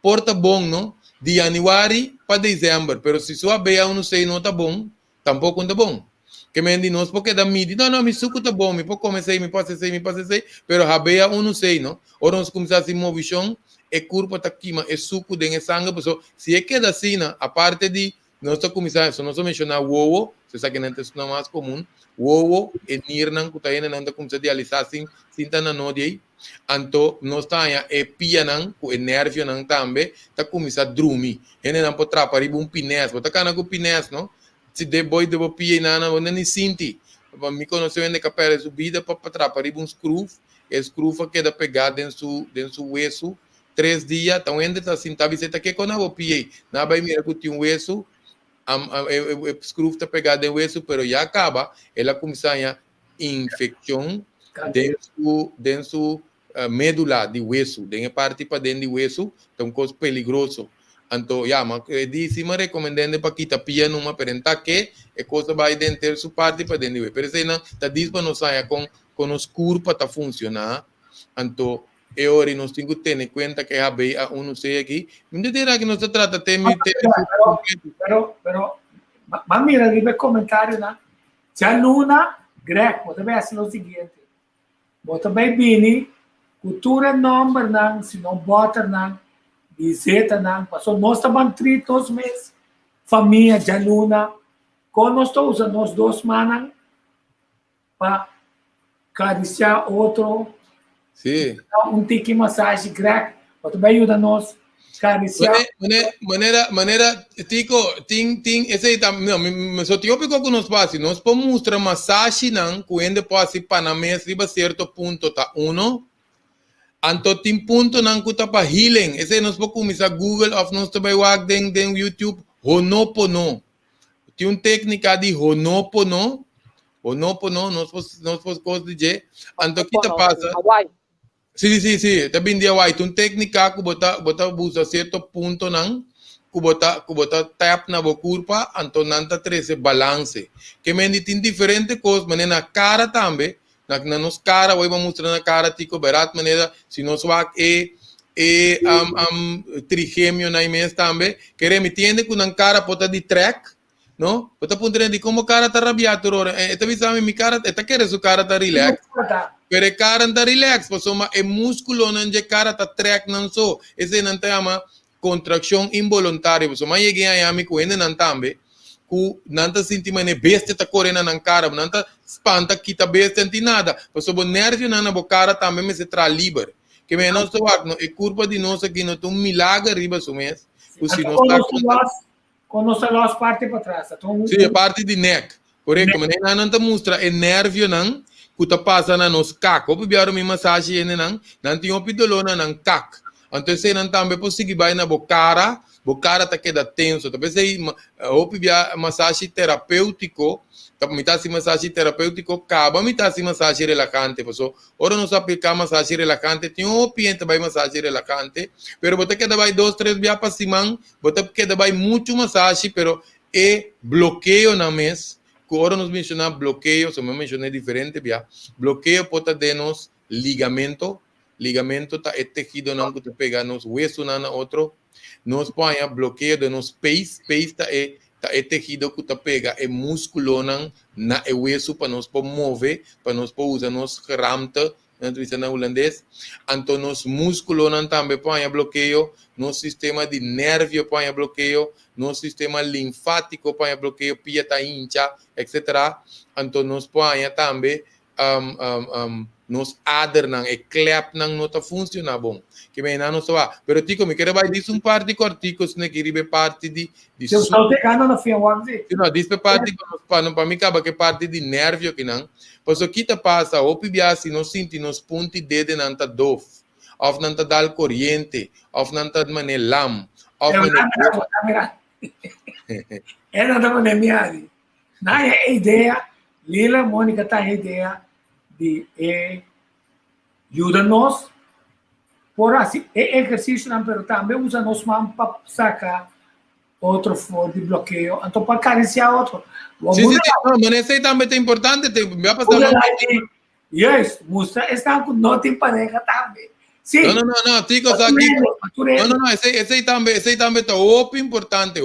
porta bom, não? De januário para dezembro, pero se sua HbA1c não tá bom, tampouco tá bom. Que mendi nós porque da midi, não, meu suco tá bom, me pode começar, me passa sei, pero HbA1c, não? Ora nós começar assim movição, e curva tá aqui, mas é suco de sangue, pessoal. Se é que é assim, a parte de nós está começando, só nós mencionar o ovo, você sabe que não é mais comum. O ovo e nirnan que está não está começando a dialisar sem estar na noite aí. Então, nós está aí, e pia não, o nervio não também, está começando a dormir. Ele não pode trapar, um pinés, está cana com pinés, não? Se depois de pia não, não sente. Me conheceu ainda que a pele subida para trapar, um screw, e screw queda pegado dentro do hueso, 3 dias, então ainda está assim, tá visita que quando eu pia, não vai mirar que tem um hueso, o screw está pegado em hueso, pero já acaba, ela começa a infecção dentro medula de hueso, dentro parte para dentro de hueso, então coisa peligroso. Então, mas disse, mas recomendando para quitar pia numa perenta que a coisa vai dentro sua parte para dentro de hueso. Pero se não, está diz para não sair com os curva para funcionar, então ora nós temos que ter em conta que a HbA1c aqui, não dirá que não se trata de pero mira, dime comentário, né? Já Luna, greco, você vai fazer o seguinte, você vai vir, cultura number, não, se não bota, não, visita, não, passou, nós estamos 3 meses, família, já Luna, quando nós estamos usando nós 2 semanas, para acariciar outro, sim. Um tique massagem greco, você vai ajudar nós acariciar. Maneira, tico, tem, esse aí tá, não, só tem opção que nós fazemos, nós podemos mostrar massagem, não, quando passa para na mesa, riba certo ponto, tá, então tem ponto, não, que tá para healing, esse aí nós podemos começar Google, ou nós também vamos em YouTube, Ho'oponopono, tem uma técnica de Ho'oponopono, nós podemos coisa de, então que tá passa, Sim, também de Hawaii, tem técnica que bota usa certo ponto não, kubota tap na bokurpa, anto nanta 13 balance. Que mendi tin diferente coisas, mas na cara também, na nos cara, vai mostrar na cara tico berat maneira, se nos wak trigêmeo na imensa também, que me entende que na cara pota de track, no? Pota punta de como cara tá rabiado, esta vez mi cara, esta quer su cara tá relax. Pero el cara está relax, pues el músculo no es cara está track no so, ese no se llama contracción involuntaria, pues más llegué a mi cuenta no tambe, ku nanta sinti mane bestia ta correndo na cara, nanta spanta kita bestia anti nada, pues o nervio na bo cara também me se tra liber, que me no so no e curva di nossa aqui no um milagre riba so mes, o se não está conosce la parte para trás, sim, a parte de neck, correto, mas não mostra o nervio não kuta pasa na nos kak. Opi biaro mi massage ene nang nanti opi dolona nang kak. Anto se nan tambe posigi bai na bocara ta queda tenso. Tapi se opi bia massage terapêutico, tapi mitasi massage terapêutico kaba mitasi massage relajante. Paso ora nos aplica massage relajante, tinha opi ente bai massage relajante, pero bota queda bai 2-3 bia pasimang, bota queda bai muito massage, pero e bloqueio na mes. Ahora nos menciona bloqueo, se me mencioné diferente, ya. Bloqueo pota de nos ligamento está tejido no que te pega nos hueso na otro, nos pone bloqueo de nos pace está tejido que te pega músculo na hueso para nos mover, para nos usar nos ramta, na holandês, então nos músculo também põe bloqueio, no sistema de nervio põe bloqueio, no sistema linfático põe bloqueio, pia tá hincha, etc. Então nos põe também nos ader nang e clap nang nota funciona bom. Que bem não só, pero tico me quero vai disso parte corticos ne que ribe parte de eu estou pegando no fim onde não diz parte para mim acaba que parte de nervio que não. Pois o que te passa, o pibiasi nos sinti nos punti dede nanta dof, of nanta dal corriente, of nanta mane lam, of mane é nada mane miadi. Na ideia, Lila Mônica tá a ideia de ajuda-nos por assim, exercício não, pero também usa nos mãos para sacar outro foro de bloqueio, então para acariciar outro. Sim, mas esse também é importante, vai passar yes, mostra está com não tem pareja também. Sim. Não, tico aqui. Não, esse também tá importante,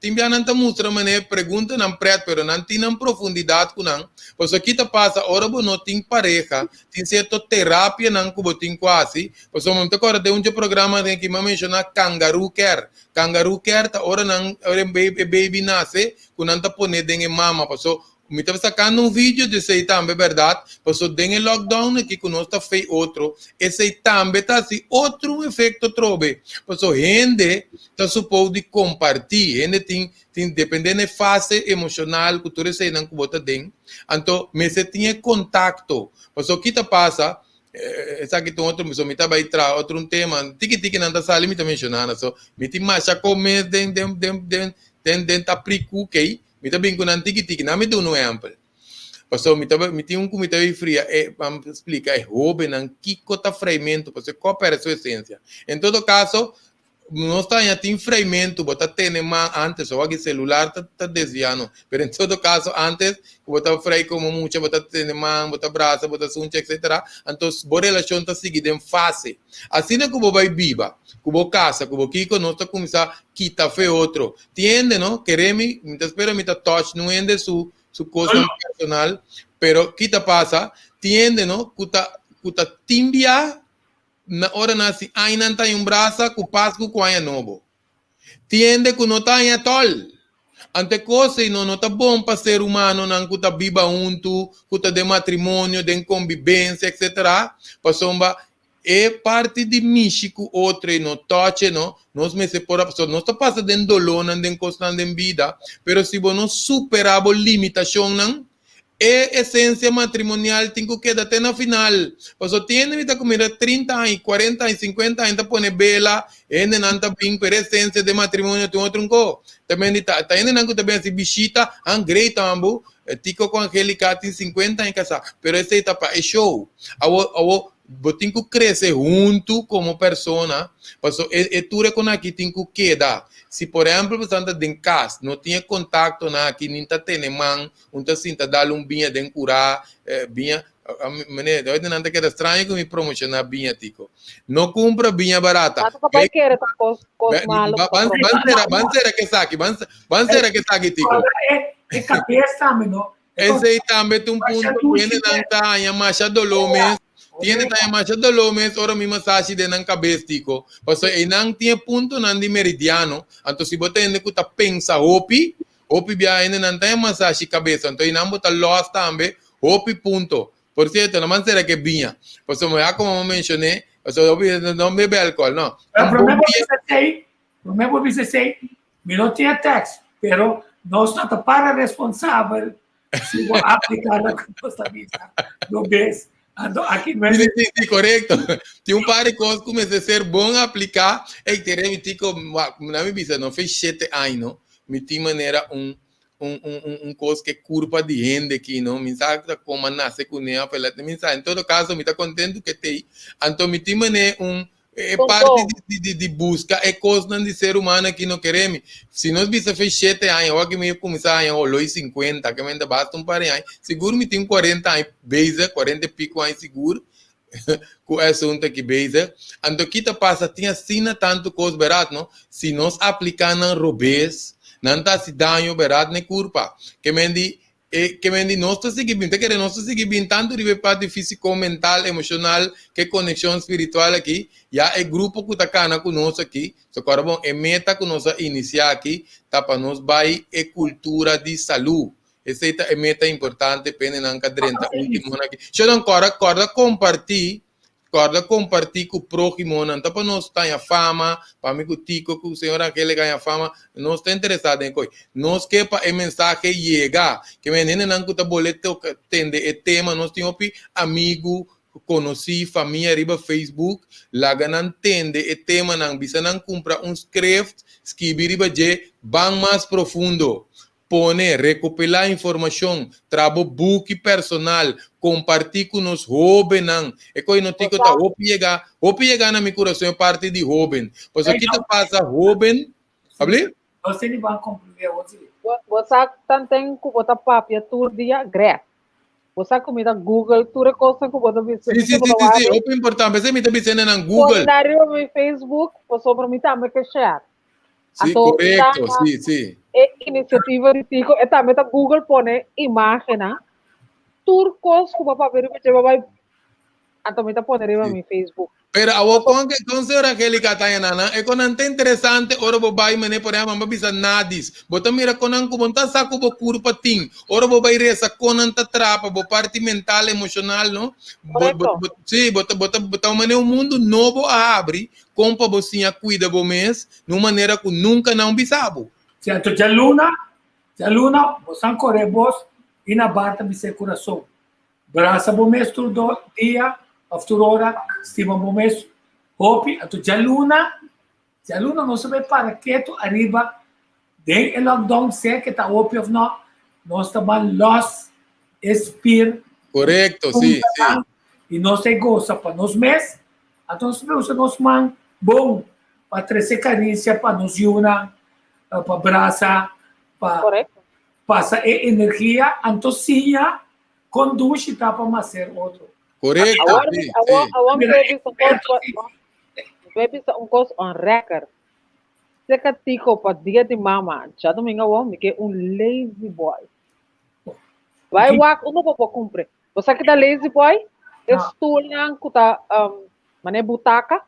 também não mostra mané pergunta não preto, pero não tem profundidade com não. Pois aqui tá passa, ora não tem pareja, tem certa terapia não que botin quase. Pois o momento agora tem programa que me menciona Kangaroo Care. Kangaroo Care tá ora não, ora baby nasce, quando não tá poner dentro mama, pois me estava sacando vídeo de esse também, verdade? Passou dentro do lockdown aqui que nós tá fez outro. Esse também tá assim, outro efeito trobe. Passou gente tá suposto de compartilhar, gente tem dependendo da fase emocional que tu recebe não que bota dentro. Então, me se tinha contato. Passou que tá passa, essa aqui tem outro, me estava aí tra outro tema, tiki não tá sali me tá mencionando, so me tem mais comer dentro da pricu que me tá bem com tiki não me deu no amplo. Passou me tem comida fria, vamos explicar, roubo não kiko tá freimento, porque coopera sua essência. Em todo caso, não está em freimento, botar tenema antes, ou aquele celular tá desviando. Mas em todo caso, antes, botar freio como muito, botar tenema, botar braço, botar suncha, etc. Então, a relação tá seguida em fase. Assim é que você vai viva, que você casa, que você kiko, não está começando a quitar fe outro. Tiende, não? Queremos, me espera, me touch, não é su coisa personal, pero kita passa, tiende, não? Kuta timbia, na hora nasce ainda tá em braço com pasco com aia novo. Tiende que não tá em atol. Ante coisa e não tá bom para ser humano não que tá viva junto, que tá de matrimônio, de convivência, etc. Passomba é parte de México outra e não toche não. Nós me separa pessoa, não está passando de dolor, não de constante em vida, pero se você não superar a limitação não é essência matrimonial tem que quedar até na final. Você tem que comer 30 anos, 40 anos, 50 anos, põe bela, ainda não está bem, por essência de matrimônio tem outro co. Também está ainda não está bem assim, bichita, great tambo, tico com Angélica tem 50 anos casar, pero essa etapa é show. tem que crescer junto como persona, porque é tudo que aqui tem que quedar. Se, por exemplo, você anda em casa, não tinha contato aqui, nem está tendo mão, não está sinta dar um binha de curar, binha, eu não que era estranho que me promocionar binha, tico. Não compra binha barata. Mas tu vai querer coisa malo. Bansera que saque, bansera que saque, tico. É cabeça, menino. Esse aí também tem ponto, tiene nantaña, Machado Lomes, tiene tanya Machado Lomes, ora mi massagem de nan cabeça, tico. Porque aí não tinha ponto nan de meridiano, então se você ainda que tá pensa hopi bia ainda não tem massagem cabeça, então aí não bota lost também, hopi ponto. Por cierto, não será que vinha. Porque como eu mencionei, não bebe álcool, não. Primeiro você sei, não tinha tax, pero nós não estamos para responsável se vou aplicar a nossa visa no mês. Aqui não é. Sim, correto. Tem par de coisas que começam a ser bom aplicar. E terei tico, na minha visa, não fez 7 anos, me tinha maneira coisa que curva de gente aqui, não? Me sabe como nasce com ela, em todo caso, me está contente que tem. Então, me tinha maneira parte de busca, é coisa de ser humano que não queremos. Se nós visa fez 7 anos, ou que me começar a olhar 50, que ainda basta um par de anos, seguro me tem 40 anos, base, 40 e pico anos seguro, com o assunto que base. Então, o que passa, tinha assina tanto coisa barato, não? Se nós aplicar na robês, não está se dando barato nem culpa. Que me nós está seguindo, nós está seguindo tanto de parte físico, mental, emocional, que conexão espiritual aqui, já é grupo que está cá conosco aqui, so agora bom, é meta que nós iniciar aqui, tá para nós vai é cultura de saúde. Essa é meta importante, pena não cadrenta último aqui. Eu não corda compartilhar com o próximo, não tá para nós ganhar fama, para mim que o tico, que o senhor aquele ganha fama, nós está interessado em coisa. Nós quer para a mensagem chegar, que menina não está boleto tende o tema, nós temos amigo, conheci, família, riba Facebook, lá não entende o tema, não bisa não compra script, escrever riba de bem mais profundo. Pone, recopilar informação, trabalho book personal, compartilhar com os jovens. É que eu não digo que chegar na minha coração é parte de jovem. Pois aqui te passa jovem, abri? Você não vai compreender hoje. Você tem que botar papel todo dia greve. Você comida Google, tudo coisa que você vê. Sim, é importante. Você me está dizendo na Google. Comentário no Facebook, sobre mim também que share. Sim, correto, sim. É iniciativa de Tico, é também da Google põe imagem, tudo coisa que você ver, você vai, também está pondo no meu Facebook. Pero a con senhora Angélica Tayanana, é quando é interessante, ora vou vai mané por aí, mas bisa nadis. Bota mira quando como tá saco bo curpa ting, ora vou vai resa quando tá trapa, bo parte mental, emocional, não? Sim, bota mané um mundo novo a abre, compa bocinha cuida bo mês, numa maneira que nunca não bisabo. Certo, já luna, você correbos e na barta de seu coração. Braça bo mês todo dia. After hora, estima bom mês, hopi, ato jaluna não sabe para que tu arriba, den lockdown se que tá hopi of não, nós estamos los expir. Correto, sim. E nós se goza para nos mês, então se usa nos man bom para trazer carícia para nos yuna, para braça, para passa energia, então sim, conduz tá para fazer outro. Correto. Baby um coisa on record. Se que tico para dia de mama, já domingo eu me que lazy boy. Vai walk, não vou cumprir. Você que tá lazy boy, estudando que tá mané butaca,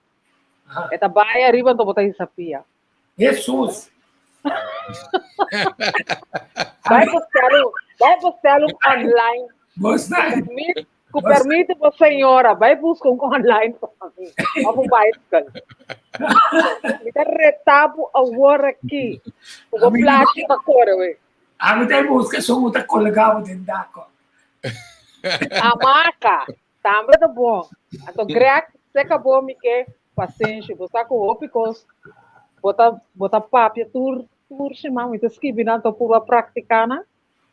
é tá vai arriba então botar isapia. Jesus. Vai postar online. Que permite para a senhora, vai buscar online para mim. Vamos vai buscar. Me dá retabo agora aqui. O flash da cor, ué. A mim tem busca, sou muito colegado dentro da cor. A marca, também tá bom. Então, Greg, você acabou me que paciência, você com o picos, botar papel, tur chamar, me escrever na tua pura praticana.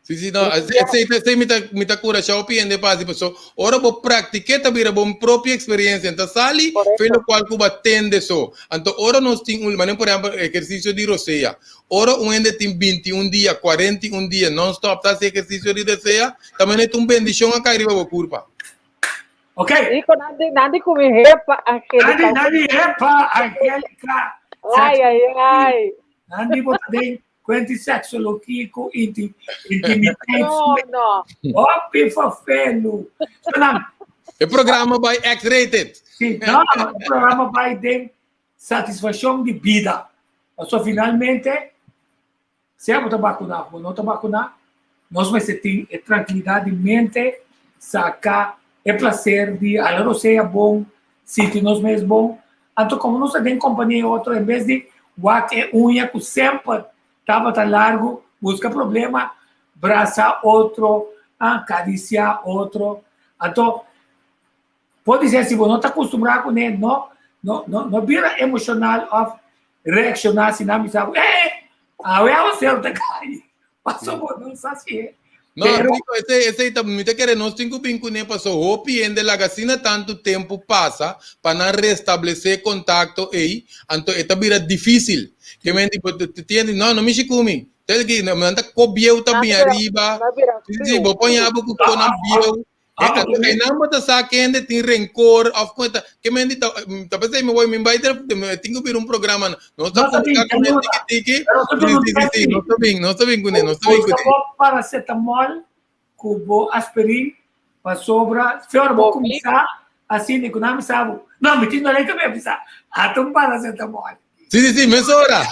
Sim, não. Essa me tá cura, já opinião paz, pessoal. Ora vou praticar também a minha própria experiência. Então sali, pelo qual Cuba tende só. Então ora nós temos, mas por exemplo, exercício de roceia. Ora ainda tem 21 dias, 41 dias, não stop tá esse exercício de roceia. Também é uma bendição a cair para curva. Ok. Iko nandi kumi repa Angélica. Nandi repa Angélica. Ai. Nandi botadei quanti sexologia com intimidade. Não. Opi fofelo. É programa by X-Rated. Sim, não, o programa vai ter satisfação de vida. Mas finalmente, se eu não vacinar, ou não vacinar, nós vamos ter tranquilidade de mente, sacar, é prazer de, a roceia bom, sítio nós mesmos bom. Então, como nós temos companhia outro, em vez de guaque unha que sempre estava tão largo, busca problema, braça outro, acariciar outro. Então, pode ser assim, você não está acostumado com ele, não vira emocional of reaccionar se não me sabe, você não está caindo, passou por não sabe. Não, esse também está querendo, nós temos que nem passou, hope ainda la gacina tanto tempo passa para não restabelecer contato aí, então é vira difícil. Que me tipo, não me chicumi, tem que não anda cobieu também arriba, sim, vou pôr a boca com a bio. E não bota saque ainda tem rancor of conta que me diz talvez me vou me invitar tenho que vir programa não está com tiki não está bem com ele não está bem com ele paracetamol cubo aspirin para sobra fior vou começar assim de não me sabe não me tinha nem que me avisar atum paracetamol sim me sobra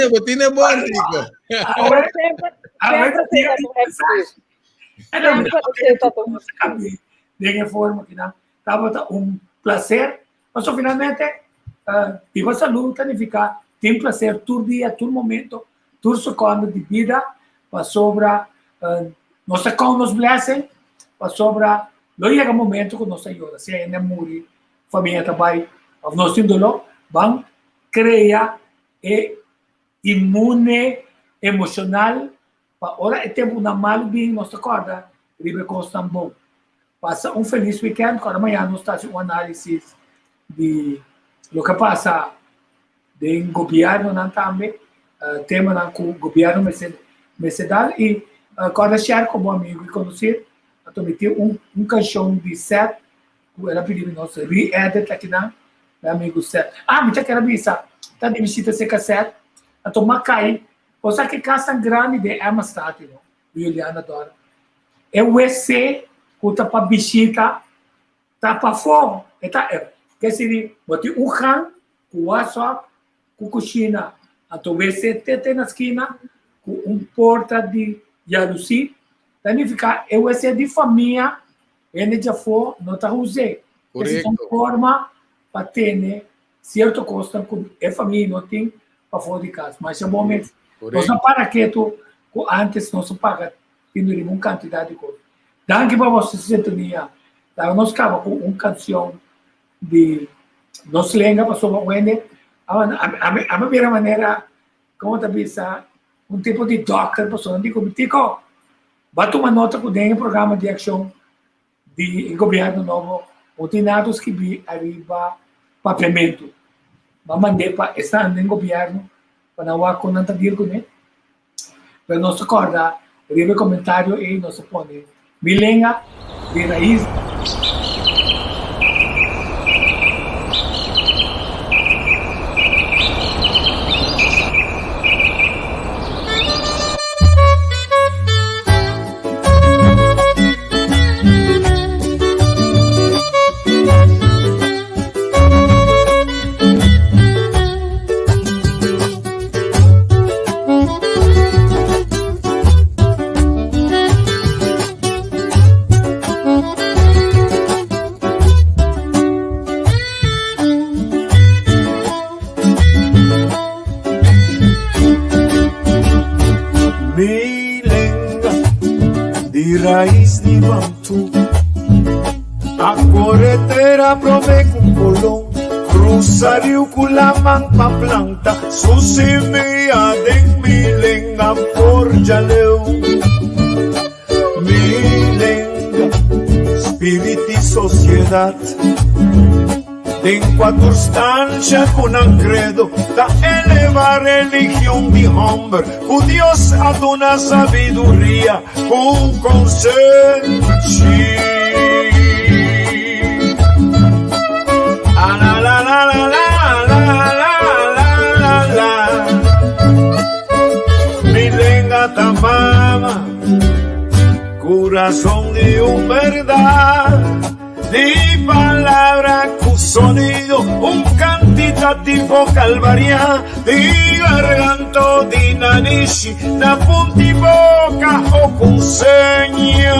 botina bom Rico agora de forma que estava prazer, mas finalmente tive a saúde, significa tem prazer todo dia, todo momento, todo segundo de vida, para sobra nossa com nos blessing, para sobra não chega um momento que nos ajuda, se ainda morrer, família também, nós temos dolor, vamos criar imune emocional. Ora é tempo na mal bem nossa corda, ribe constam bom. Passa feliz weekend, quando amanhã nós fazemos uma análise de o que passa do governo não também, tema na governo mercedal e quando share com um amigo e conhecer, eu meti canção de set, ela pediu nós re-edit aqui na amigo set. Me tinha que avisar, tá de visita esse cassete, então macai. Você que casa grande de Amstrad, Juliana adora. É o EC, que está para visita, está para fora. Quer dizer, bote ran, com WhatsApp, com cozinha. Então, o EC tem na esquina, com porta de jalusia. Significa, é o EC de família, ele já foi, não está usando. Essa forma para ter certo custo, que a família não tem para fora de casa. Mas é bom mesmo. Nós não para quieto, antes não se paga, tendo uma quantidade de coisas. Danke para você, sintonia. Nós ficava com uma canção de nossa língua, para sobre o Wende. A primeira maneira, como está pensando, tipo de doctor, pessoal, digo, Tico, bate uma nota com o programa de ação do governo novo, onde nada que vi arriba papiamento. Mas mandei para estar no governo, para não com nada dir com ele. Pero não se acorda, escreve comentário e não se põe. Milenga de raiz. Raiz de Bantu, a corretera prove com colão, Sariu kulamang paplanta Susimia deng milenga Forjaleu Milenga Spirit y sociedad En cuatro stanze con un credo Da eleva religión de hombre Dios ad una sabiduría Con consenso la la la la la la la Milenga tamama Corazón de un verdad Di palabra con sonido Un cantitativo calvaria Di garganto di nanishi Da punti boca o con seña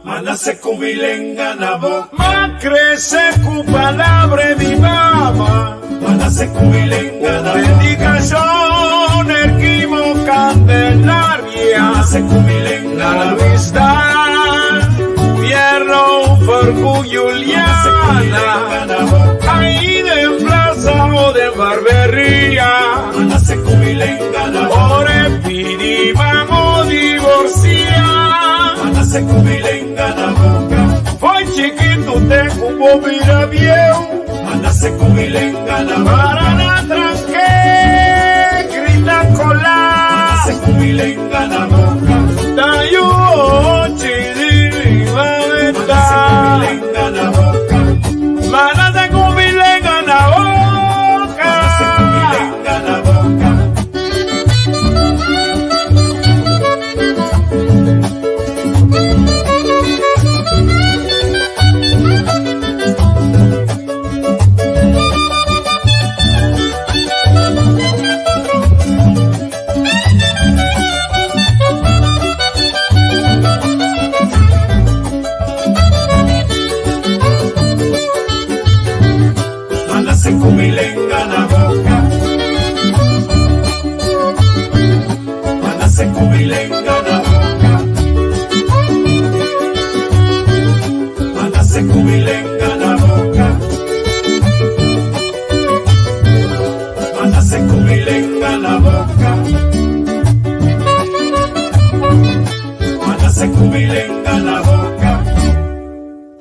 Manase kumilenga na boca Ma crece cu palabra vivama Manase kumilenga na boca Dedicación erquimo candelaria Manase kumilenga na vista Fierro Forcu Juliana Ahí de plaza o de barbería Manase kumilenga na boca Ore pidi vamos divorcia Manase kumilenga na boca Foi chiquito te cubo mira viejo Manase kumilenga na boca Para la tranque grita cola Manase kumilenga na boca Dayo chidi vaveta Manase kumilenga na boca Manase kumilenga na boca Manase kumilenga na boca Manase kumilenga na boca Manase kumilenga na boca Manase kumilenga na boca Manase kumilenga na boca Manase kumilenga na boca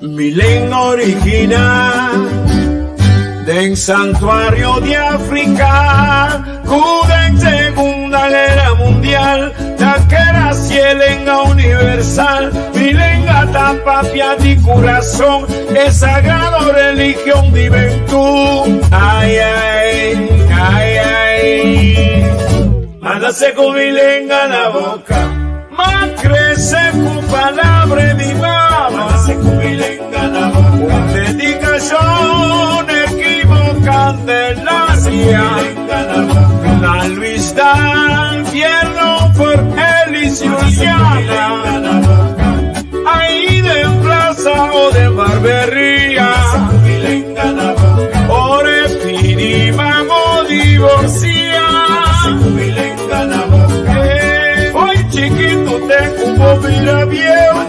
Milenga original Den santuario de África, Cuba en Segunda Guerra Mundial, Taquera cielenga universal, Milenga tapapia di corazón, es sagrado religión de juventud. Ay, ay, ay, ay. Manase con milenga en la boca, más crece con palabra mi mamá. Manase con milenga en la boca, dedicación. Candelaria, la Luis Dan, Fierro por Elis Juliana, ahí de plaza o de barbería, ore pidi vamos divorcia, hoy chiquito te cubo mira viejo,